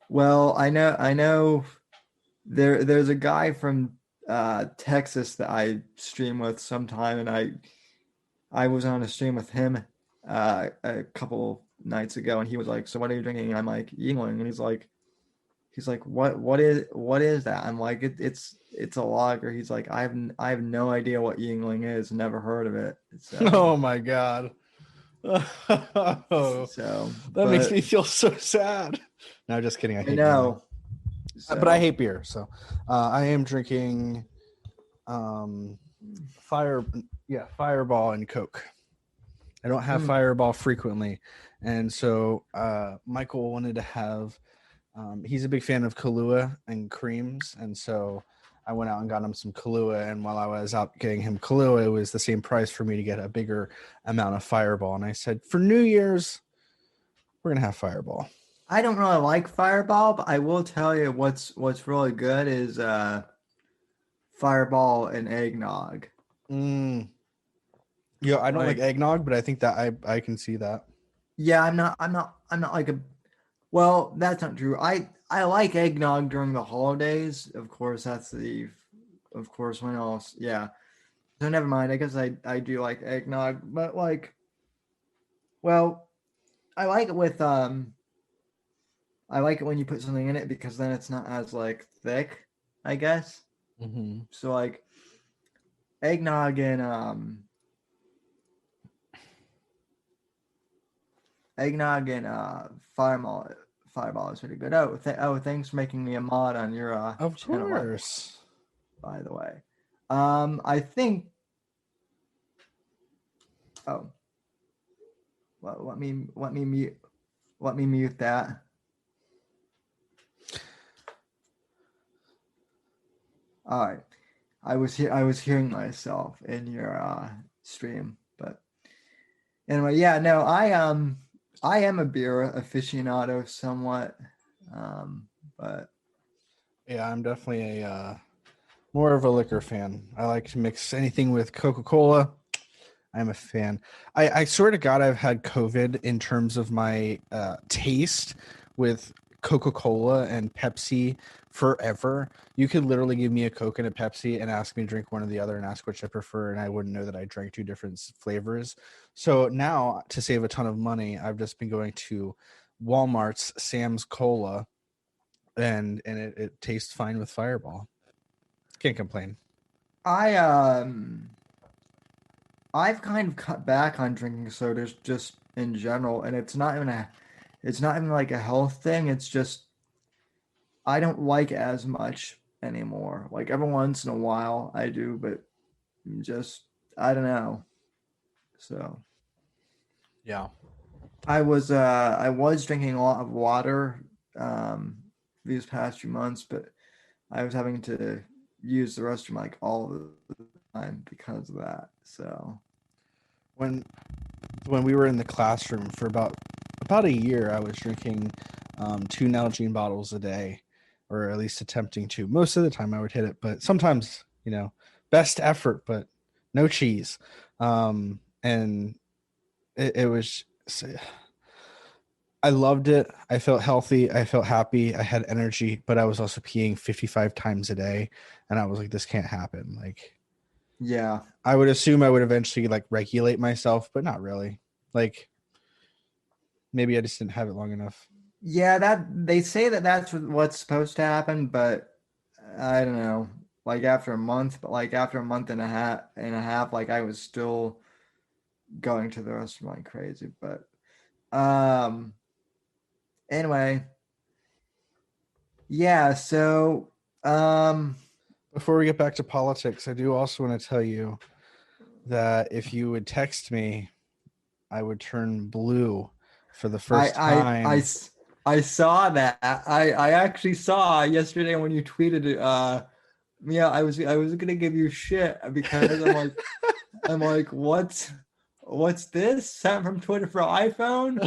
Well, I know there's a guy from Texas that I stream with sometime, and I was on a stream with him a couple nights ago, and he was like, "So what are you drinking?" And I'm like, "Yingling," and he's like, what is that? I'm like, it's a lager. He's like, I have no idea what Yingling is, never heard of it. So, oh my god. So that makes me feel so sad. No, just kidding. I hate know. So, but I hate beer. So I am drinking fire Yeah, Fireball and Coke. I don't have Mm. Fireball frequently, and so Michael wanted to have. He's a big fan of Kahlua and creams, and so I went out and got him some Kahlua. And while I was out getting him Kahlua, it was the same price for me to get a bigger amount of Fireball. And I said, for New Year's, we're gonna have Fireball. I don't really like Fireball, but I will tell you what's really good is Fireball and eggnog. Yeah, I don't like Like, eggnog, but I think that I can see that. yeah, I'm not like a. Well, that's not true. I like eggnog during the holidays. Of course, of course, when else? Yeah. So never mind. I guess I do like eggnog, but like, well, I like it with I like it when you put something in it because then it's not as like thick, I guess. Mm-hmm. So like eggnog and fireball fireball is pretty good. Thanks for making me a mod on your Of channel, course. by the way. I think oh well, let me mute that. All right. I was hearing myself in your stream, but anyway, yeah, no, I am a beer aficionado somewhat. But Yeah, I'm definitely a more of a liquor fan. I like to mix anything with Coca-Cola. I'm a fan. I swear to God, I've had COVID in terms of my taste with Coca-Cola and Pepsi forever. You could literally give me a Coke and a Pepsi and ask me to drink one or the other and ask which I prefer, and I wouldn't know that I drank two different flavors. So now, to save a ton of money, I've just been going to Walmart's Sam's Cola, and it tastes fine with Fireball. Can't complain. I I've kind of cut back on drinking sodas just in general, and it's not even like a health thing. It's just I don't like as much anymore. Like every once in a while I do, but just I don't know. So Yeah. I was drinking a lot of water um these past few months, but I was having to use the restroom like all the time because of that. So When we were in the classroom for about a year, I was drinking 2 Nalgene bottles a day, or at least attempting to. Most of the time, I would hit it, but sometimes, best effort, but no cheese. And it was. I loved it. I felt healthy. I felt happy. I had energy, but I was also peeing 55 times a day, and I was like, this can't happen. Like, yeah. I would assume I would eventually like regulate myself, but not really. Like, maybe I just didn't have it long enough. Yeah, that they say that that's what's supposed to happen, but I don't know. Like after a month, but like after a month and a half, like I was still going to the restaurant like crazy. But um anyway, yeah, so um Before we get back to politics, I do also want to tell you that if you would text me, I would turn blue for the I first I I time. s- I saw that. I actually saw yesterday when you tweeted it. Yeah, I was gonna give you shit because I'm like, what's this? Sent from Twitter for iPhone?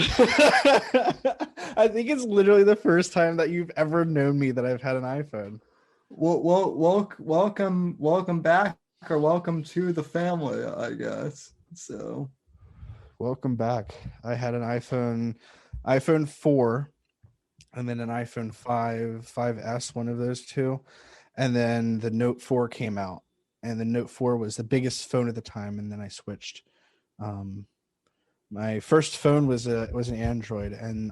I think it's literally the first time that you've ever known me that I've had an iPhone. Welcome back or welcome to the family, I guess. So Welcome back. I had an iPhone 4, and then an iPhone 5S, one of those two. And then the Note 4 came out, and the Note 4 was the biggest phone at the time, and then I switched. Um, my first phone was an Android, and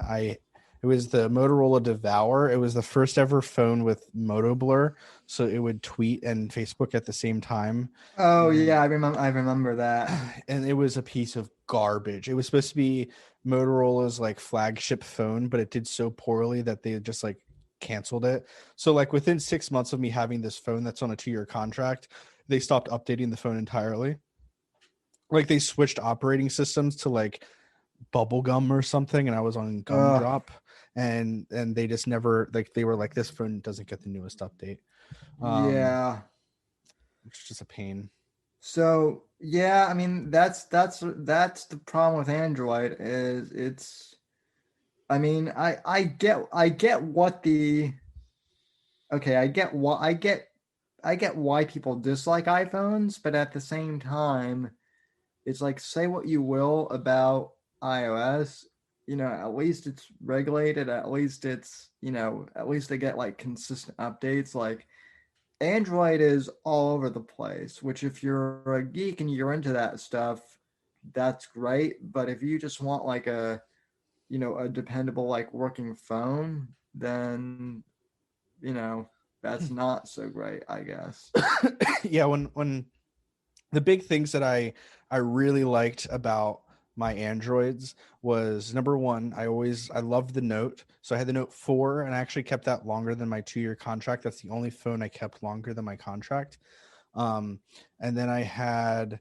it was the Motorola Devour. It was the first ever phone with Moto Blur, so it would tweet and Facebook at the same time. oh And yeah, I remember that. and it was a piece of garbage. It was supposed to be Motorola's like flagship phone, but it did so poorly that they just like canceled it. So like within 6 months of me having this phone that's on a 2-year contract, they stopped updating the phone entirely. like they switched operating systems to like bubblegum or something, and I was on Ugh. Gumdrop, and they just never, like, they were like, this phone doesn't get the newest update, Yeah. which is just a pain. So yeah, I mean that's the problem with Android is it's. I mean, I get what the okay, I get why people dislike iPhones, but at the same time, it's like say what you will about iOS, at least it's regulated, at least it's, at least they get like consistent updates. Like Android is all over the place, which if you're a geek and you're into that stuff, that's great. But if you just want like a dependable like working phone, then you know, that's not so great, I guess. Yeah, when the big things that I really liked about my Androids was, number one, I loved the Note. So I had the Note 4, and I actually kept that longer than my 2-year contract. That's the only phone I kept longer than my contract. Um, and then I had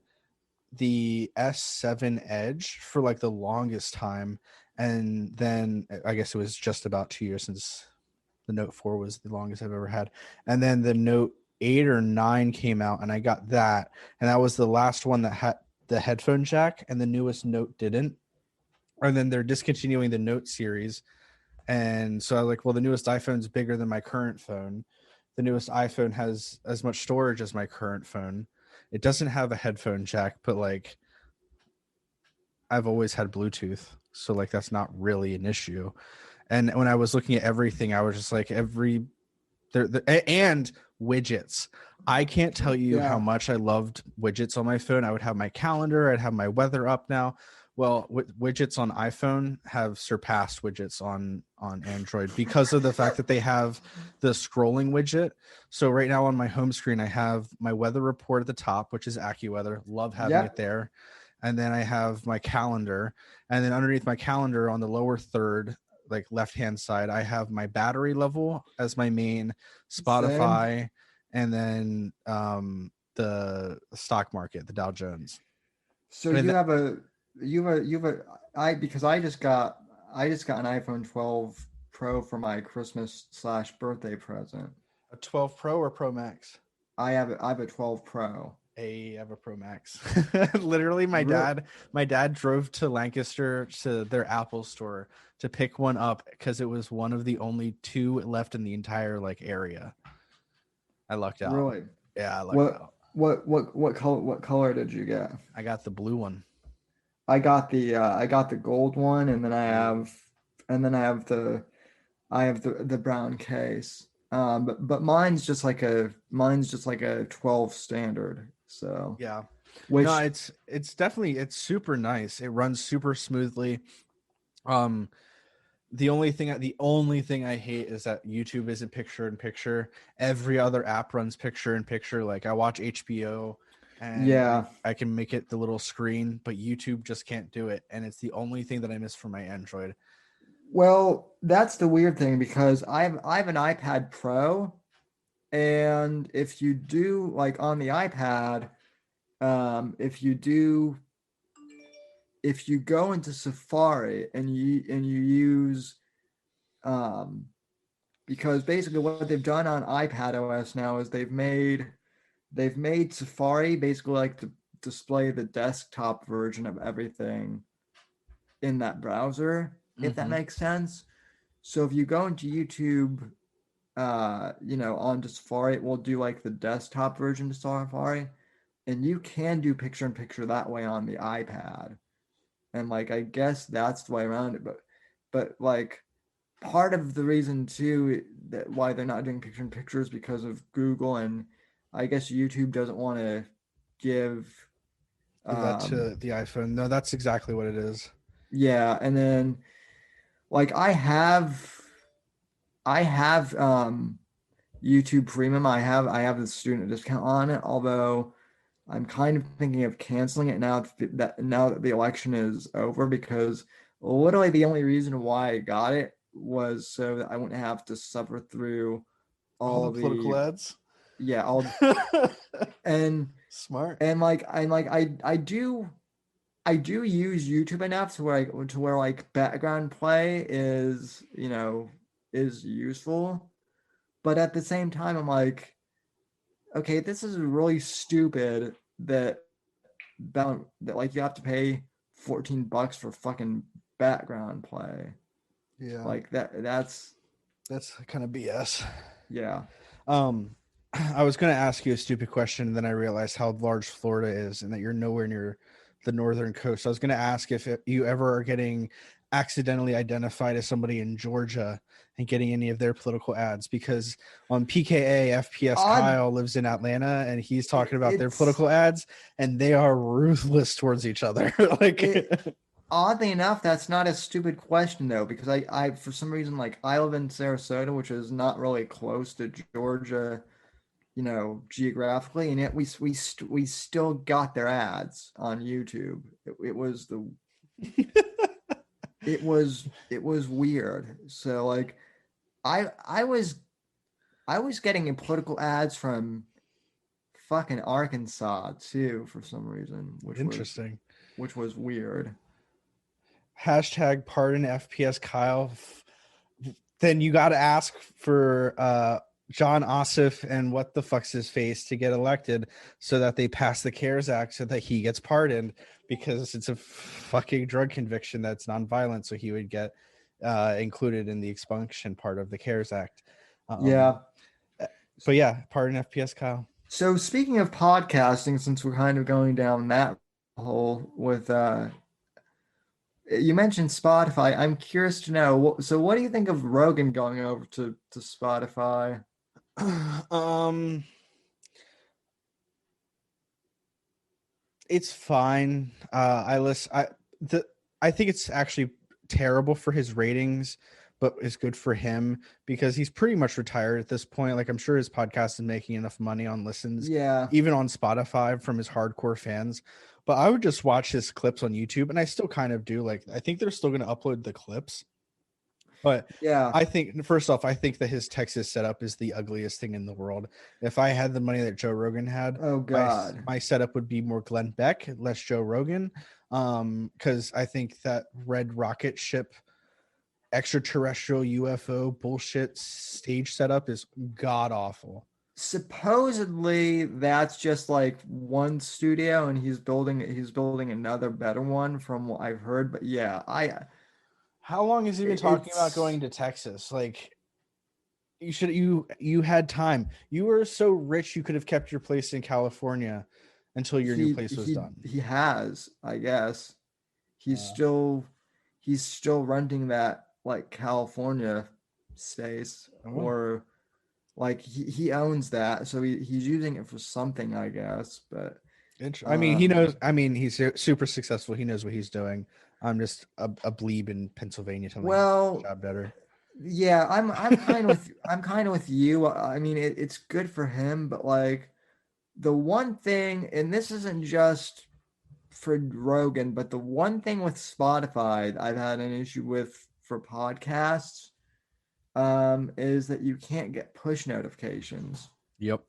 the S7 Edge for like the longest time, and then I guess it was just about 2 years since the Note 4 was the longest I've ever had. And then the Note 8 or 9 came out, and I got that. And that was the last one that had the headphone jack, and the newest Note didn't. And then they're discontinuing the Note series. And so I was like, well, the newest iPhone's bigger than my current phone. The newest iPhone has as much storage as my current phone. It doesn't have a headphone jack, but like I've always had Bluetooth. So like that's not really an issue. And when I was looking at everything, I was just like, and widgets. I can't tell you how Yeah. much I loved widgets on my phone. I would have my calendar, I'd have my weather up now. Well, widgets on iPhone have surpassed widgets on Android because of the fact that they have the scrolling widget. So right now on my home screen, I have my weather report at the top, which is AccuWeather. Love having it Yep. there. And then I have my calendar, and then underneath my calendar on the lower third, like left hand side, I have my battery level as my main, Same. Spotify, and then the stock market, the Dow Jones. So And you have a you have a I because I just got an iPhone 12 Pro for my Christmas/birthday present. a 12 Pro or Pro Max? I have a 12 Pro. I have a Pro Max. Literally, Real my dad drove to Lancaster to their Apple store to pick one up because it was one of the only two left in the entire like area. I lucked out. really. Yeah, I lucked What out. what color did you get? I got the blue one. I got the gold one, and then I have the brown case. But mine's just like a 12 standard. So Yeah. No, which it's definitely, it's super nice. It runs super smoothly. Um the only thing I hate is that YouTube isn't picture in picture. Every other app runs picture in picture. Like I watch HBO and yeah. I can make it the little screen, but YouTube just can't do it. And it's the only thing that I miss from my Android. Well, that's the weird thing because I have an iPad Pro, and if you do like on the iPad, if you do if you go into Safari and you use um because basically what they've done on iPad OS now is they've made Safari basically like to display the desktop version of everything in that browser, if that Mm-hmm. makes sense. So if you go into YouTube, onto Safari, it will do like the desktop version of Safari, and you can do picture in picture that way on the iPad. And like I guess that's the way around it, but like part of the reason too that why they're not doing picture in picture is because of Google, and I guess YouTube doesn't want to give Give that um to the iPhone. No, that's exactly what it is. yeah. And then like I have YouTube Premium. I have the student discount on it, although I'm kind of thinking of canceling it now that the election is over, because literally the only reason why I got it was so that I wouldn't have to suffer through All the all political the ads. yeah all and Smart. And like I do use YouTube enough to where like background play is, is useful. But at the same time, I'm like, okay, this is really stupid that that like you have to pay $14 for fucking background play. Yeah, Like that's that's kind of BS. yeah. Um, I was going to ask you a stupid question, and then I realized how large Florida is and that you're nowhere near the northern coast. I was going to ask if you ever are getting accidentally identified as somebody in Georgia and getting any of their political ads, because on PKA, FPS Odd Kyle lives in Atlanta and he's talking about their it's political ads, and they are ruthless towards each other. Like, it oddly enough, that's not a stupid question though, because I for some reason like I live in Sarasota, which is not really close to Georgia, geographically, and yet we still got their ads on YouTube. It was weird. So like I I was I was getting political ads from fucking Arkansas too for some reason, interesting. which was weird. Hashtag pardon FPS Kyle. Then you got to ask for John Ossoff and what the fuck's his face to get elected so that they pass the CARES Act so that he gets pardoned, because it's a fucking drug conviction that's nonviolent. So he would get included in the expunction part of the CARES Act. Yeah. But yeah, pardon FPS Kyle. So speaking of podcasting, since we're kind of going down that hole with you mentioned Spotify. I'm curious to know. What do you think of Rogan going over to Spotify? It's fine. I think it's actually terrible for his ratings, but it's good for him because he's pretty much retired at this point. Like, I'm sure his podcast is making enough money on listens, Yeah, even on Spotify, from his hardcore fans. But I would just watch his clips on YouTube, and I still kind of do. Like, I think they're still going to upload the clips. But yeah. I think, first off, I think that his Texas setup is the ugliest thing in the world. If I had the money that Joe Rogan had, Oh God. my setup would be more Glenn Beck, less Joe Rogan. Because I think that red rocket ship extraterrestrial UFO bullshit stage setup is god awful. Supposedly that's just like one studio, and he's building another better one from what I've heard. But yeah, How long has he been talking about going to Texas? Like, you had time. You were so rich you could have kept your place in California until your new place was done. he has, I guess. He's Uh, still he's still renting that like California space, Oh. or like he owns that, so he's using it for something, I guess. But I mean, he knows. I mean, he's super successful. He knows what he's doing. I'm just a bleeb in Pennsylvania telling him to do well, his job better. yeah, I'm kind of with you. I mean, it's good for him, but like the one thing, and this isn't just for Rogan, but the one thing with Spotify I've had an issue with for podcasts, is that you can't get push notifications Yep.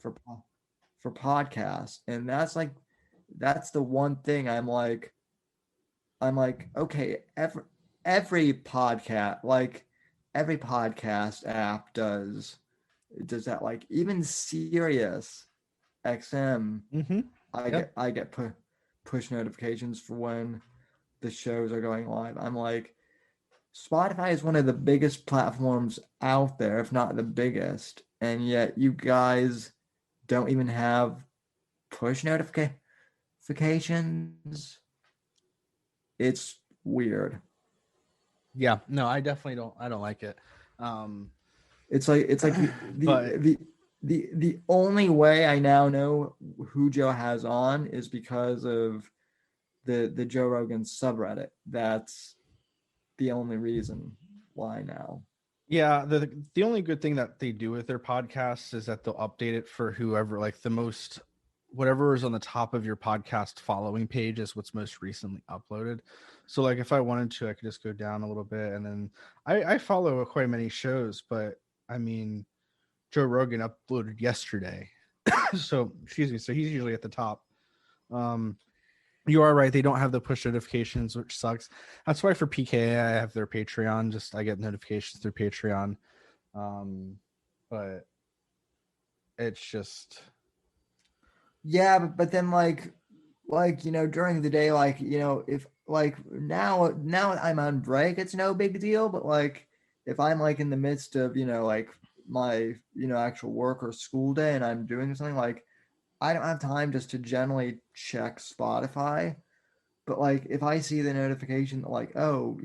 for podcasts, and that's the one thing I'm like, okay, every podcast, like every podcast app does that. Like even Sirius XM, Mm-hmm. I get push notifications for when the shows are going live. I'm like, Spotify is one of the biggest platforms out there, if not the biggest, and yet you guys don't even have push notifications. It's weird. Yeah. No, I definitely don't. I don't like it. It's like But the only way I now know who Joe has on is because of the Joe Rogan subreddit. That's the only reason why now. yeah, the only good thing that they do with their podcasts is that they'll update it for whoever, like the most, whatever is on the top of your podcast following page is what's most recently uploaded. So like if I wanted to, I could just go down a little bit, and then I follow quite many shows, but I mean, Joe Rogan uploaded yesterday. So excuse me, so he's usually at the top. You are right. They don't have the push notifications, which sucks. That's why for PKA, I have their Patreon. Just I get notifications through Patreon. But it's just Yeah, but then like during the day, like if like now I'm on break, it's no big deal. But like if I'm like in the midst of like my actual work or school day and I'm doing something, like I don't have time just to generally check Spotify. But like if I see the notification that like, oh,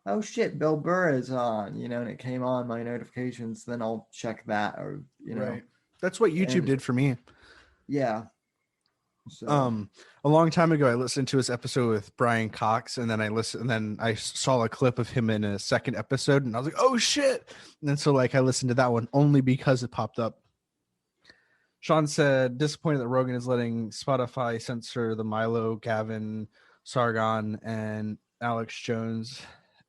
oh shit, Bill Burr is on, and it came on my notifications, then I'll check that, or right. That's what YouTube and did for me. yeah. So A long time ago, I listened to his episode with Brian Cox, and then I saw a clip of him in a second episode, and I was like, oh shit. And then so like I listened to that one only because it popped up. Sean said, disappointed that Rogan is letting Spotify censor the Milo, Gavin, Sargon, and Alex Jones.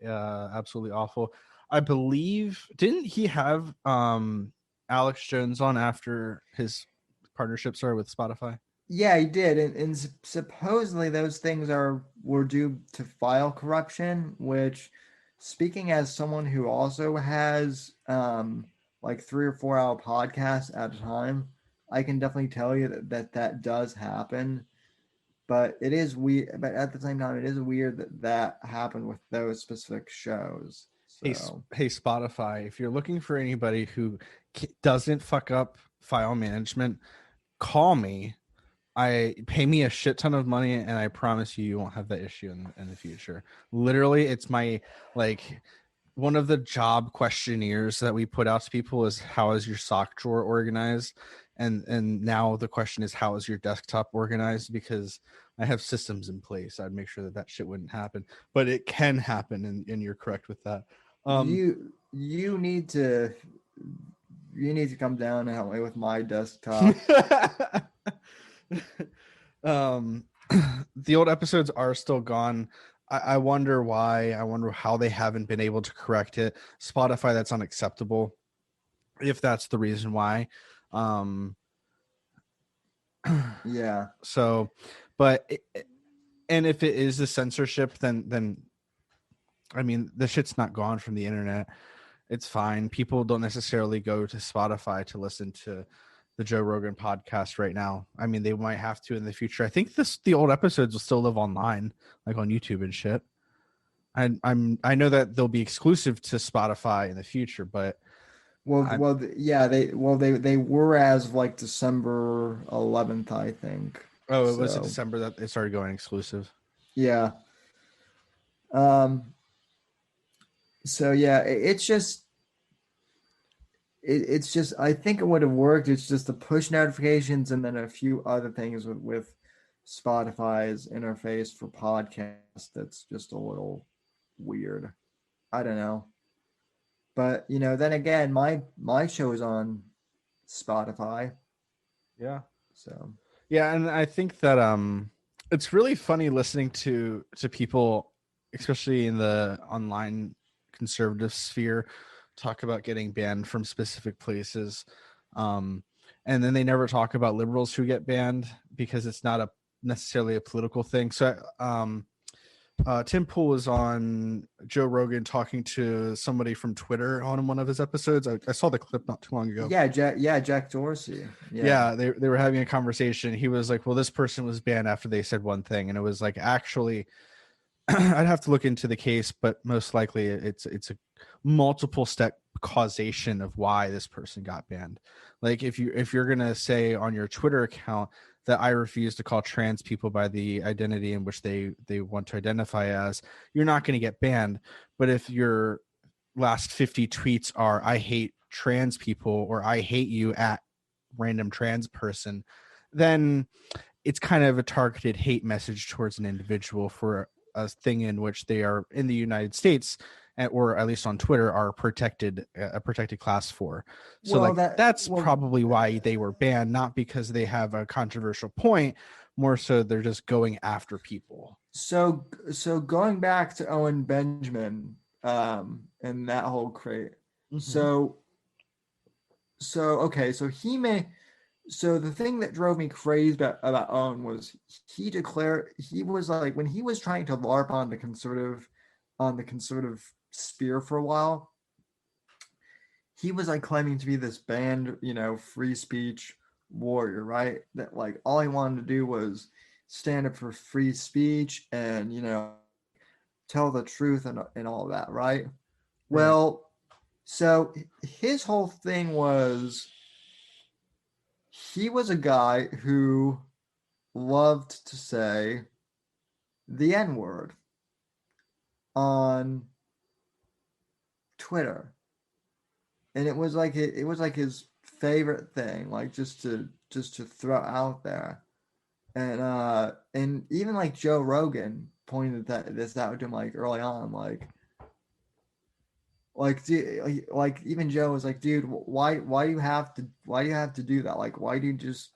Absolutely awful. I believe, didn't he have Alex Jones on after his partnership started with Spotify? yeah, he did, and supposedly those things were due to file corruption. Which, speaking as someone who also has like 3 or 4 hour podcasts at a time, I can definitely tell you that does happen. But it is weird. But at the same time, it is weird that happened with those specific shows. So Hey, Spotify, if you're looking for anybody who doesn't fuck up file management, call me. I pay me a shit ton of money, and I promise you won't have that issue in the future. Literally, it's my like one of the job questionnaires that we put out to people is how is your sock drawer organized, and now the question is how is your desktop organized, because I have systems in place. I'd make sure that shit wouldn't happen, but it can happen, and you're correct with that. you need to come down and help me with my desktop. The old episodes are still gone. I wonder why. I wonder how they haven't been able to correct it. Spotify, that's unacceptable. If that's the reason why. Yeah. So, and if it is the censorship, then I mean the shit's not gone from the internet. It's fine. People don't necessarily go to Spotify to listen to the Joe Rogan podcast right now. I mean, they might have to in the future. I think the old episodes will still live online, like on YouTube and shit. I know that they'll be exclusive to Spotify in the future, but yeah, they were as of like December 11th, I think. it was in December that they started going exclusive. Yeah. So yeah, it's just I think it would have worked. It's just the push notifications and then a few other things with Spotify's interface for podcasts that's just a little weird. I don't know. But then again, my show is on Spotify. Yeah. So Yeah, and I think that it's really funny listening to people, especially in the online conservative sphere, talk about getting banned from specific places. And then they never talk about liberals who get banned because it's not necessarily a political thing. So Tim Pool was on Joe Rogan talking to somebody from Twitter on one of his episodes. I saw the clip not too long ago. Yeah, Jack Dorsey. Yeah, they were having a conversation. He was like, well, this person was banned after they said one thing. And it was like, actually, I'd have to look into the case, but most likely it's a multiple step causation of why this person got banned. Like if you're gonna say on your Twitter account that I refuse to call trans people by the identity in which they want to identify as, you're not going to get banned. But if your last 50 tweets are I hate trans people or I hate you at random trans person, then it's kind of a targeted hate message towards an individual for a thing in which they are in the United States, or at least on Twitter, are a protected class for. So well, that's probably why they were banned, not because they have a controversial point, more so they're just going after people. So going back to Owen Benjamin and that whole crate. Mm-hmm. So okay, so so the thing that drove me crazy about Owen was he was like, when he was trying to LARP on the conservative sphere for a while, he was like claiming to be this banned, free speech warrior, right? That like all he wanted to do was stand up for free speech and tell the truth and all that, right? Right. Well, so his whole thing was he was a guy who loved to say the N word on Twitter, and it was like his favorite thing, like just to throw out there, and even like Joe Rogan pointed this out to him like early on, like even Joe was like, dude, why do you have to do that? Like, why do you just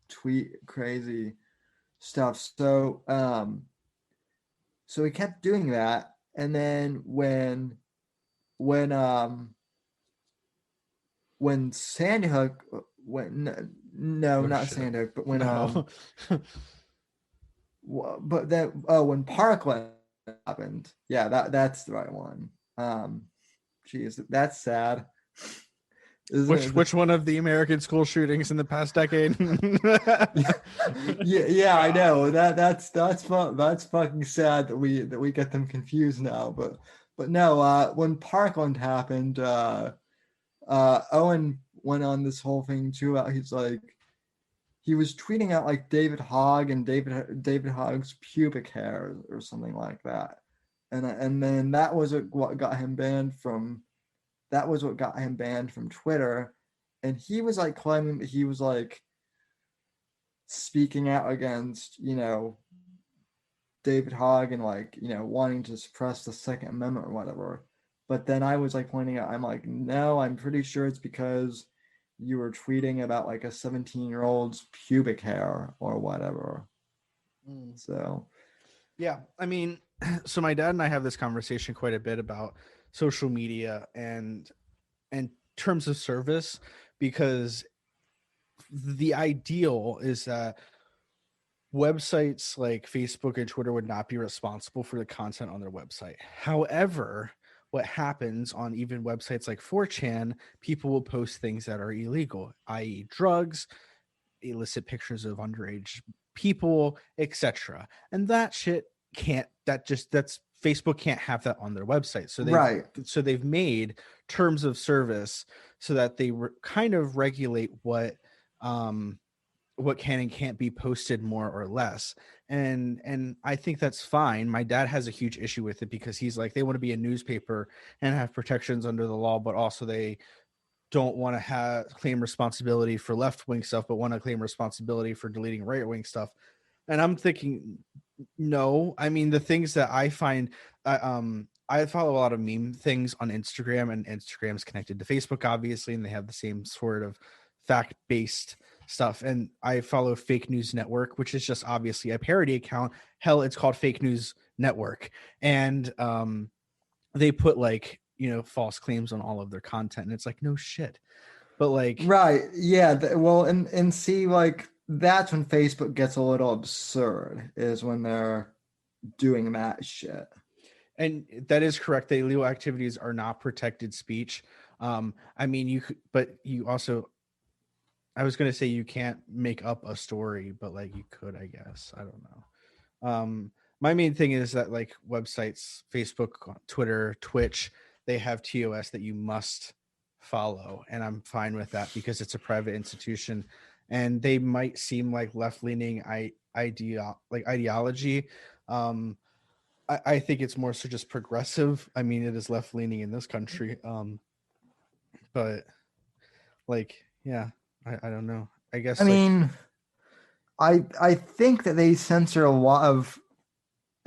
tweet crazy stuff? So he kept doing that, and then when when Sandy Hook no, Oh not shit. Sandy Hook, but when No. but then when Parkland happened, yeah, that's the right one. Geez, that's sad, isn't it? Which one of the American school shootings in the past decade? Yeah, I know that's fucking sad that we get them confused now. But no, when Parkland happened, Owen went on this whole thing too. He's like, he was tweeting out like David Hogg and David Hogg's pubic hair or something like that, and then that was what got him banned from. That was what got him banned from Twitter, and he was like claiming that he was like speaking out against David Hogg and like wanting to suppress the Second Amendment or whatever. But then I was like pointing out, I'm like, no, I'm pretty sure it's because you were tweeting about like a 17-year-old's pubic hair or whatever. Mm. So Yeah, I mean, so my dad and I have this conversation quite a bit about social media and terms of service, because the ideal is that websites like Facebook and Twitter would not be responsible for the content on their website. However, what happens on even websites like 4chan, people will post things that are illegal, i.e., drugs, illicit pictures of underage people, etc. And that shit can't, that's Facebook can't have that on their website. right, So they've made terms of service so that they kind of regulate what can and can't be posted more or less. And I think that's fine. My dad has a huge issue with it because he's like, they want to be a newspaper and have protections under the law, but also they don't want to claim responsibility for left-wing stuff, but want to claim responsibility for deleting right-wing stuff. And I'm thinking, no. I mean, the things that I find, I follow a lot of meme things on Instagram, and Instagram's connected to Facebook, obviously, and they have the same sort of fact-based stuff. And I follow Fake News Network, which is just obviously a parody account. Hell, it's called Fake News Network. And they put like, false claims on all of their content. And it's like, no shit. But like, right, yeah. Well, and see, like that's when Facebook gets a little absurd, is when they're doing that shit. and that is correct. The illegal activities are not protected speech. I mean, you could, but you also, I was going to say you can't make up a story, but like you could, I guess. I don't know. My main thing is that like websites, Facebook, Twitter, Twitch, they have TOS that you must follow, and I'm fine with that because it's a private institution, and they might seem like left-leaning ideology. I think it's more so just progressive. I mean, it is left-leaning in this country, but like, yeah, I don't know. I guess I like, mean, I think that they censor a lot of,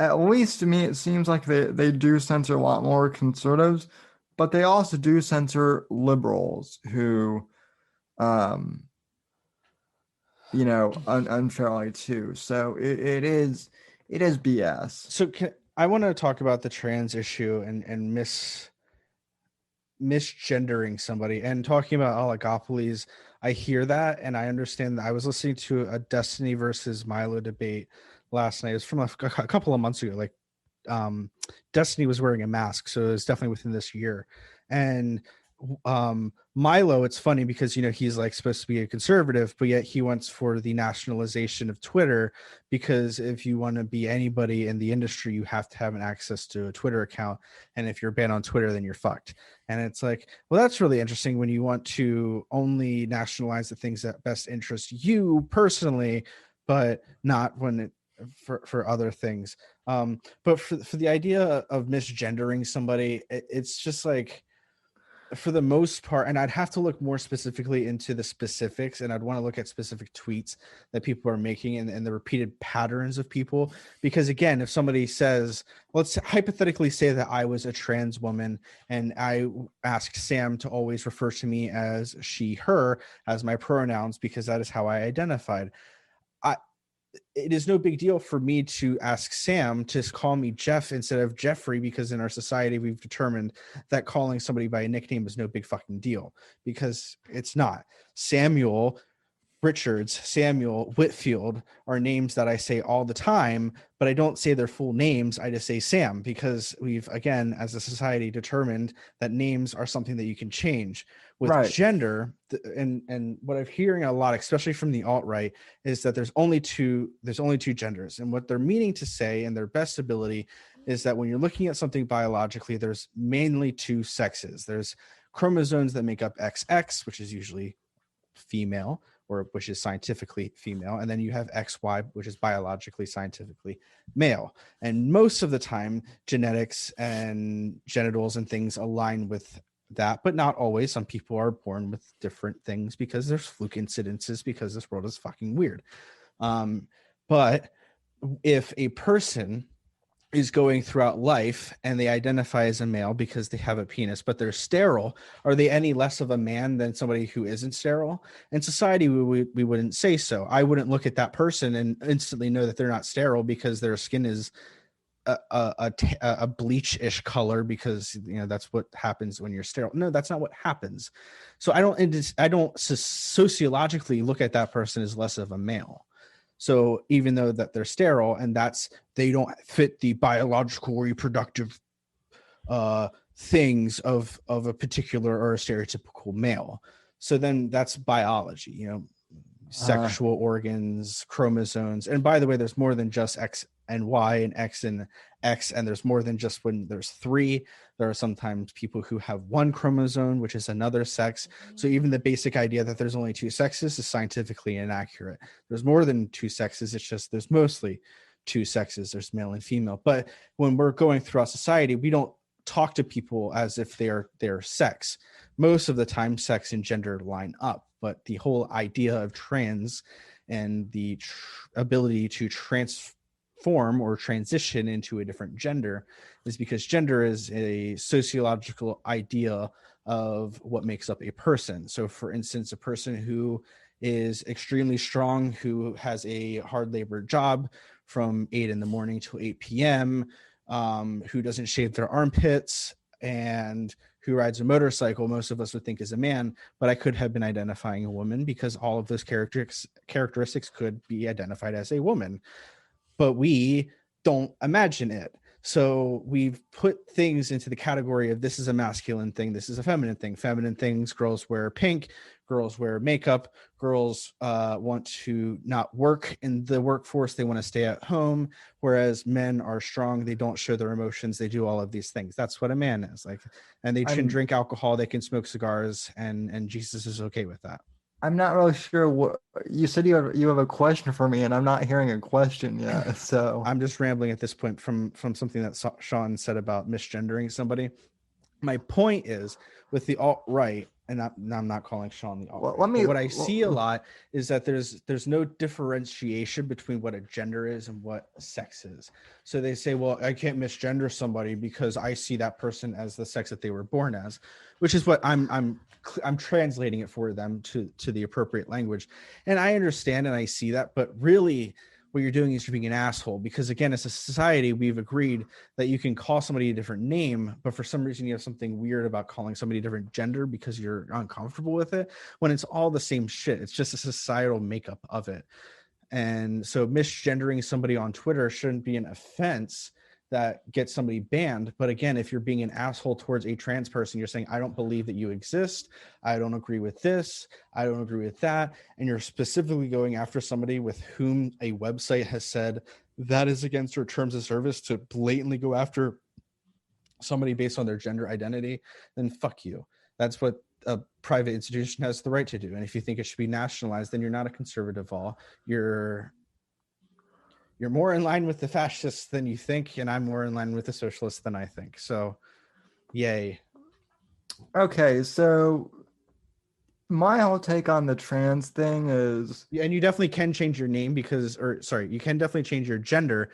at least to me, it seems like they do censor a lot more conservatives, but they also do censor liberals who, um, unfairly too. So it is BS. so I want to talk about the trans issue and misgendering somebody and talking about oligopolies. I hear that, and I understand that. I was listening to a Destiny versus Milo debate last night. It was from a couple of months ago. Like, Destiny was wearing a mask, so it was definitely within this year. And Milo, it's funny because he's like supposed to be a conservative, but yet he wants for the nationalization of Twitter, because if you want to be anybody in the industry, you have to have an access to a Twitter account, and if you're banned on Twitter, then you're fucked. And it's like, well, that's really interesting when you want to only nationalize the things that best interest you personally, but not when it for other things. But for the idea of misgendering somebody, it's just like, for the most part, and I'd have to look more specifically into the specifics, and I'd want to look at specific tweets that people are making, and the repeated patterns of people. Because again, if somebody says, let's hypothetically say that I was a trans woman and I asked Sam to always refer to me as she, her, as my pronouns, because that is how I identified. It is no big deal for me to ask Sam to call me Jeff instead of Jeffrey, because in our society we've determined that calling somebody by a nickname is no big fucking deal, because it's not. Samuel Richards, Samuel Whitfield are names that I say all the time, but I don't say their full names. I just say Sam, because we've, again, as a society, determined that names are something that you can change. With Right. gender, and what I'm hearing a lot, especially from the alt-right, is that there's only two genders. And what they're meaning to say, in their best ability, is that when you're looking at something biologically, there's mainly two sexes. There's chromosomes that make up XX, which is usually female, or which is scientifically female, and then you have XY, which is biologically scientifically male. And most of the time, genetics and genitals and things align with that, but not always. Some people are born with different things because there's fluke incidences, because this world is fucking weird. But if a person is going throughout life and they identify as a male because they have a penis, but they're sterile, are they any less of a man than somebody who isn't sterile? In society, we wouldn't say so. I wouldn't look at that person and instantly know that they're not sterile because their skin is a bleach-ish color, because that's what happens when you're sterile. No, that's not what happens. So I don't sociologically look at that person as less of a male. So even though that they're sterile, and they don't fit the biological reproductive things of a particular or a stereotypical male. So then that's biology, sexual organs, chromosomes. And by the way, there's more than just X and Y and X, and there's more than just when there's three. There are sometimes people who have one chromosome, which is another sex. So even the basic idea that there's only two sexes is scientifically inaccurate. There's more than two sexes. It's just there's mostly two sexes. There's male and female. But when we're going throughout society, we don't talk to people as if they're sex. Most of the time, sex and gender line up. But the whole idea of trans and the ability to transform or transition into a different gender is because gender is a sociological idea of what makes up a person. So for instance, a person who is extremely strong, who has a hard labor job from 8 a.m. till 8 p.m., who doesn't shave their armpits, and who rides a motorcycle, most of us would think is a man, but I could have been identifying a woman, because all of those characteristics could be identified as a woman, but we don't imagine it. So we've put things into the category of this is a masculine thing, this is a feminine thing. Feminine things, girls wear pink, girls wear makeup, girls want to not work in the workforce, they want to stay at home, whereas men are strong, they don't show their emotions, they do all of these things. That's what a man is like. And they can drink alcohol, they can smoke cigars, and Jesus is okay with that. I'm not really sure what you said. You have a question for me, and I'm not hearing a question yet. So I'm just rambling at this point from something that Sean said about misgendering somebody. My point is, with the alt-right, and I'm not calling Sean the alt-right, but what I see a lot is that there's no differentiation between what a gender is and what sex is. So they say, well, I can't misgender somebody because I see that person as the sex that they were born as, which is what I'm translating it for them to the appropriate language. And I understand and I see that, but really what you're doing is you're being an asshole. Because again, as a society, we've agreed that you can call somebody a different name, but for some reason you have something weird about calling somebody a different gender because you're uncomfortable with it, when it's all the same shit. It's just a societal makeup of it. And so misgendering somebody on Twitter shouldn't be an offense that gets somebody banned. But again, if you're being an asshole towards a trans person, you're saying, I don't believe that you exist. I don't agree with this. I don't agree with that. And you're specifically going after somebody with whom a website has said that is against your terms of service, to blatantly go after somebody based on their gender identity, then fuck you. That's what a private institution has the right to do. And if you think it should be nationalized, then you're not a conservative all. You're more in line with the fascists than you think, and I'm more in line with the socialists than I think. So, yay. Okay, so my whole take on the trans thing is, Yeah, and you definitely can change your name you can definitely change your gender,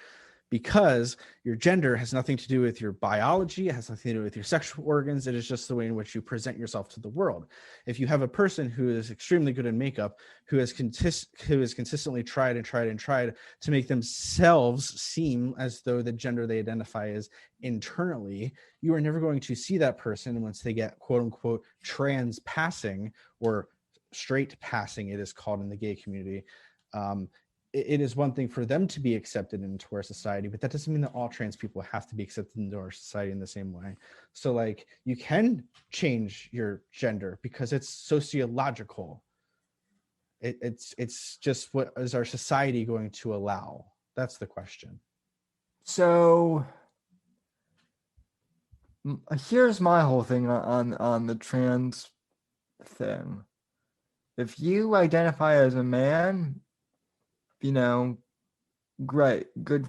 because your gender has nothing to do with your biology. It has nothing to do with your sexual organs. It is just the way in which you present yourself to the world. If you have a person who is extremely good in makeup, who has consistently tried to make themselves seem as though the gender they identify as internally, you are never going to see that person once they get quote unquote trans passing, or straight passing, it is called in the gay community. It is one thing for them to be accepted into our society, but that doesn't mean that all trans people have to be accepted into our society in the same way. So like, you can change your gender because it's sociological. It's just, what is our society going to allow? That's the question. so here's my whole thing on the trans thing. If you identify as a man, great, good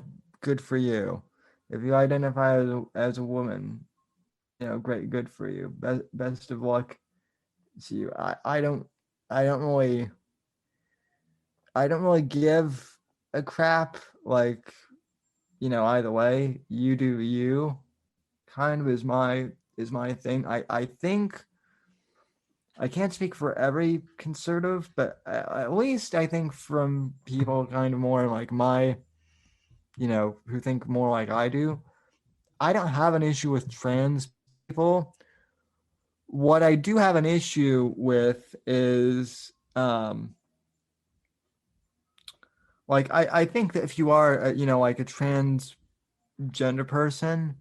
for you. If you identify as a woman, great, good for you. Best of luck to you. I don't really give a crap, like, either way. You do you, kind of is my thing. I think I can't speak for every conservative, but at least I think from people kind of more like my, who think more like I do, I don't have an issue with trans people. What I do have an issue with is, like, I think that if you are, like a transgender person,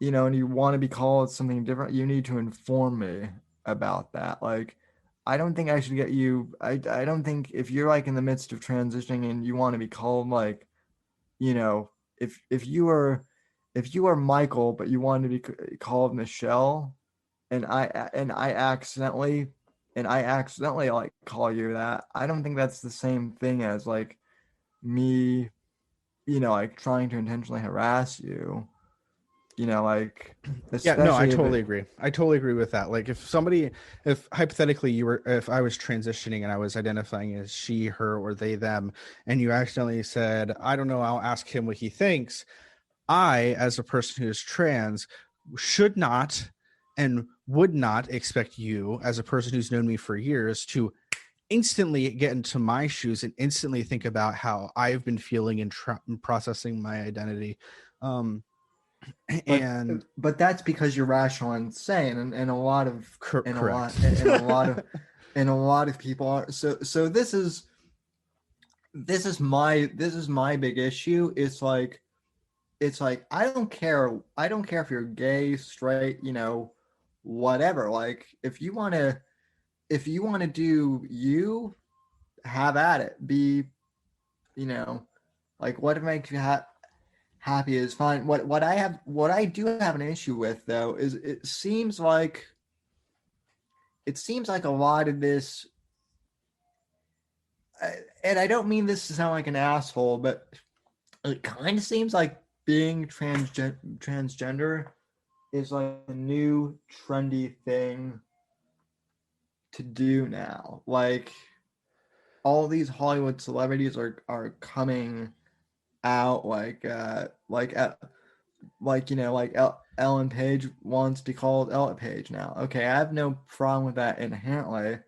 and you want to be called something different, you need to inform me about that. Like, I don't think I should get you. I don't think if you're like in the midst of transitioning and you want to be called like, if you are Michael but you want to be called Michelle, and I accidentally like call you that, I don't think that's the same thing as like me, like trying to intentionally harass you. Like, Yeah, no, I especially totally agree with that. Like, if hypothetically if I was transitioning and I was identifying as she, her, or they, them, and you accidentally said, I don't know, I'll ask him what he thinks, I, as a person who is trans, should not and would not expect you, as a person who's known me for years, to instantly get into my shoes and instantly think about how I've been feeling and processing my identity. And but that's because you're rational and sane, and a lot of correct. and a lot of people are. So this is my big issue. It's like I don't care if you're gay, straight, whatever. Like, if you want to do you, have at it. Be, like, what makes you happy is fine. What I do have an issue with, though, is it seems like a lot of this, and I don't mean this to sound like an asshole, but it kind of seems like being transgender is like a new trendy thing to do now. Like, all these Hollywood celebrities are coming out, like Ellen Page wants to be called Ellen Page now. Okay, I have no problem with that inherently,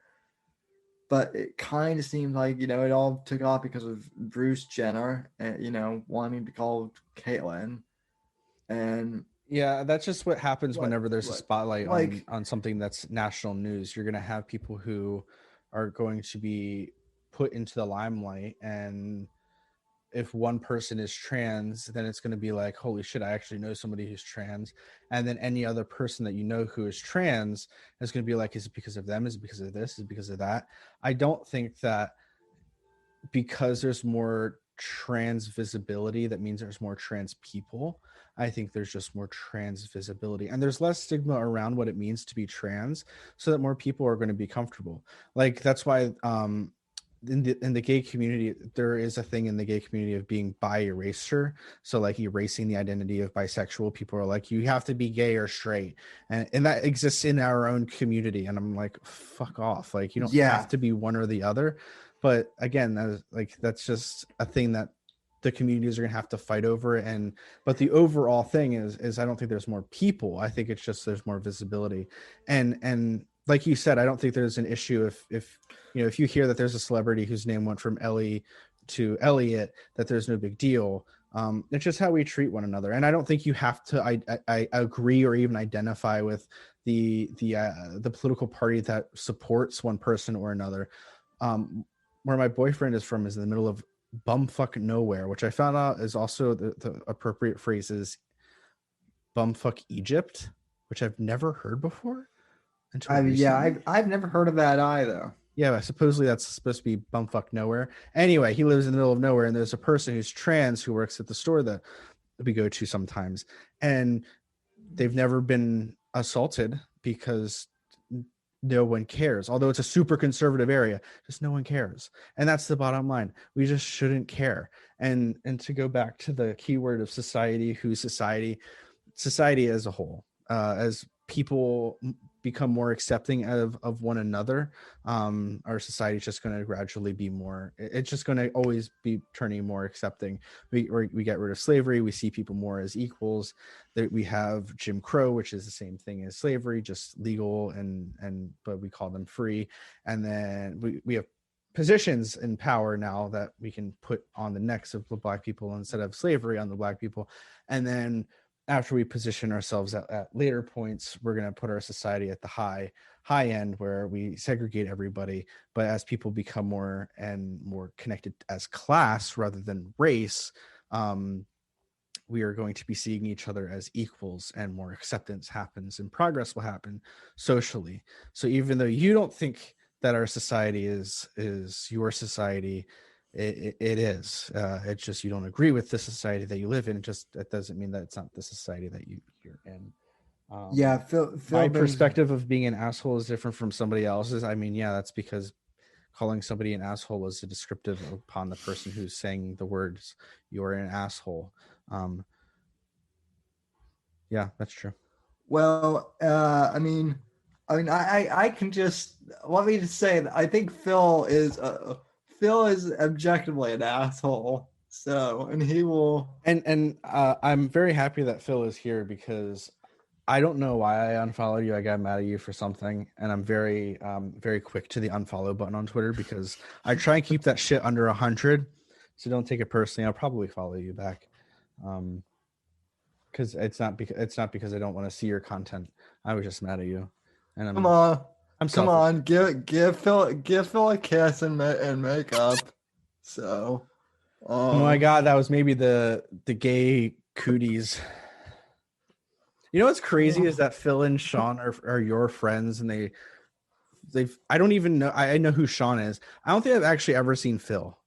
but it kind of seemed like, it all took off because of Bruce Jenner, and wanting to be called Caitlyn, and Yeah, that's just what happens what whenever there's a what spotlight like on something that's national news. You're going to have people who are going to be put into the limelight, and if one person is trans, then it's going to be like, holy shit, I actually know somebody who's trans. And then any other person that you know who is trans is going to be like, is it because of them? Is it because of this? Is it because of that? I don't think that because there's more trans visibility, that means there's more trans people. I think there's just more trans visibility, and there's less stigma around what it means to be trans, so that more people are going to be comfortable. Like that's why in the gay community, there is a thing in the gay community of being bi eraser. So like erasing the identity of bisexual. People are like, you have to be gay or straight, and that exists in our own community. And I'm like, fuck off. Like you don't have yeah. to be one or the other. But again, that's just a thing that the communities are going to have to fight over. And but the overall thing is I don't think there's more people. I think it's just there's more visibility. And like you said, I don't think there's an issue if if you hear that there's a celebrity whose name went from Ellie to Elliot, that there's no big deal. It's just how we treat one another. And I don't think you have to I agree or even identify with the political party that supports one person or another. Where my boyfriend is from is in the middle of bumfuck nowhere, which I found out is also the appropriate phrase is bumfuck Egypt, which I've never heard before until recently. I've never heard of that either. Yeah, supposedly that's supposed to be bumfuck nowhere. Anyway, he lives in the middle of nowhere, and there's a person who's trans who works at the store that we go to sometimes, and they've never been assaulted because no one cares. Although it's a super conservative area, just no one cares. And that's the bottom line. We just shouldn't care. And to go back to the keyword of society, society as a whole, as people become more accepting of one another, our society is just going to gradually be more, it's just going to always be turning more accepting. We get rid of slavery. We see people more as equals. That we have Jim Crow, which is the same thing as slavery, just legal but we call them free. And then we have positions in power now that we can put on the necks of the black people instead of slavery on the black people. And then after we position ourselves at later points, we're going to put our society at the high end where we segregate everybody. But as people become more and more connected as class rather than race, we are going to be seeing each other as equals, and more acceptance happens and progress will happen socially. So even though you don't think that our society is your society, it is. It's just you don't agree with the society that you live in. That doesn't mean that it's not the society that you're in. Yeah, My Phil brings. perspective of being an asshole is different from somebody else's. I mean, yeah, that's because calling somebody an asshole is a descriptive upon the person who's saying the words "you're an asshole." Yeah, that's true. Well, I can just let me just say that I think Phil is objectively an asshole. So, and he will. And I'm very happy that Phil is here because I don't know why I unfollowed you. I got mad at you for something, and I'm very very quick to the unfollow button on Twitter because I try and keep that shit under 100. So don't take it personally. I'll probably follow you back. Because it's not because I don't want to see your content. I was just mad at you, and I'm Come selfish. on, give Phil a kiss and make up. So, Oh my god, that was maybe the gay cooties. You know what's crazy is that Phil and Sean are your friends, and they've I don't even know. I know who Sean is. I don't think I've actually ever seen Phil.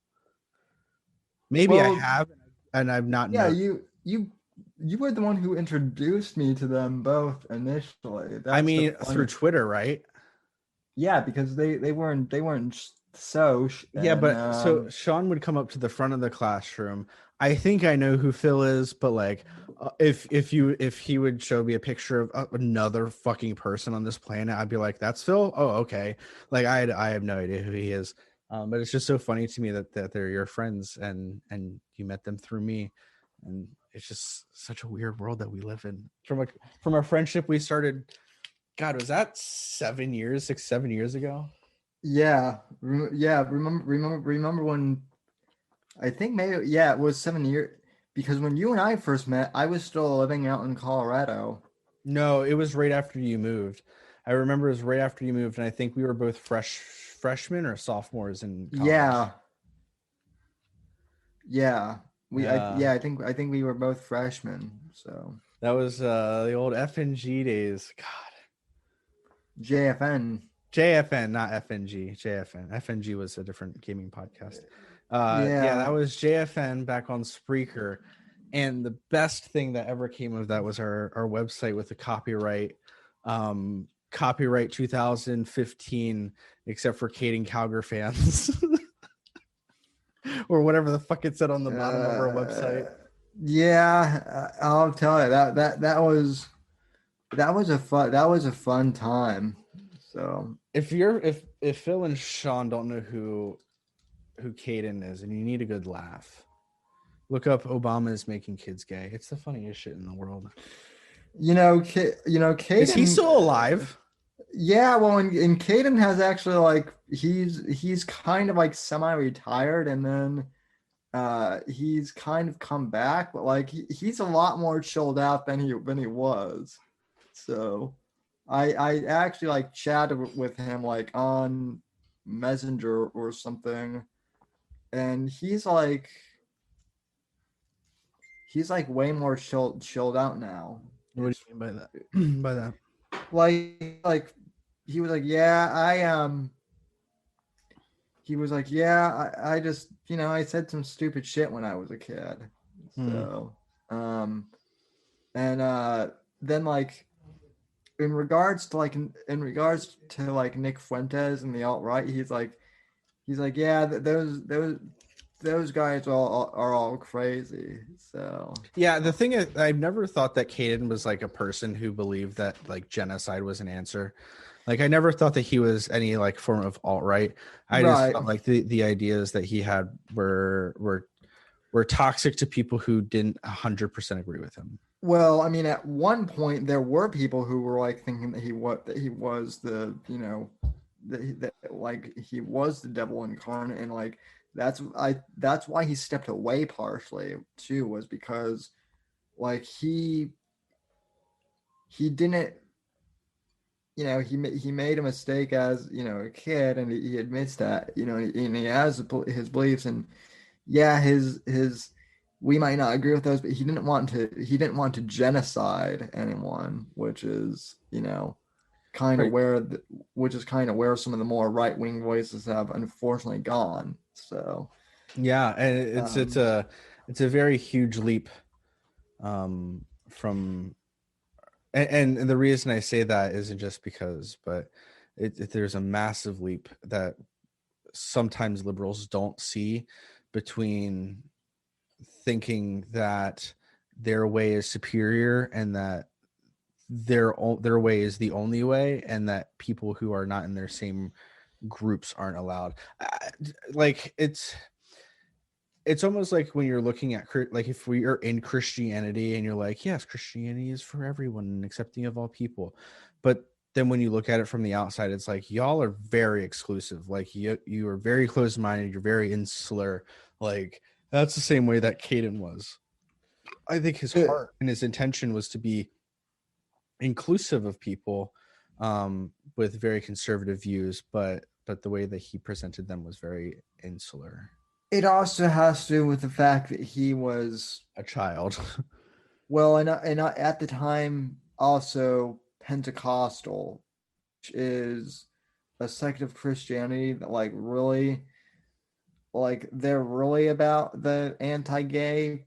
Maybe I have, and I've not Yeah, known. you were the one who introduced me to them both initially. I mean, through Twitter, right? Yeah, because they weren't so. Yeah, but so Sean would come up to the front of the classroom. I think I know who Phil is, but like, if he would show me a picture of another fucking person on this planet, I'd be like, "That's Phil." Oh, okay. Like I have no idea who he is. But it's just so funny to me that they're your friends and you met them through me, and it's just such a weird world that we live in. From a friendship we started. God, was that 7 years ago? Yeah, remember when I think maybe it was 7 years because when you and I first met, I was still living out in Colorado. No, it was right after you moved. I remember it was right after you moved, and I think we were both freshmen or sophomores in college. Yeah, yeah, Yeah, I think we were both freshmen. So that was the old FNG days. God, JFN. JFN, not FNG. JFN. FNG was a different gaming podcast. Yeah, that Yeah, was JFN back on Spreaker. And the best thing that ever came of that was our website with the copyright 2015, except for Caden Calgary fans. Or whatever the fuck it said on the bottom of our website. yeah. I'll tell you that was a fun time. So If Phil and Sean don't know who Caden is and you need a good laugh, look up Obama is making kids gay. It's the funniest shit in the world. Caden. Is he still alive? Yeah, well, and Caden has actually like he's kind of like semi-retired, and then he's kind of come back, but like he's a lot more chilled out than he was. So I actually like chatted with him like on Messenger or something, and he's like way more chilled out now. What do It's you mean by that? By that? like he was like, yeah, he was like, yeah, I just, I said some stupid shit when I was a kid. So, um, and then like in regards to like Nick Fuentes and the alt right, he's like, yeah, those guys are all crazy. So Yeah, the thing is, I've never thought that Caden was like a person who believed that like genocide was an answer. Like I never thought that he was any like form of alt right. I just right. felt like the ideas that he had were toxic to people who didn't 100% agree with him. Well, I mean, at one point there were people who were like thinking that he was the that like he was the devil incarnate, and like that's why he stepped away partially too, was because like he didn't he made a mistake as a kid, and he admits that, and he has his beliefs, and yeah, his we might not agree with those, but he didn't want to genocide anyone, which is kind of Right. where which is kind of where some of the more right-wing voices have unfortunately gone. So Yeah, and um it's a very huge leap from and the reason I say that isn't just because, but there's a massive leap that sometimes liberals don't see between thinking that their way is superior and that their way is the only way, and that people who are not in their same groups aren't allowed. Like it's almost like when you're looking at like if we are in Christianity and you're like, yes, Christianity is for everyone and accepting of all people, but then when you look at it from the outside, it's like y'all are very exclusive. Like you are very closed-minded. You're very insular. Like that's the same way that Caden was. I think his it, heart and his intention was to be inclusive of people with very conservative views, but the way that he presented them was very insular. it also has to do with the fact that he was, A child. well, and at the time also Pentecostal, which is a sect of Christianity that like really, like they're really about the anti-gay,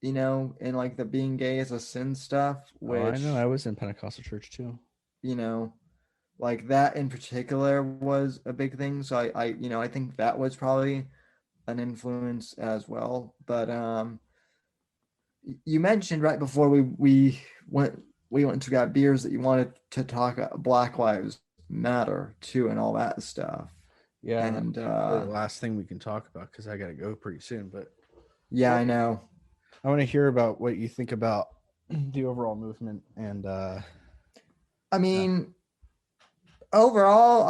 and like the being gay is a sin stuff, Oh, I know. I which, was in Pentecostal church too. you know, like that in particular was a big thing. So I think that was probably an influence as well. But you mentioned right before we went to grab beers that you wanted to talk about Black Lives Matter too and all that stuff. Yeah, and And that's probably the last thing we can talk about because I got to go pretty soon. But yeah, I know. I want to hear about what you think about the overall movement. And I mean, overall,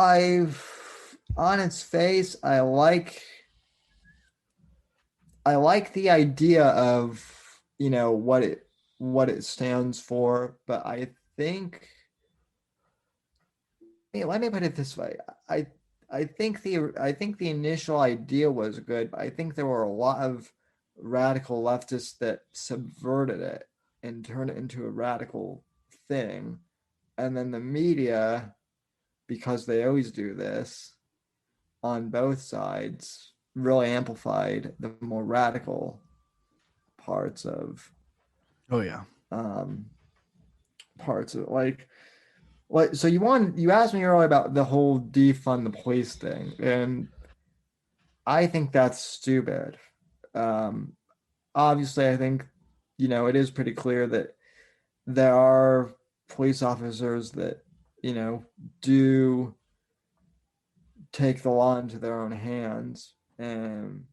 on its face, I like the idea of, you know, what it stands for, but I think, hey, let me put it this way. I I think the initial idea was good, but I think there were a lot of radical leftists that subverted it and turned it into a radical thing. And then the media, because they always do this on both sides, really amplified the more radical parts of Oh yeah. um parts of like so you asked me earlier about the whole defund the police thing, and I think that's stupid. Um, Obviously, I think, you know, it is pretty clear that there are police officers that, you know, do take the law into their own hands, and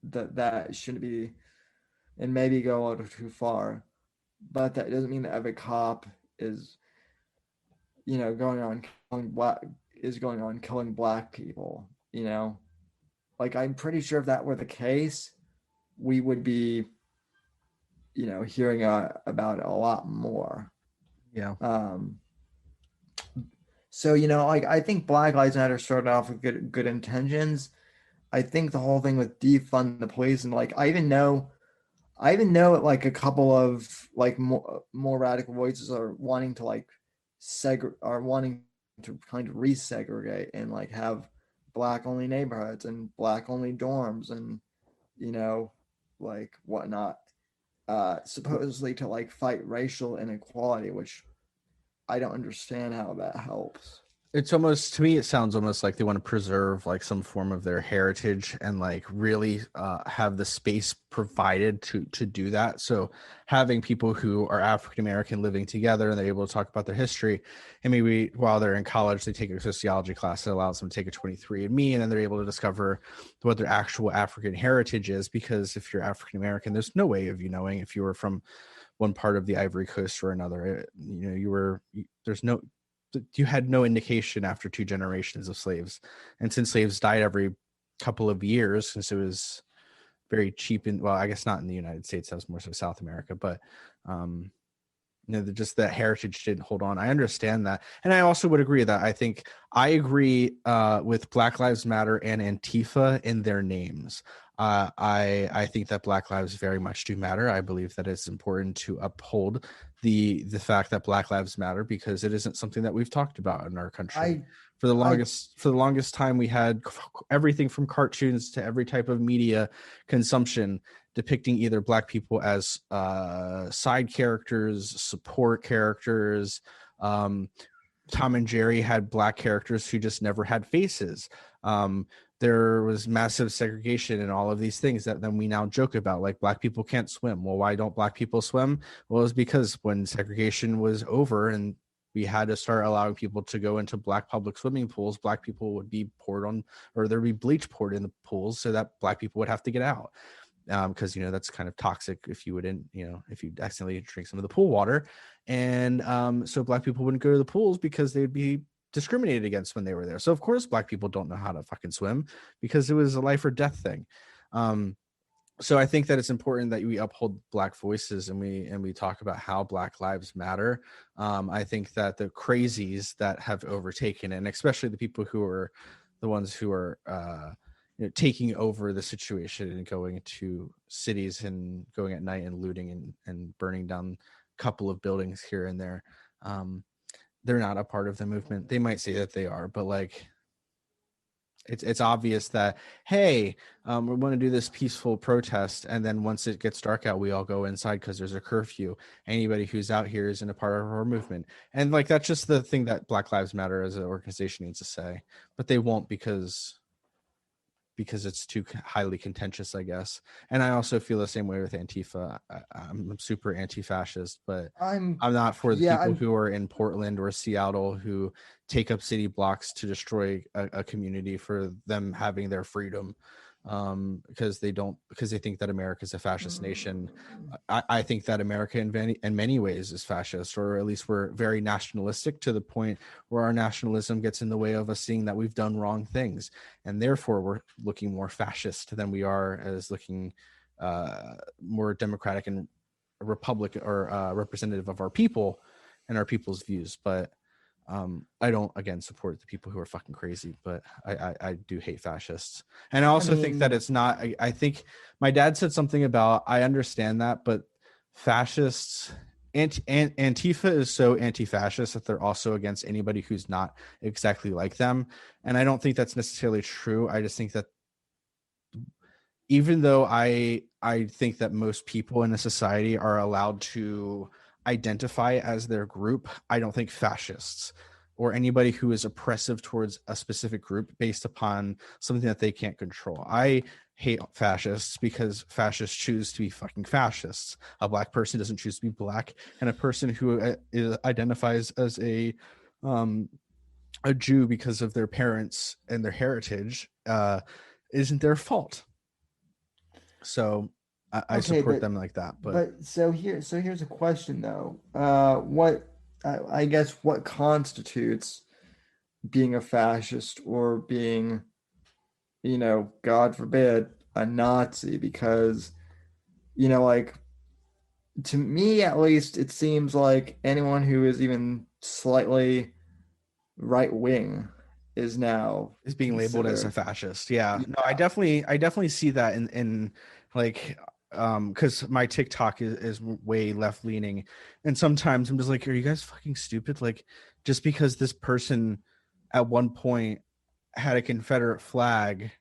that shouldn't be, and maybe go a little too far. But that doesn't mean that every cop is, you know, going on killing black people. You know, like I'm pretty sure if that were the case, we would be, you know, hearing about it a lot more. Yeah. Um, so you know, like I think Black Lives Matter started off with good intentions. I think the whole thing with defund the police, and like I even know like a couple of like more radical voices are wanting to like are wanting to kind of resegregate and like have black only neighborhoods and black only dorms and, you know, like whatnot, supposedly to like fight racial inequality, which I don't understand how that helps. It's almost, to me it sounds almost like they want to preserve like some form of their heritage and like really have the space provided to do that. So having people who are African American living together and they're able to talk about their history, and maybe while they're in college they take a sociology class that allows them to take a 23andMe, and then they're able to discover what their actual African heritage is, because if you're African American there's no way of you knowing if you were from one part of the Ivory Coast or another. You know, there's no, you had no indication after two generations of slaves. And since slaves died every couple of years, since it was very cheap in, well, I guess not in the United States, that was more so South America, but you know, just that heritage didn't hold on. I understand that. And I also would agree that I agree with Black Lives Matter and Antifa in their names. I think that Black lives very much do matter. I believe that it's important to uphold the fact that Black lives matter, because it isn't something that we've talked about in our country. I For the I longest time, we had everything from cartoons to every type of media consumption depicting either Black people as side characters, support characters. Um, Tom and Jerry had Black characters who just never had faces. There was massive segregation and all of these things that then we now joke about, like Black people can't swim. Well, why don't Black people swim? Well, it's because when segregation was over and we had to start allowing people to go into Black public swimming pools, Black people would be poured on, or there'd be bleach poured in the pools so that Black people would have to get out. Because you know that's kind of toxic if you wouldn't, you know, if you accidentally drink some of the pool water, and so Black people wouldn't go to the pools because they'd be discriminated against when they were there. So of course Black people don't know how to fucking swim, because it was a life or death thing. So I think that it's important that we uphold Black voices and we talk about how Black lives matter. I think that the crazies that have overtaken, and especially the people who are the ones who are you know, taking over the situation and going to cities and going at night and looting and burning down a couple of buildings here and there. They're not a part of the movement. They might say that they are, but like it's obvious that, hey, we want to do this peaceful protest, and then once it gets dark out we all go inside because there's a curfew. Anybody who's out here isn't a part of our movement. And like that's just the thing that Black Lives Matter as an organization needs to say, but they won't, because it's too highly contentious, I guess. And I also feel the same way with Antifa. I'm super anti-fascist, but I'm I'm not for the yeah, people who are in Portland or Seattle who take up city blocks to destroy a community for them having their freedom. because they think that America is a fascist nation. I think that America in many ways is fascist, or at least we're very nationalistic to the point where our nationalism gets in the way of us seeing that we've done wrong things, and therefore we're looking more fascist than we are as looking more democratic and republic or representative of our people and our people's views. But I don't again support the people who are fucking crazy, but I do hate fascists. And I also think that it's not, I think my dad said something about, I understand that, but fascists, Antifa is so anti-fascist that they're also against anybody who's not exactly like them. And I don't think that's necessarily true. I just think that even though I think that most people in a society are allowed to identify as their group, I don't think fascists or anybody who is oppressive towards a specific group based upon something that they can't control. I hate fascists because fascists choose to be fucking fascists. A black person doesn't choose to be black, and a person who identifies as a Jew because of their parents and their heritage isn't their fault. So I support them like that. But here's a question though. What I guess what constitutes being a fascist or being, God forbid, a Nazi? Because, like, to me at least, it seems like anyone who is even slightly right wing is being labeled as a fascist. Yeah. No, I definitely see that in like because my TikTok is way left leaning, and sometimes I'm just like, are you guys fucking stupid? Like, just because this person at one point had a Confederate flag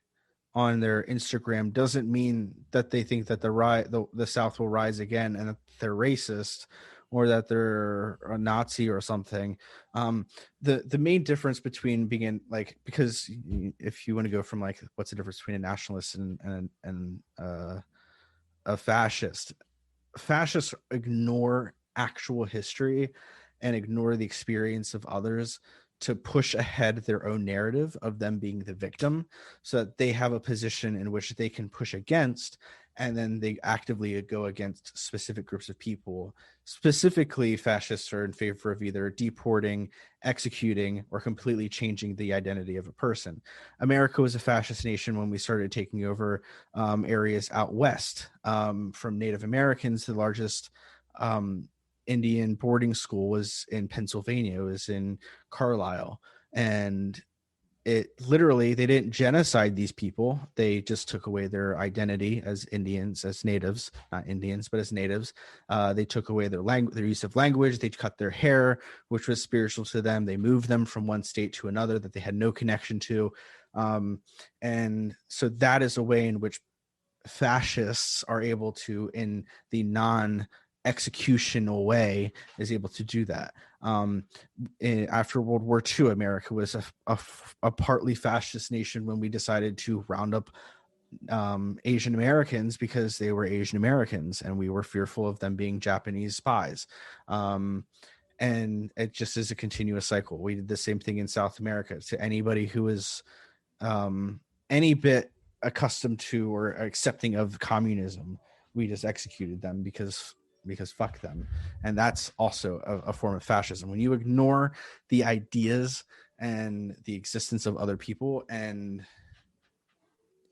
on their Instagram doesn't mean that they think that the South will rise again and that they're racist or that they're a Nazi or something. The main difference between being like, because if you want to go from like, what's the difference between a nationalist and a fascist? Fascists ignore actual history and ignore the experience of others to push ahead their own narrative of them being the victim, so that they have a position in which they can push against, and then they actively go against specific groups of people. Specifically, fascists are in favor of either deporting, executing, or completely changing the identity of a person. America was a fascist nation when we started taking over areas out west, from Native Americans. The largest Indian boarding school was in Pennsylvania. It was in Carlisle, and it literally, they didn't genocide these people. They just took away their identity as Indians, as natives, not Indians, but as natives. They took away their use of language. They cut their hair, which was spiritual to them. They moved them from one state to another that they had no connection to. And so that is a way in which fascists are able to, in the non-executional way, is able to do that. After World War II, America was a partly fascist nation when we decided to round up Asian Americans because they were Asian Americans and we were fearful of them being Japanese spies. And it just is a continuous cycle. We did the same thing in South America to anybody who is any bit accustomed to or accepting of communism. We just executed them because fuck them. And that's also a form of fascism. When you ignore the ideas and the existence of other people, and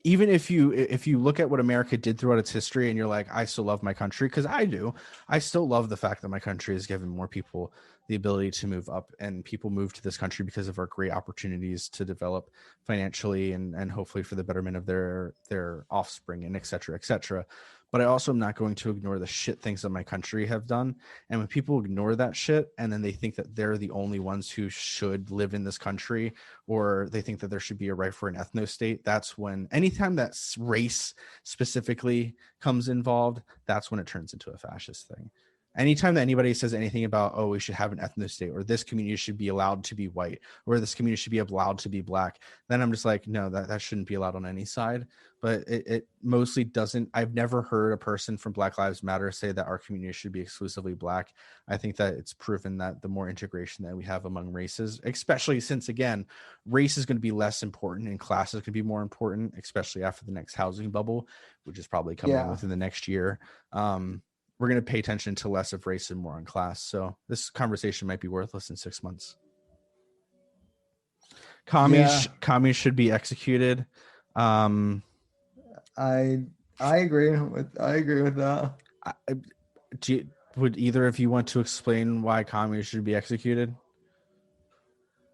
even if you look at what America did throughout its history and you're like, I still love my country, because I do. I still love the fact that my country has given more people the ability to move up, and people move to this country because of our great opportunities to develop financially and hopefully for the betterment of their offspring, and et cetera, et cetera. But I also am not going to ignore the shit things that my country have done. And when people ignore that shit and then they think that they're the only ones who should live in this country, or they think that there should be a right for an ethno state, that's when, anytime that race specifically comes involved, that's when it turns into a fascist thing. Anytime that anybody says anything about, oh, we should have an ethno state, or this community should be allowed to be white, or this community should be allowed to be black, then I'm just like, no, that shouldn't be allowed on any side. But it mostly doesn't. I've never heard a person from Black Lives Matter say that our community should be exclusively black. I think that it's proven that the more integration that we have among races, especially since, again, race is going to be less important and class is going to be more important, especially after the next housing bubble, which is probably coming within the next year. We're going to pay attention to less of race and more on class. So this conversation might be worthless in 6 months. Commies should be executed. I agree with that. Would either of you want to explain why commies should be executed?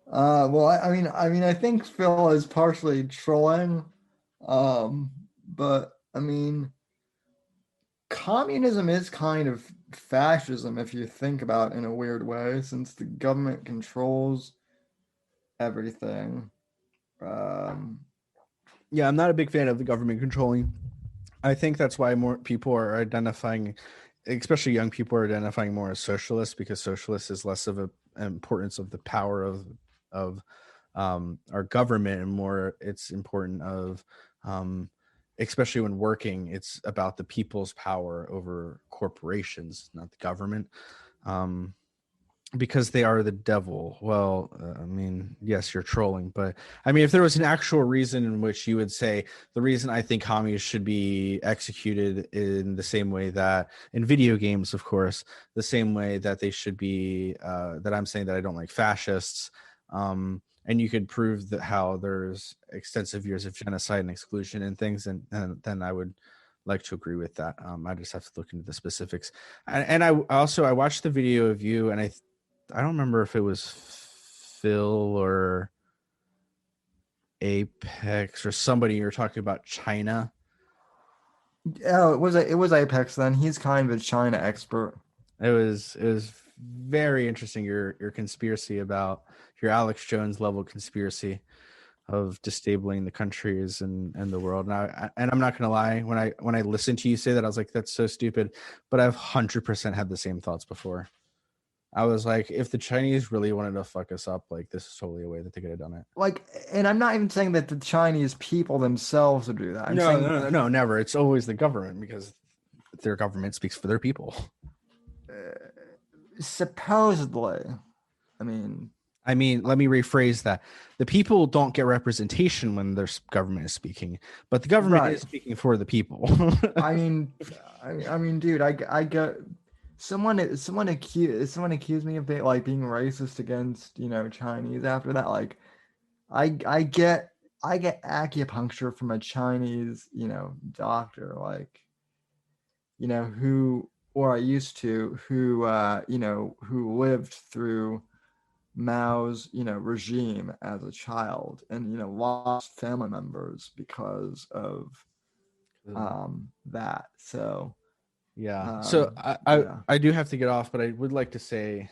Well, I mean, I think Phil is partially trolling, but I mean, communism is kind of fascism if you think about it in a weird way, since the government controls everything. Yeah, I'm not a big fan of the government controlling. I think that's why more people are identifying, especially young people are identifying more as socialists, because socialist is less of an importance of the power of our government, and more it's important of especially when working, it's about the people's power over corporations, not the government, because they are the devil. Well, I mean, yes, you're trolling, but I mean, if there was an actual reason in which you would say the reason I think commies should be executed in the same way that in video games, of course, the same way that they should be, that I'm saying that I don't like fascists, and you could prove that how there's extensive years of genocide and exclusion and things, and then I would like to agree with that. I just have to look into the specifics. And I watched the video of you, and I don't remember if it was Phil or Apex or somebody, you were talking about China. Oh, it was Apex then. He's kind of a China expert. It was very interesting, your conspiracy about your Alex Jones level conspiracy of disabling the countries and the world. And I'm not gonna lie, when I listened to you say that, I was like, that's so stupid. But I've 100% had the same thoughts before. I was like, if the Chinese really wanted to fuck us up, like, this is totally a way that they could have done it. Like, and I'm not even saying that the Chinese people themselves would do that. I'm saying, no, never. It's always the government, because their government speaks for their people. Supposedly. I mean, let me rephrase that. The people don't get representation when their government is speaking, but the government is speaking for the people. I mean, dude, I get someone accused me of being racist against, Chinese after that. Like, I get acupuncture from a Chinese, doctor, like, who lived through Mao's, regime as a child, and, lost family members because of that. So yeah. So I do have to get off, but I would like to say,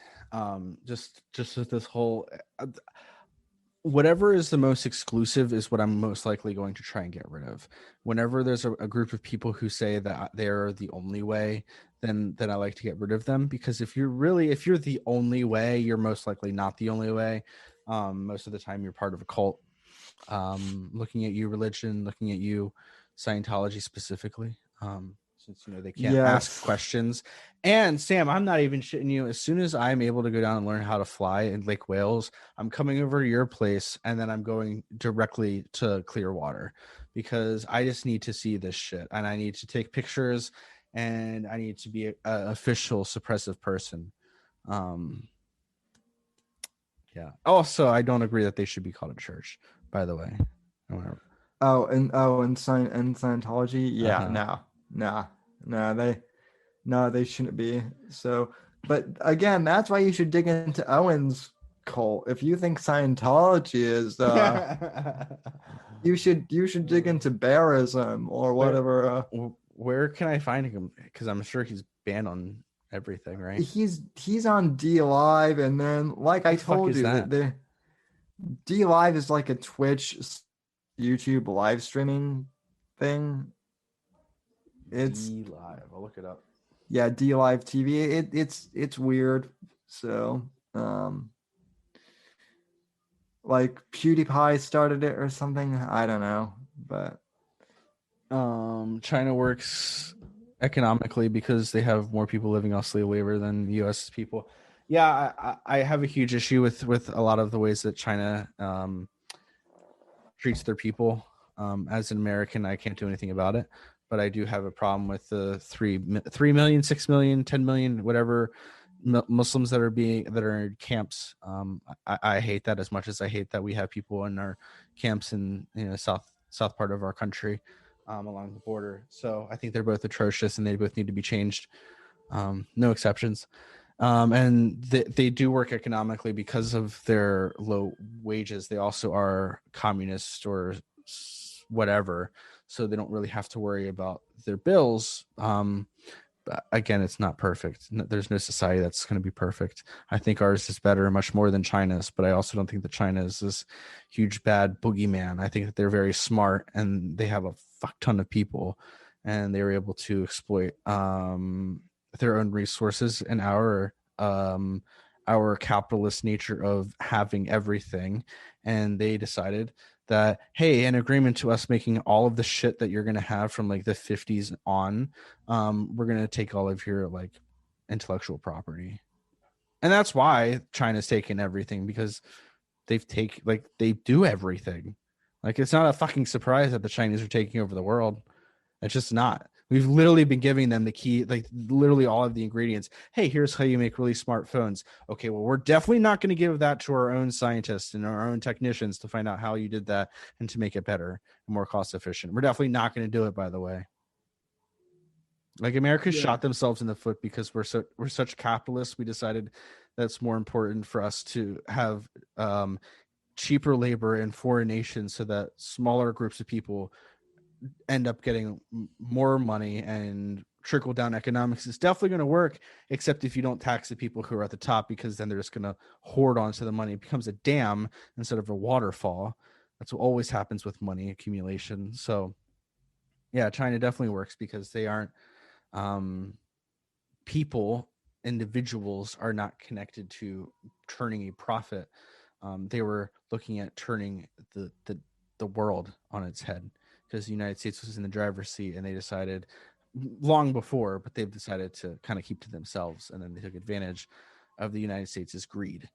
just with this whole, whatever is the most exclusive is what I'm most likely going to try and get rid of. Whenever there's a group of people who say that they're the only way, then I like to get rid of them, because if you're the only way, you're most likely not the only way. Most of the time you're part of a cult. Looking at you, religion, looking at you, Scientology specifically. Since they can't ask questions. And Sam, I'm not even shitting you. As soon as I'm able to go down and learn how to fly in Lake Wales, I'm coming over to your place, and then I'm going directly to Clearwater, because I just need to see this shit, and I need to take pictures, and I need to be an official suppressive person. Yeah. Also, I don't agree that they should be called a church, by the way. And Scientology, yeah, no, they shouldn't be. So, but again, that's why you should dig into Owen's cult. If you think Scientology is, you should dig into Bearism or whatever. Where can I find him? Because I'm sure he's banned on everything, right? He's on D Live, and then, like I told you, the D Live is like a Twitch, YouTube live streaming thing. It's D Live. I'll look it up. yeah, D Live TV. It's weird. So like PewDiePie started it or something. I don't know, but China works economically because they have more people living off slave labor than U.S. people. Yeah, I have a huge issue with a lot of the ways that China treats their people. As an American, I can't do anything about it, but I do have a problem with the 3 million, 6 million, 10 million, whatever Muslims that are in camps. I hate that as much as I hate that we have people in our camps in south part of our country, along the border. So I think they're both atrocious and they both need to be changed. No exceptions. And they do work economically because of their low wages. They also are communist or whatever, so they don't really have to worry about their bills. But again, it's not perfect. There's no society that's going to be perfect. I think ours is better, much more than China's, but I also don't think that China is this huge bad boogeyman. I think that they're very smart and they have a fuck ton of people, and they were able to exploit their own resources and our capitalist nature of having everything. And they decided that, hey, in agreement to us making all of the shit that you're going to have from like the 50s on, we're going to take all of your like intellectual property. And that's why China's taken everything, because they do everything. Like, it's not a fucking surprise that the Chinese are taking over the world. It's just not. We've literally been giving them the key, like literally all of the ingredients. Hey, here's how you make really smart phones. Okay, well, we're definitely not going to give that to our own scientists and our own technicians to find out how you did that and to make it better and more cost efficient. We're definitely not going to do it, by the way. Like, America shot themselves in the foot because we're such capitalists. We decided that's more important for us to have cheaper labor in foreign nations so that smaller groups of people end up getting more money, and trickle down economics is definitely going to work, except if you don't tax the people who are at the top, because then they're just going to hoard onto the money. It becomes a dam instead of a waterfall. That's what always happens with money accumulation. So yeah, China definitely works because they aren't people, individuals are not connected to turning a profit. They were looking at turning the world on its head, because the United States was in the driver's seat, and they decided long before, but they've decided to kind of keep to themselves, and then they took advantage of the United States' greed,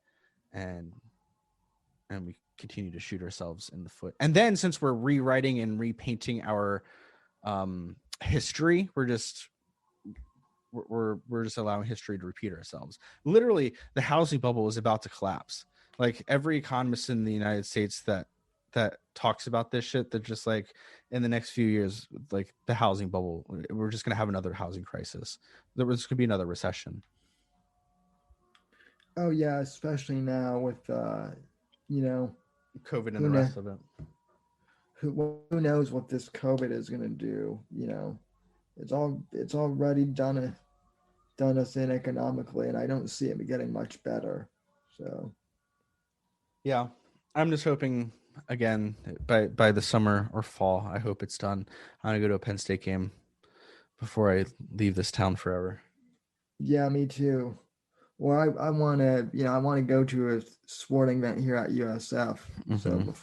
and we continue to shoot ourselves in the foot. And then, since we're rewriting and repainting our history, we're just allowing history to repeat ourselves. Literally, the housing bubble is about to collapse. Like, every economist in the United States that talks about this shit, they're just like, in the next few years, like, the housing bubble, we're just going to have another housing crisis. There's going to be another recession. oh yeah, especially now with COVID and the rest of it. Who knows what this COVID is going to do? It's already done us in economically, and I don't see it getting much better. So yeah, I'm just hoping, again, by the summer or fall, I hope it's done. I'm gonna go to a Penn State game before I leave this town forever. yeah, me too. Well, I want to go to a sporting event here at USF. Mm-hmm. So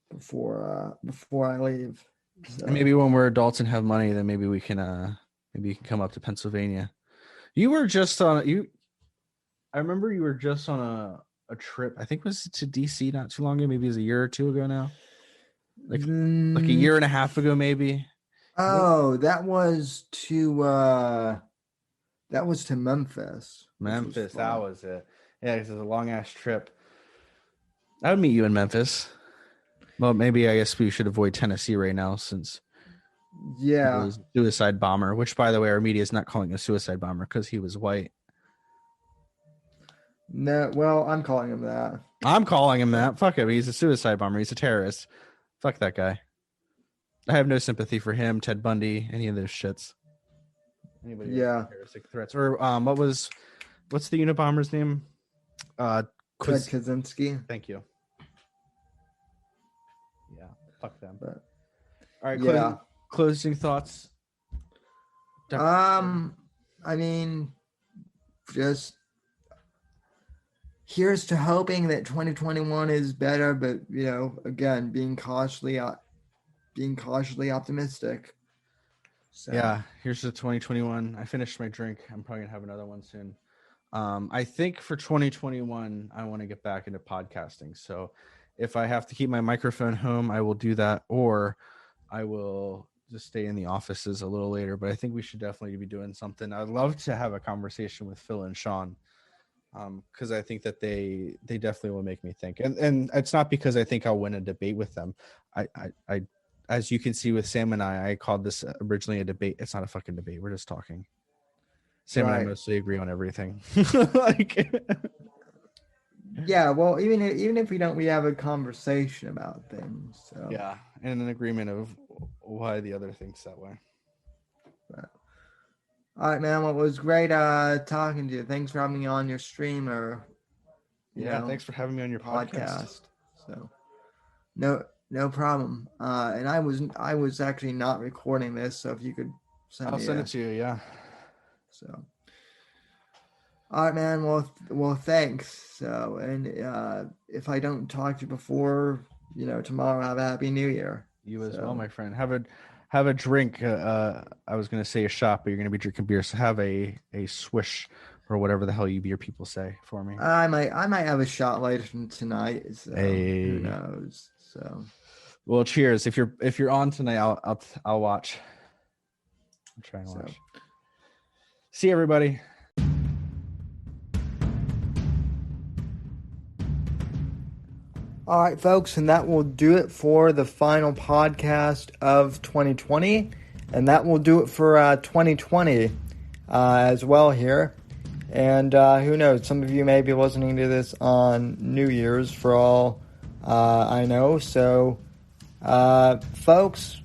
before I leave. So. And maybe when we're adults and have money, then maybe we can maybe you can come up to Pennsylvania. You were just on I remember you were just on a trip. I think it was to DC not too long ago. Maybe it was a year or two ago now. Like a year and a half ago, maybe. Oh, that was to Memphis. Memphis, that was it. Yeah, because it was a long ass trip. I would meet you in Memphis. Well, maybe I guess we should avoid Tennessee right now, since he was a suicide bomber. Which, by the way, our media is not calling a suicide bomber because he was white. No, well, I'm calling him that. I'm calling him that. Fuck him. He's a suicide bomber. He's a terrorist. Fuck that guy. I have no sympathy for him, Ted Bundy, any of those shits. Anybody with terroristic threats. Or what's the Unabomber's name? Ted Kaczynski. Thank you. Yeah, fuck them. But, all right, closing thoughts. I mean, just here's to hoping that 2021 is better, but again, being cautiously optimistic. So. Yeah, here's the 2021. I finished my drink. I'm probably gonna have another one soon. I think for 2021, I want to get back into podcasting. So if I have to keep my microphone home, I will do that, or I will just stay in the offices a little later. But I think we should definitely be doing something. I'd love to have a conversation with Phil and Sean, because I think that they definitely will make me think. And it's not because I think I'll win a debate with them. I as you can see with Sam and I called this originally a debate. It's not a fucking debate. We're just talking. Sam and I mostly agree on everything. Yeah, well, even if we have a conversation about things. So. Yeah, and an agreement of why the other thinks that way. But, all right, man. Well, it was great talking to you. Thanks for having me on your stream or thanks for having me on your podcast. So, no problem. And I was actually not recording this, so if you could I'll send it to you. Yeah. So, all right, man. Well, thanks. So, and if I don't talk to you before, tomorrow, have a happy New Year. You as well, my friend. Have a drink. I was gonna say a shot, but you're gonna be drinking beer. So have a swish or whatever the hell you beer people say for me. I might have a shot later tonight. So who Hey. knows? So, well, cheers. If you're on tonight, I'll watch. I'm trying to watch. See you, everybody. All right, folks, and that will do it for the final podcast of 2020, and that will do it for 2020 as well here. And who knows, some of you may be listening to this on New Year's for all I know. So, folks,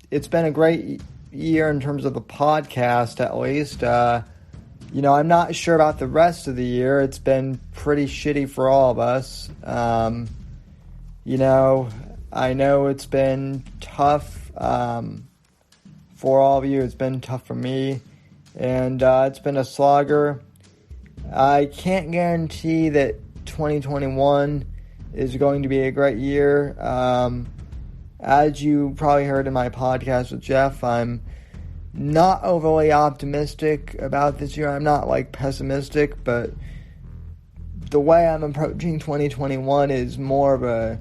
it's been a great year in terms of the podcast, at least. I'm not sure about the rest of the year. It's been pretty shitty for all of us. I know it's been tough for all of you. It's been tough for me, and it's been a slogger. I can't guarantee that 2021 is going to be a great year. As you probably heard in my podcast with Jeff, I'm not overly optimistic about this year. I'm not pessimistic, but the way I'm approaching 2021 is more of a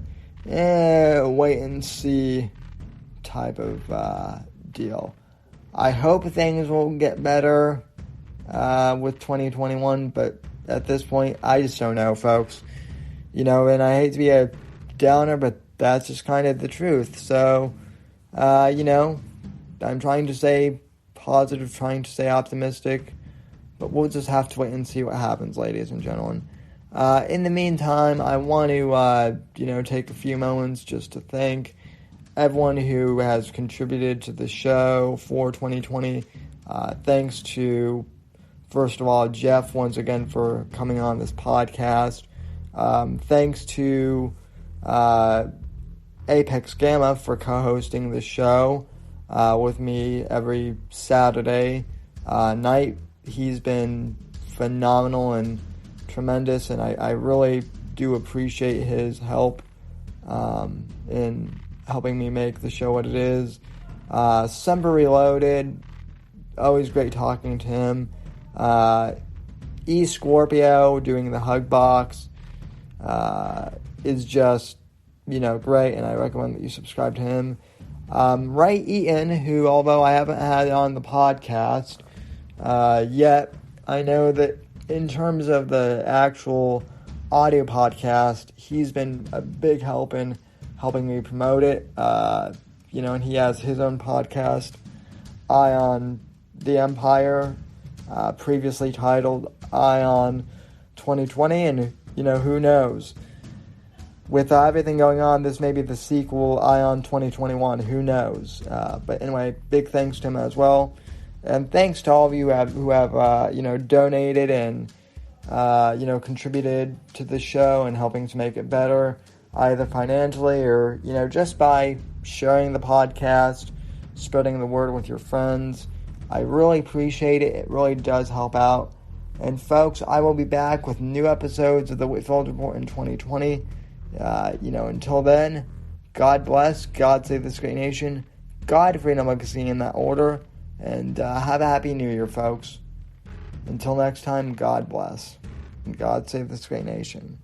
wait and see type of deal. I hope things will get better with 2021, but at this point, I just don't know, folks. And I hate to be a downer, but that's just kind of the truth. So, I'm trying to stay positive, trying to stay optimistic, but we'll just have to wait and see what happens, ladies and gentlemen. In the meantime, I want to, take a few moments just to thank everyone who has contributed to the show for 2020. Thanks to, first of all, Jeff once again for coming on this podcast. Thanks to Apex Gamma for co-hosting the show with me every Saturday night. He's been phenomenal and tremendous, and I really do appreciate his help in helping me make the show what it is. Semper Reloaded, always great talking to him. Scorpio doing the Hug Box is just, great, and I recommend that you subscribe to him. Ray Eaton, who, although I haven't had on the podcast yet, I know that in terms of the actual audio podcast, he's been a big help in helping me promote it. And he has his own podcast, Eye on the Empire, previously titled Eye on 2020, and, who knows? With everything going on, this may be the sequel, Eye on 2021, who knows? But anyway, big thanks to him as well. And thanks to all of you who have donated and, contributed to the show and helping to make it better, either financially or, just by sharing the podcast, spreading the word with your friends. I really appreciate it. It really does help out. And folks, I will be back with new episodes of the Whitfield Report in 2020. Until then, God bless, God save this great nation, God, freedom, legacy in that order, and have a happy new year, folks. Until next time, God bless, and God save this great nation.